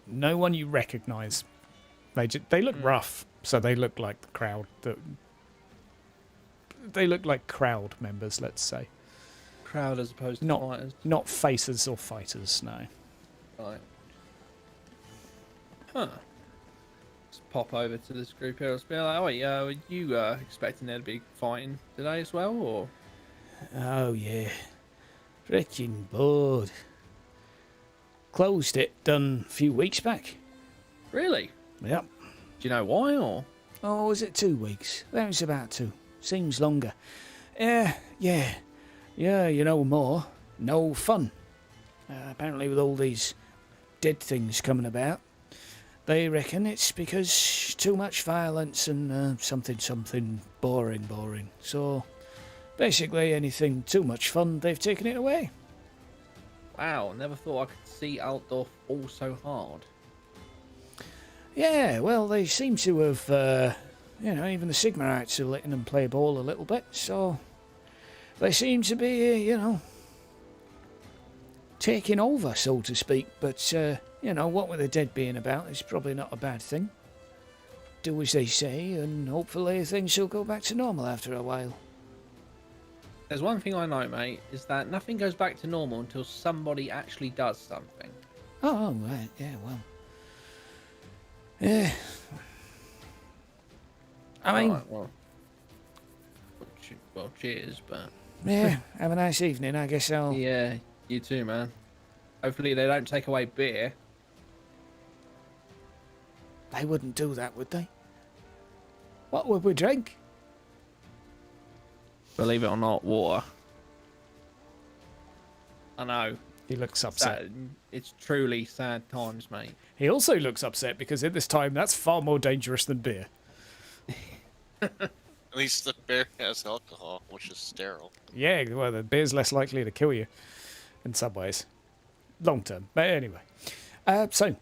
No one you recognise. They look rough, so they look like the crowd. They look like crowd members, let's say. Crowd as opposed to Not fighters. not facers or fighters, no. Right. Huh. Let's pop over to this group here. Let's be like, oh wait, were you expecting there to be fighting today as well, or? Oh, yeah. Freaking bored. Closed it done a few weeks back. Really? Yep. Do you know why, or? Oh, was it 2 weeks? That was about 2. Seems longer. Yeah, you know more. No fun. Apparently with all these dead things coming about, they reckon it's because too much violence and something boring. So, basically anything too much fun, they've taken it away. Wow, never thought I could see Altdorf all so hard. Yeah, well, they seem to have, even the Sigmarites are letting them play ball a little bit, so they seem to be, taking over, so to speak. But, what with the dead being about, it's probably not a bad thing. Do as they say, and hopefully things will go back to normal after a while. There's one thing I know, mate, is that nothing goes back to normal until somebody actually does something. Oh, right. Yeah, well. Yeah. I mean, Right, well, cheers, but yeah, have a nice evening. I guess I'll... yeah, you too, man. Hopefully they don't take away beer. They wouldn't do that, would they? What would we drink? Believe it or not, water. I know. He looks upset. It's truly sad times, mate. He also looks upset because at this time, that's far more dangerous than beer. At least the bear has alcohol, which is sterile. Yeah, well, the beer's less likely to kill you in some ways. Long term. But anyway. So,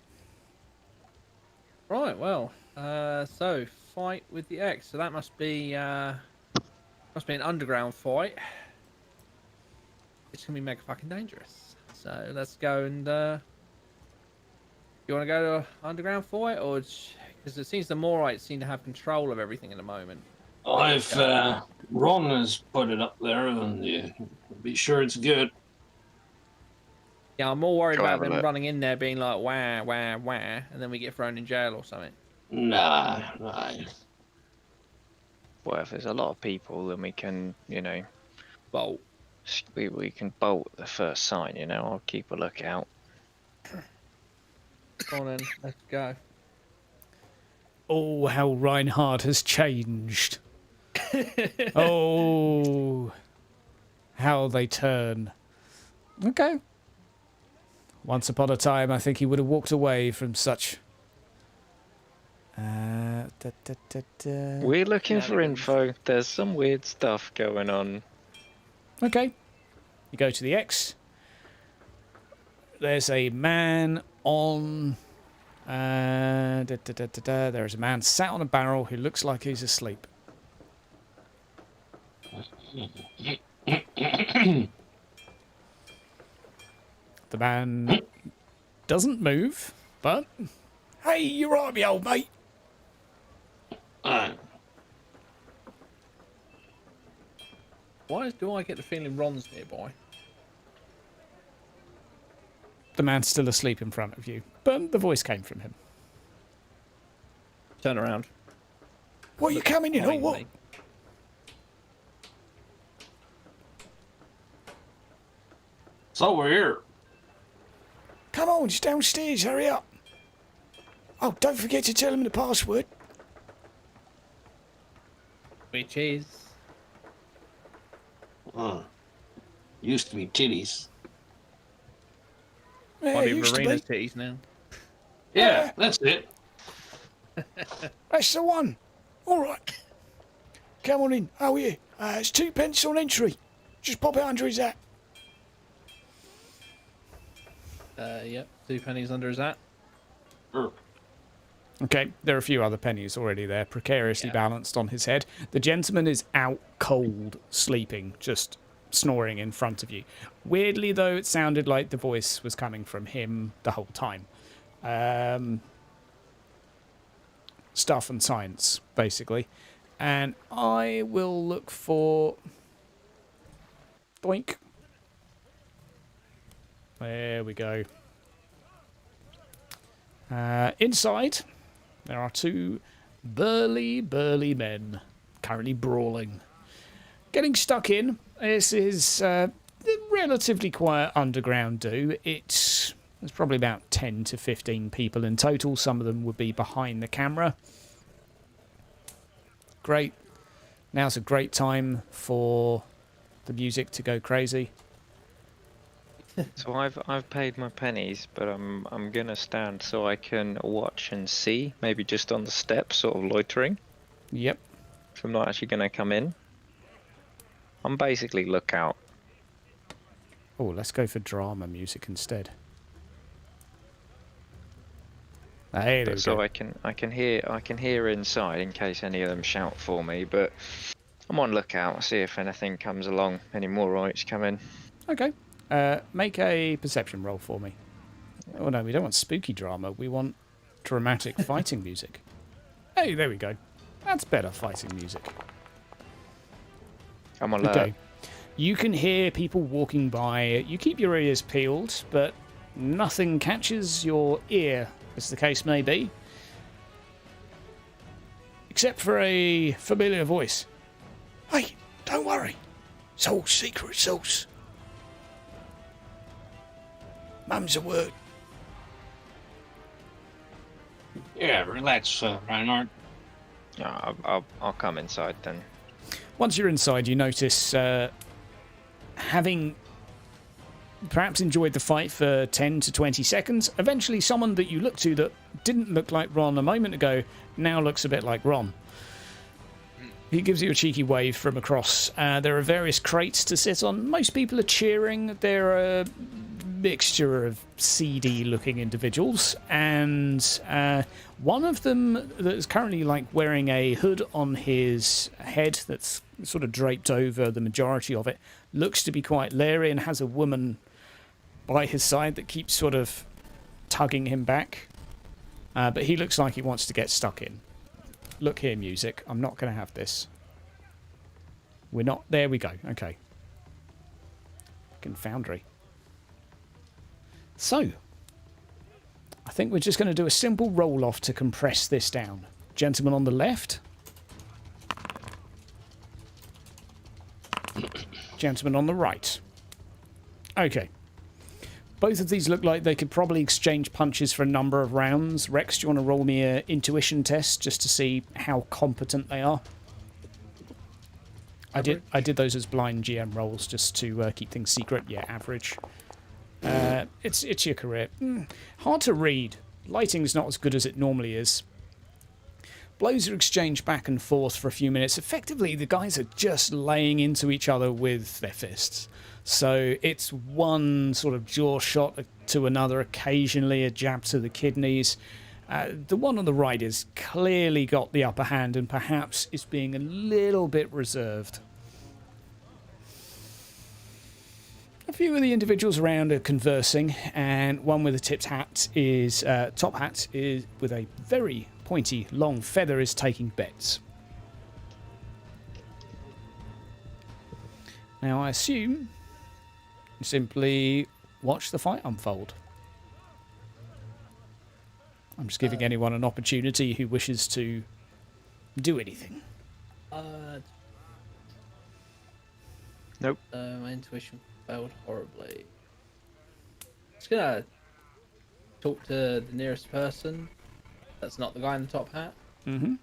Right, well, so fight with the X. So that must be an underground fight. It's gonna be mega fucking dangerous. So let's go and you want to go to underground fight, or because it seems the Moorites seem to have control of everything at the moment. If Ron has put it up there, then yeah, be sure it's good. Yeah, I'm more worried Go about have a them look. running in there being like wah wah wah, and then we get thrown in jail or something. Nah. Well, if there's a lot of people, then we can, Bolt. we can bolt at the first sign. I'll keep a lookout. Come on then, let's go. oh, how Reinhard has changed. Oh, how they turn. Okay. Once upon a time, I think he would have walked away from such. We're looking for info. There's some weird stuff going on. Okay. You go to the X. There's a man on. There is a man sat on a barrel who looks like he's asleep. The man doesn't move, but hey, you're right, me old mate. Why do I get the feeling Ron's nearby? The man's still asleep in front of you, but the voice came from him. Turn around. What, you coming in or Behind what? me. So we're here. Come on, it's downstairs, hurry up. Oh, don't forget to tell him the password. Which is Used to be titties. Yeah, might be used to Marina's be. titties now. Yeah, that's it. That's the one. All right. Come on in. Oh, yeah. It's 2p on entry. Just pop it under his hat. Yep, 2 pennies under his hat. Sure. Okay, there are a few other pennies already there, precariously balanced on his head. The gentleman is out cold, sleeping, just snoring in front of you. Weirdly, though, it sounded like the voice was coming from him the whole time. Stuff and science, basically. And I will look for... Doink. There we go. Inside, there are two burly men currently brawling. Getting stuck in. This is a relatively quiet underground do. There's probably about 10 to 15 people in total. Some of them would be behind the camera. Great. Now's a great time for the music to go crazy. So I've paid my pennies, but I'm gonna stand so I can watch and see, maybe just on the steps, sort of loitering. Yep. So I'm not actually gonna come in. I'm basically lookout. Oh, let's go for drama music instead. Hey, there we So go. I can hear inside in case any of them shout for me, but I'm on lookout, see if anything comes along, any more rights come in. Okay. Make a perception roll for me. Oh no, we don't want spooky drama. We want dramatic fighting music. Hey, there we go. That's better fighting music. I'm alert. Okay. You can hear people walking by. You keep your ears peeled, but nothing catches your ear, as the case may be. Except for a familiar voice. Hey, don't worry. It's all secret sauce. Mum's a word. Yeah, relax, Reinhardt. Yeah, I'll come inside then. Once you're inside, you notice, having perhaps enjoyed the fight for 10 to 20 seconds, eventually someone that you look to that didn't look like Ron a moment ago now looks a bit like Ron. He gives you a cheeky wave from across. There are various crates to sit on. Most people are cheering. They're a mixture of seedy-looking individuals, and one of them that is currently like wearing a hood on his head that's sort of draped over the majority of it looks to be quite leery and has a woman by his side that keeps sort of tugging him back. But he looks like he wants to get stuck in. Look here, music. I'm not going to have this. We're not... There we go. Okay. Fucking foundry. So, I think we're just going to do a simple roll-off to compress this down. Gentleman on the left. Gentleman on the right. Okay. Both of these look like they could probably exchange punches for a number of rounds. Rex, do you want to roll me an intuition test just to see how competent they are? I did those as blind GM rolls just to keep things secret. Yeah, average. It's your career. Hard to read. Lighting's not as good as it normally is. Blows are exchanged back and forth for a few minutes. Effectively, the guys are just laying into each other with their fists. So it's one sort of jaw shot to another, occasionally a jab to the kidneys. The one on the right has clearly got the upper hand and perhaps is being a little bit reserved. A few of the individuals around are conversing, and one with a tipped hat is top hat is with a very pointy long feather is taking bets. Now I assume you simply watch the fight unfold. I'm just giving anyone an opportunity who wishes to do anything. Nope. My intuition failed horribly. Just gonna talk to the nearest person that's not the guy in the top hat. Mm-hmm.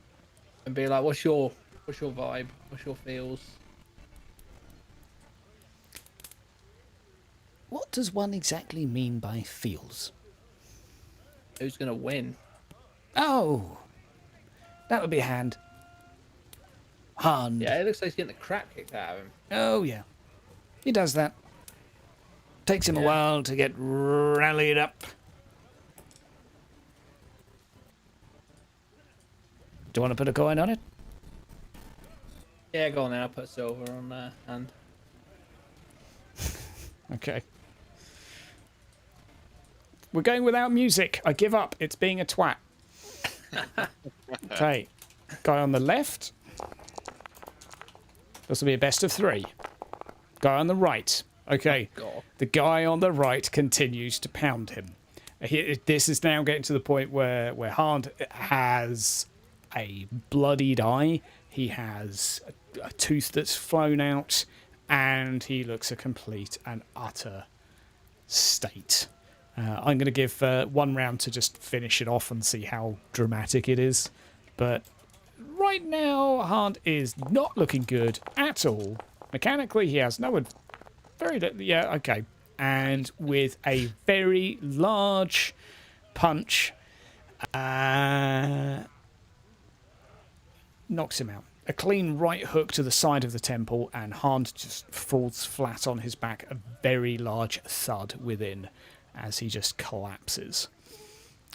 And be like, what's your vibe? What's your feels? What does one exactly mean by feels? Who's gonna win? Oh, that would be a hand. Hand. Yeah, it looks like he's getting the crap kicked out of him. Oh, yeah. He does that. Takes him a while to get rallied up. Do you want to put a coin on it? Yeah, go on then. I'll put silver on there. And Okay. We're going without music. I give up. It's being a twat. Okay. Guy on the left. This will be a best of 3. Guy on the right. Okay. God. The guy on the right continues to pound him. This is now getting to the point where Hard has a bloodied eye. He has a tooth that's flown out, and he looks a complete and utter state. I'm going to give 1 round to just finish it off and see how dramatic it is. But right now, Hard is not looking good at all. Mechanically, he has no... yeah, okay. And with a very large punch, knocks him out. A clean right hook to the side of the temple, and Hard just falls flat on his back, a very large thud within as he just collapses.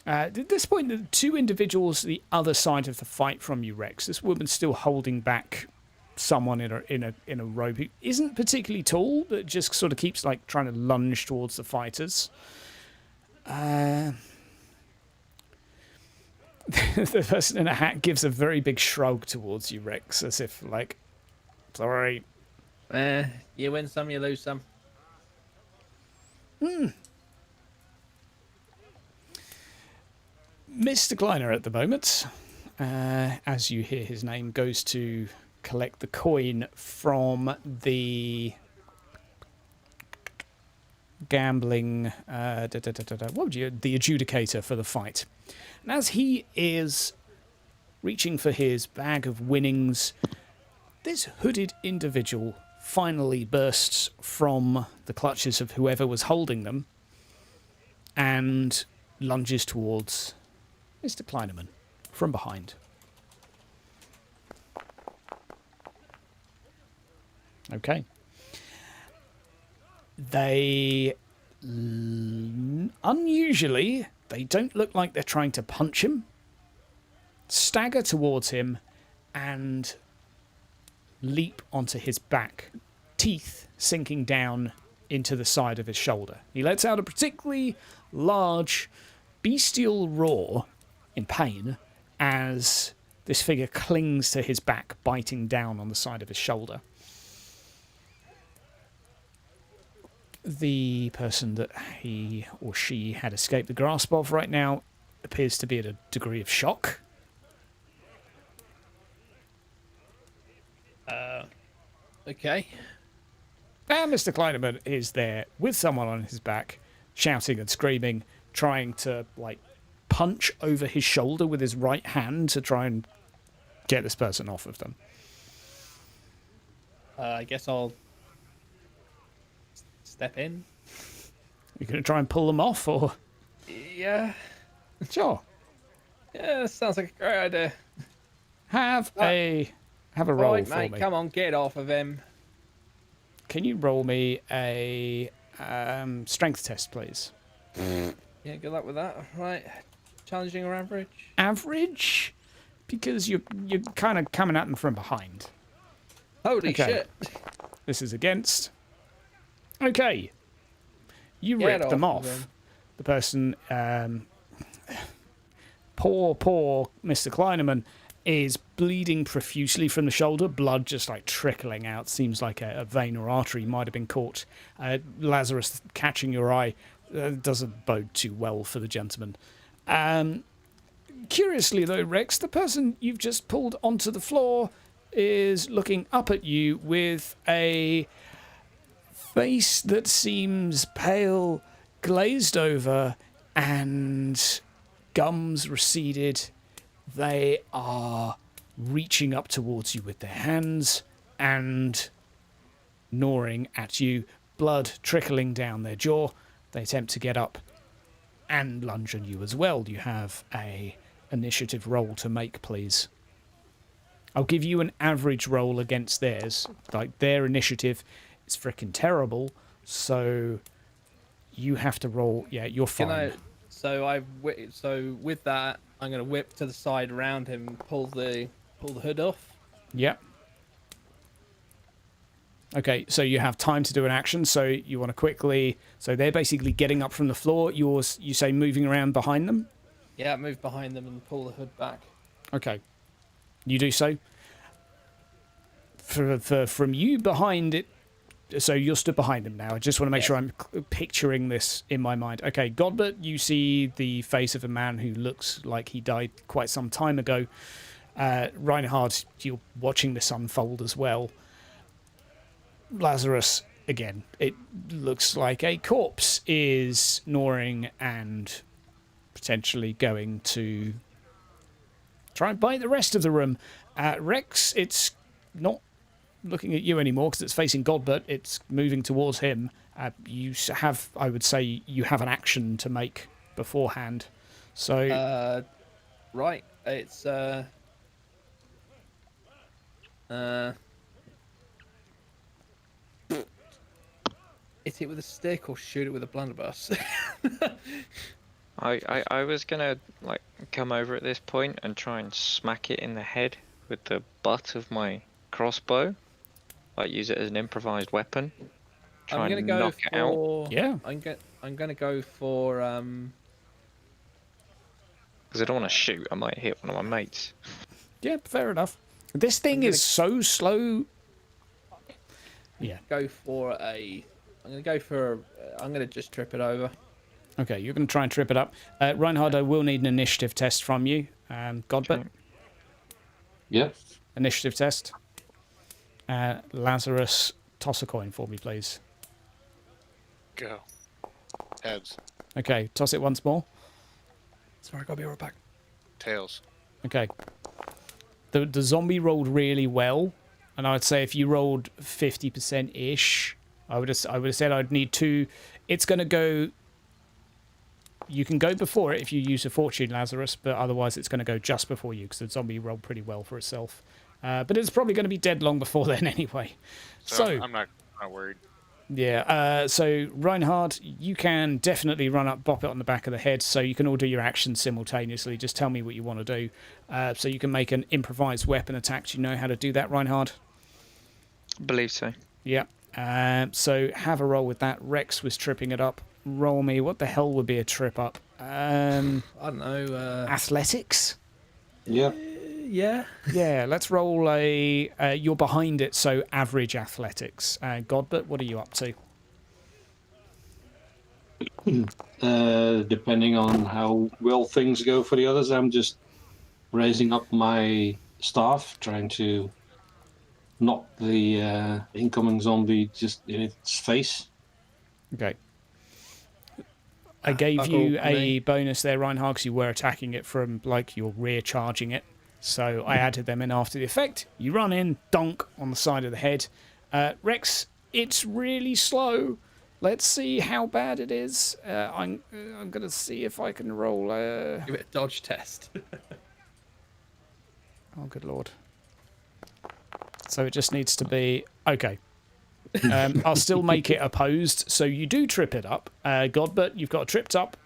At this point, the 2 individuals the other side of the fight from you, Rex. This woman's still holding back someone in a robe who isn't particularly tall, but just sort of keeps like trying to lunge towards the fighters. The person in a hat gives a very big shrug towards you, Rex, as if like, sorry, You win some, you lose some. Mr. Kleiner at the moment, as you hear his name, goes to collect the coin from the gambling, what would you, the adjudicator for the fight. And as he is reaching for his bag of winnings, this hooded individual finally bursts from the clutches of whoever was holding them and lunges towards Mr. Kleinerman from behind. Okay. They unusually, they don't look like they're trying to punch him, stagger towards him and leap onto his back, teeth sinking down into the side of his shoulder. He lets out a particularly large bestial roar in pain as this figure clings to his back, biting down on the side of his shoulder. The person that he or she had escaped the grasp of right now appears to be at a degree of shock. Okay. And Mr. Kleinerman is there with someone on his back, shouting and screaming, trying to, like, punch over his shoulder with his right hand to try and get this person off of them. I guess I'll step in. You're going to try and pull them off, or...? Yeah. Sure. Yeah, that sounds like a great idea. Have a roll Right, for mate, me. come on, get off of him. Can you roll me a strength test, please? Yeah, good luck with that. Right. Challenging or average? Average? Because you're kind of coming at them from behind. Holy Okay. shit. This is against. Okay. You Get rip them off of off. him. The person, poor Mr. Kleinerman, is bleeding profusely from the shoulder, blood just like trickling out. Seems like a vein or artery might have been caught. Lazarus catching your eye doesn't bode too well for the gentleman. Curiously though, Rex, the person you've just pulled onto the floor is looking up at you with a face that seems pale, glazed over, and gums receded. They are reaching up towards you with their hands and gnawing at you, blood trickling down their jaw. They attempt to get up and lunge on you as well. You have a initiative roll to make, please. I'll give you an average roll against theirs. Like, their initiative is freaking terrible, so you have to roll. Yeah, you're fine. So with that, I'm gonna whip to the side around him, and pull the hood off. Yep. Okay, so you have time to do an action, so you want to quickly... So they're basically getting up from the floor. You say moving around behind them? Yeah, move behind them and pull the hood back. Okay. You do so. From you behind it... So you're stood behind him now. I just want to make sure I'm picturing this in my mind. Okay, Godbert, you see the face of a man who looks like he died quite some time ago. Reinhard, you're watching this unfold as well. Lazarus, again, it looks like a corpse is gnawing and potentially going to try and bite the rest of the room. Rex, it's not looking at you anymore because it's facing Godbert. It's moving towards him. You have, I would say, you have an action to make beforehand. So, Right, it's hit it with a stick or shoot it with a blunderbuss. I was gonna like come over at this point and try and smack it in the head with the butt of my crossbow. Like use it as an improvised weapon. Try I'm gonna and go knock it out. for. Yeah. I'm gonna go for Because I don't want to shoot. I might hit one of my mates. yeah, fair enough. This thing is so slow. Yeah. Go for a. I'm gonna go for. I'm gonna just trip it over. Okay, you're going to try and trip it up. Reinhard, I will need an initiative test from you. Godbert, Okay. Yep. initiative test. Lazarus, toss a coin for me, please. Go. Heads. Okay, toss it once more. Sorry, I gotta be right back. Tails. Okay. The zombie rolled really well, and I would say if you rolled 50%-ish, I would have said I'd need two. It's going to go. You can go before it if you use a fortune, Lazarus, but otherwise it's going to go just before you because the zombie rolled pretty well for itself. But it's probably going to be dead long before then anyway. So So I'm not worried. yeah, so Reinhard, you can definitely run up, bop it on the back of the head, so you can all do your actions simultaneously. Just tell me what you want to do. So you can make an improvised weapon attack. Do you know how to do that, Reinhard? Believe so. Yeah. So have a roll with that. Rex was tripping it up. Roll me. What the hell would be a trip up? I don't know. Athletics? Yep. Yeah. Yeah, let's roll a... you're behind it, so average athletics. Godbert, what are you up to? Depending on how well things go for the others, I'm just raising up my staff, trying to knock the incoming zombie just in its face. Okay. I gave Fuck you all, a me. bonus there, Reinhard, because you were attacking it from, like, your rear charging it. So I added them in after the effect. You run in, donk on the side of the head. Rex, it's really slow. Let's see how bad it is. I'm going to see if I can roll a... Give it a dodge test. Oh, good lord. So it just needs to be... Okay. I'll still make it opposed. So you do trip it up. Godbert, you've got a tripped up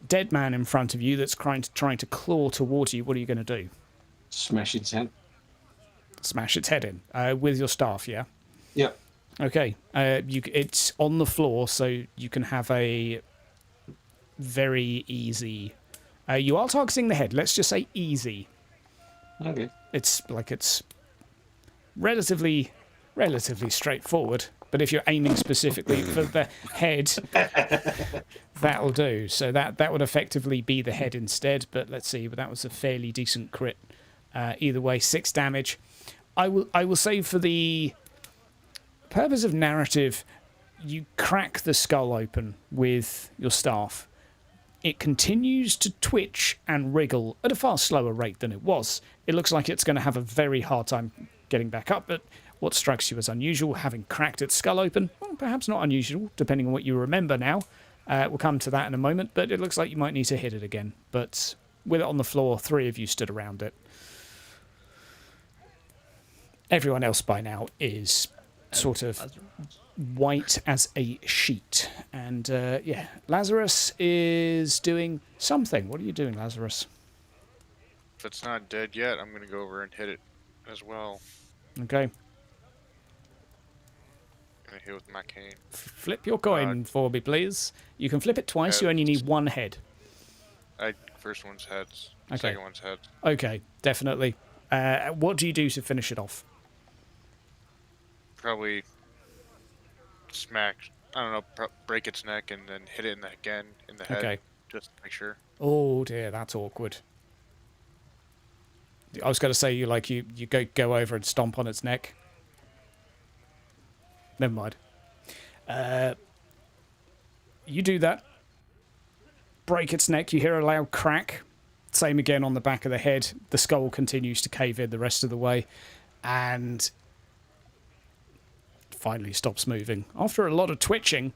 dead man in front of you that's trying to claw towards you. What are you going to do? Smash its head. Smash its head in with your staff, yeah? Yep. Okay. It's on the floor, so you can have a very easy... you are targeting the head. Let's just say easy. Okay. It's relatively straightforward, but if you're aiming specifically for the head, that'll do. So that would effectively be the head instead, but let's see. But that was a fairly decent crit. Either way, 6 damage. I will say for the purpose of narrative, you crack the skull open with your staff. It continues to twitch and wriggle at a far slower rate than it was. It looks like it's going to have a very hard time getting back up, but what strikes you as unusual, having cracked its skull open? Well, perhaps not unusual, depending on what you remember now. We'll come to that in a moment, but it looks like you might need to hit it again. But with it on the floor, 3 of you stood around it. Everyone else by now is sort of white as a sheet. And, yeah, Lazarus is doing something. What are you doing, Lazarus? If it's not dead yet, I'm gonna go over and hit it as well. Okay. Gonna hit with my cane. Flip your coin for me, please. You can flip it twice. You only need 1 head. First one's heads. Okay. Second one's heads. Okay, definitely. What do you do to finish it off? Probably smack. I don't know. Break its neck and then hit it again in the head. Okay. Just to make sure. Oh dear, that's awkward. I was going to say you go over and stomp on its neck. Never mind. You do that. Break its neck. You hear a loud crack. Same again on the back of the head. The skull continues to cave in the rest of the way, and finally stops moving after a lot of twitching.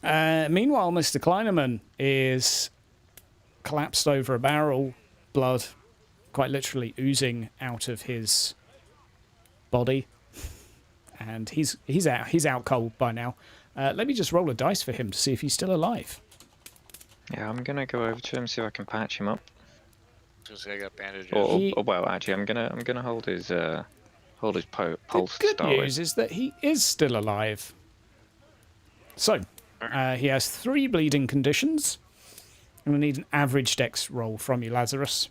Meanwhile, Mr. Kleinerman is collapsed over a barrel, blood quite literally oozing out of his body, and he's out cold by now. Let me just roll a dice for him to see if he's still alive. Yeah, I'm gonna go over to him, see if I can patch him up. Just I got bandages. Or well, actually, I'm gonna hold his pulse. The to good start news is that he is still alive. So, he has 3 bleeding conditions. I'm going to need an average dex roll from you, Lazarus.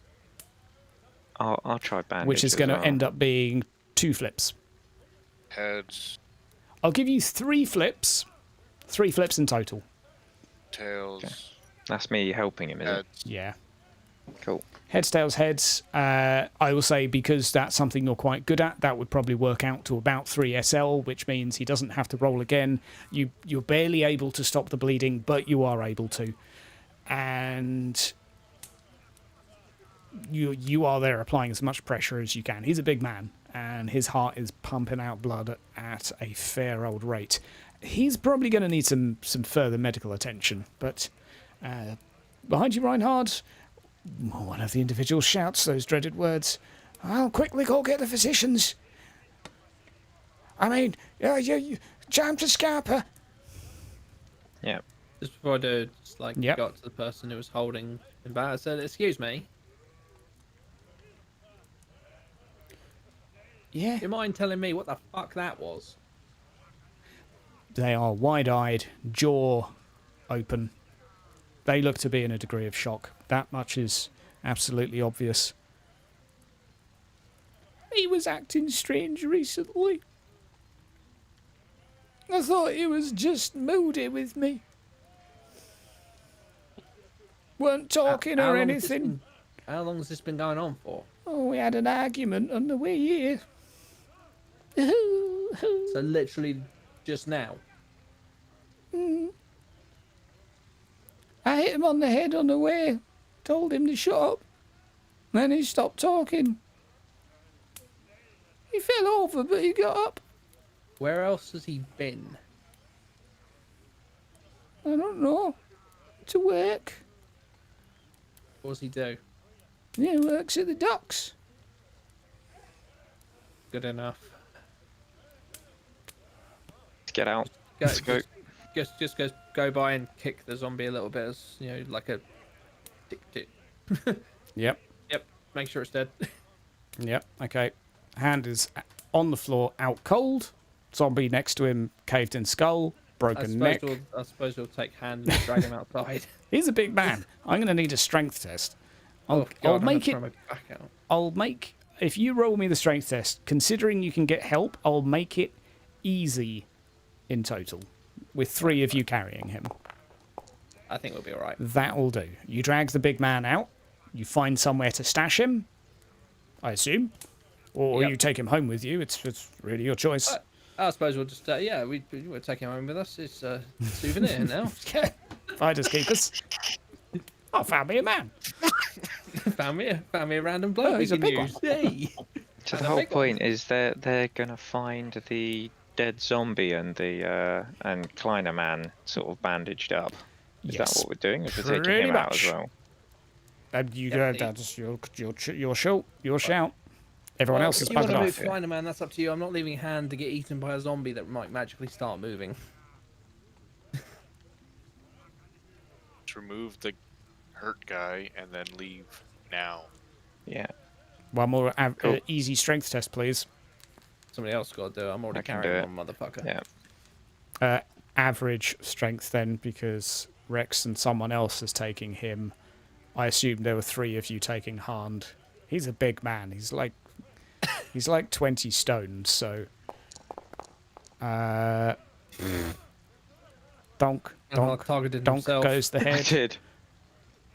I'll try bandage. Which is going to end up being 2 flips. Heads. I'll give you 3 flips. 3 flips in total. Tails. Okay. That's me helping him, is it? Heads. Yeah. Cool. Heads, tails, heads. I will say because that's something you're quite good at, that would probably work out to about 3 SL, which means he doesn't have to roll again. You're barely able to stop the bleeding, but you are able to. And you are there applying as much pressure as you can. He's a big man, and his heart is pumping out blood at a fair old rate. He's probably going to need some further medical attention, but behind you, Reinhard, one of the individuals shouts those dreaded words. I'll quickly go get the physicians. I mean, you jam to Scarpa. Yeah. Just before I do, just like Yep. got to the person who was holding him back, I said, "Excuse me, Yeah. do you mind telling me what the fuck that was?" They are wide-eyed, jaw open. They look to be in a degree of shock. That much is absolutely obvious. He was acting strange recently. I thought he was just moody with me. Weren't talking How or long has this anything. been- How long has this been going on for? Oh, we had an argument on the way here. So literally just now. I hit him on the head on the way. Told him to shut up. Then he stopped talking. He fell over, but he got up. Where else has he been? I don't know. To work. What does he do? Yeah, works at the docks. Good enough. Let's get out. Go, Let's go. just go by and kick the zombie a little bit, as you know, like a tick tick. Yep. Yep. Make sure it's dead. Yep. Okay. Hand is on the floor, out cold. Zombie next to him, caved in skull, broken neck. I suppose we'll take hand and drag him outside. He's a big man. I'm going to need a strength test. Oh, God, I'll I'm make gonna it. throw my back out. I'll make. If you roll me the strength test, considering you can get help, I'll make it easy in total, with 3 of you carrying him. I think we'll be alright. That'll do. You drag the big man out. You find somewhere to stash him, I assume. Or Yep. you take him home with you. It's really your choice. I suppose we'll just we'll take him home with us. It's a souvenir now. Finders keepers. I found me a man. found me a random bloke. Oh, he's a we big can one. use. Yay. So And the a whole big one. point is they're gonna find the dead zombie and the and Kleiner man sort of bandaged up. Is Yes. that what we're doing? Is we're taking Pretty him out much. as well? You Yep, that's your shout. Your shout. Everyone else is If you want buggered to off. move Kleiner Man, that's up to you. I'm not leaving hand to get eaten by a zombie that might magically start moving. Let's remove the hurt guy and then leave now. Yeah. One more Cool. easy strength test, please. Somebody else got to do it. I'm already I can carrying do one, motherfucker. Yeah. Average strength then, because Rex and someone else is taking him. I assume there were 3 of you taking Hand. He's a big man. He's like 20 stone. So, donk, Targeted donk himself. goes the I head. did.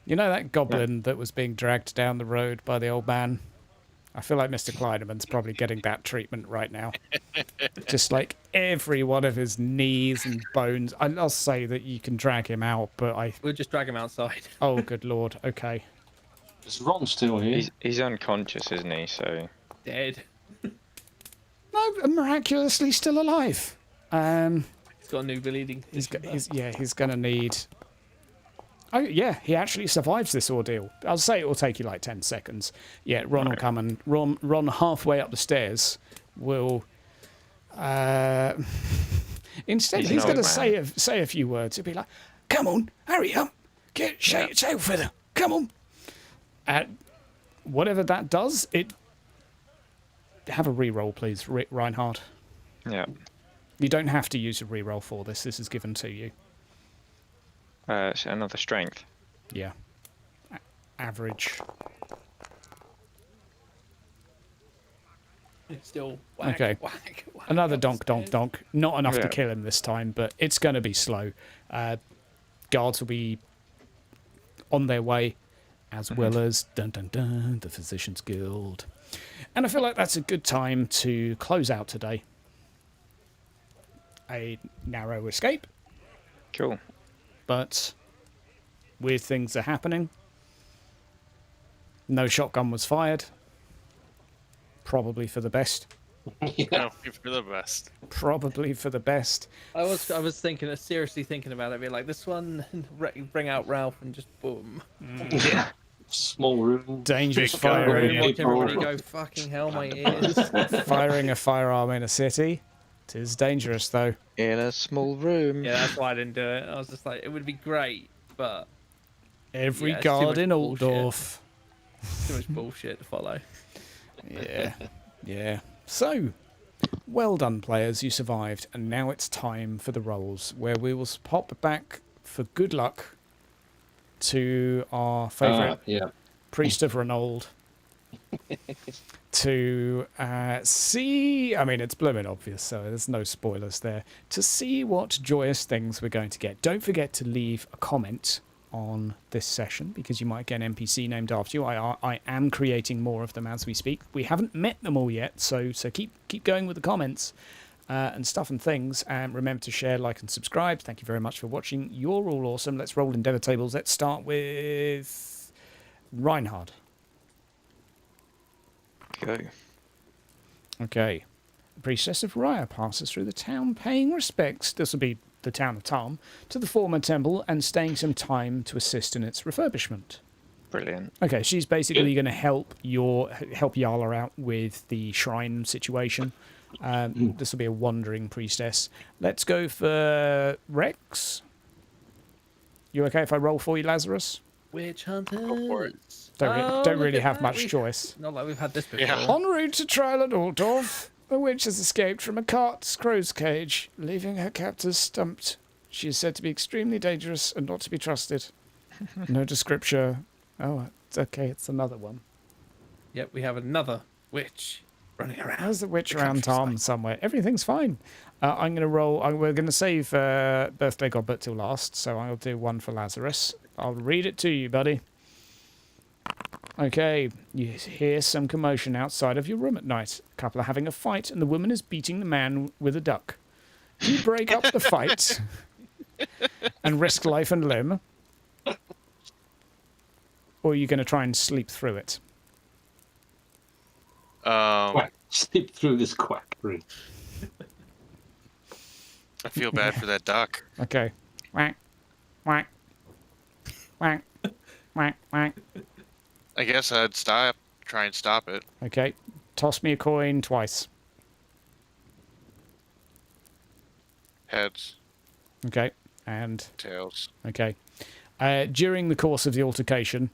You know that goblin that was being dragged down the road by the old man? I feel like Mr. Kleiderman's probably getting that treatment right now. Just like every one of his knees and bones. I'll say that you can drag him out, but We'll just drag him outside. Oh, good lord. Okay. Is Ron still here? He's unconscious, isn't he? So Dead. No, miraculously still alive. He's got a new bleeding. He's going to need... Oh, yeah, he actually survives this ordeal. I'll say it will take you like 10 seconds. Yeah, Ron will come and... Ron halfway up the stairs will... Instead, He's he's an going to old say a few words. He'll be like, come on, hurry up. Shake your tail feather. Come on. Whatever that does, it... Have a reroll, please, Reinhard. yeah. You don't have to use a reroll for this. This is given to you. So another strength. Yeah. Average. Still whack, Okay. whack, whack. Another up donk, the donk, stairs. donk. Not enough to Yeah. kill him this time, but it's going to be slow. Guards will be on their way, as well as dun dun dun, the Physicians Guild. And I feel like that's a good time to close out today. A narrow escape, Cool. but weird things are happening. No shotgun was fired. Probably for the best. No, for the best. Probably for the best. I was thinking, seriously thinking about it. Be like, this one, bring out Ralph and just boom. Yeah. Small room. Dangerous Big gun. firing. Watch everybody People. go, fucking hell, my ears. Firing a firearm in a city. It is dangerous, though. In a small room. Yeah, that's why I didn't do it. I was just like, it would be great, but Every Yeah, it's too guard much in bullshit. Altdorf. too much bullshit to follow. Yeah, yeah. So, well done, players. You survived, and now it's time for the rolls, where we will pop back for good luck to our favourite Yeah. priest of Renold. To see, I mean, it's blooming obvious, so there's no spoilers there. To see what joyous things we're going to get. Don't forget to leave a comment on this session, because you might get an NPC named after you. I am creating more of them as we speak. We haven't met them all yet, so keep going with the comments and stuff and things. And remember to share, like, and subscribe. Thank you very much for watching. You're all awesome. Let's roll Endeavour tables. Let's start with Reinhard. Go. Okay. The Priestess of Raya passes through the town, paying respects, this will be the town of Tarm, to the former temple and staying some time to assist in its refurbishment. Brilliant. Okay, she's basically going to help Yala out with the shrine situation. This will be a wandering priestess. Let's go for Rex. You okay if I roll for you, Lazarus? Witch for it. hunters. Don't look really at have that. much We- choice. Not like we've had this before. Yeah. En route to trial at Altdorf, the witch has escaped from a cart's crow's cage, leaving her captors stumped. She is said to be extremely dangerous and not to be trusted. No description. Oh, it's okay, it's another one. Yep, we have another witch running around. How's the witch The around Tom countryside. somewhere? Everything's fine. I'm going to roll. We're going to save Birthday Godbert till last, so I'll do one for Lazarus. I'll read it to you, buddy. Okay, you hear some commotion outside of your room at night. A couple are having a fight, and the woman is beating the man with a duck. Do you break up the fight and risk life and limb? Or are you going to try and sleep through it? Quack. Sleep through this quackery. I feel bad for that duck. Okay. Whack, whack, whack, whack, whack. I guess I'd try and stop it. Okay, toss me a coin twice. Heads, Okay, and tails. okay. During the course of the altercation,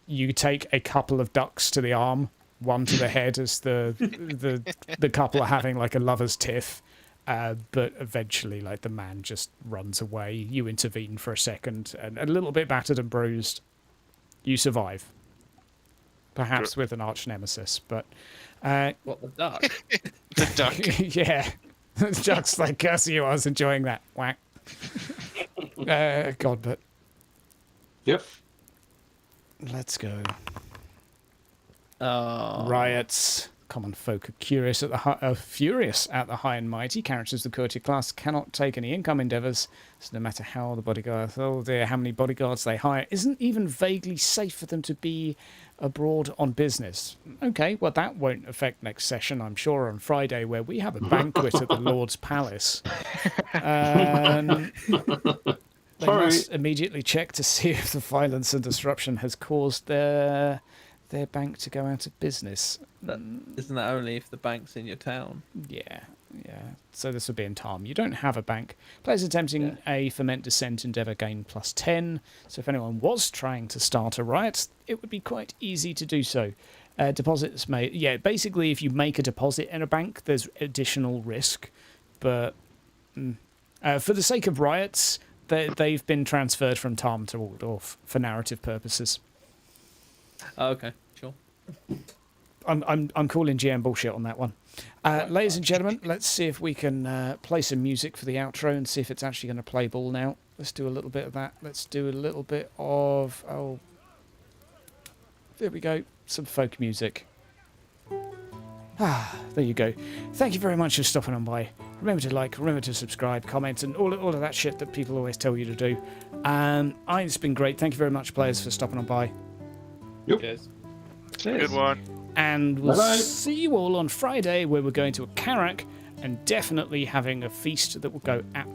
you take a couple of ducks to the arm, one to the head as the couple are having like a lover's tiff. But eventually, like, the man just runs away. You intervene for a second, and a little bit battered and bruised. You survive. Perhaps with an arch nemesis, but What, the duck? The duck. yeah. The duck's like, curse you, I was enjoying that. Whack. God, but Yep. let's go. Oh. Riots. Common folk are furious at the high and mighty. Characters of the courtier class cannot take any income endeavours, so no matter how the bodyguards, oh dear, how many bodyguards they hire, isn't even vaguely safe for them to be abroad on business. Okay, well, that won't affect next session, I'm sure, on Friday, where we have a banquet at the Lord's Palace. They Sorry. must immediately check to see if the violence and disruption has caused their bank to go out of business. Isn't that only if the bank's in your town? Yeah. So this would be in Tarm. You don't have a bank. Players attempting a ferment descent endeavour gain +10. So if anyone was trying to start a riot, it would be quite easy to do so. Deposits made. Yeah, basically, if you make a deposit in a bank, there's additional risk. But for the sake of riots, they've been transferred from Tarm to Altdorf for narrative purposes. Oh, okay, sure. I'm calling GM bullshit on that one. Ladies and gentlemen, let's see if we can play some music for the outro and see if it's actually going to play ball now. Let's do a little bit of that. Let's do a little bit of... Oh, there we go. Some folk music. There you go. Thank you very much for stopping on by. Remember to like, remember to subscribe, comment, and all of that shit that people always tell you to do. It's been great. Thank you very much, players, for stopping on by. Yep. Cheers. Good one. And we'll Bye-bye. see you all on Friday, where we're going to a Karak and definitely having a feast that will go absolutely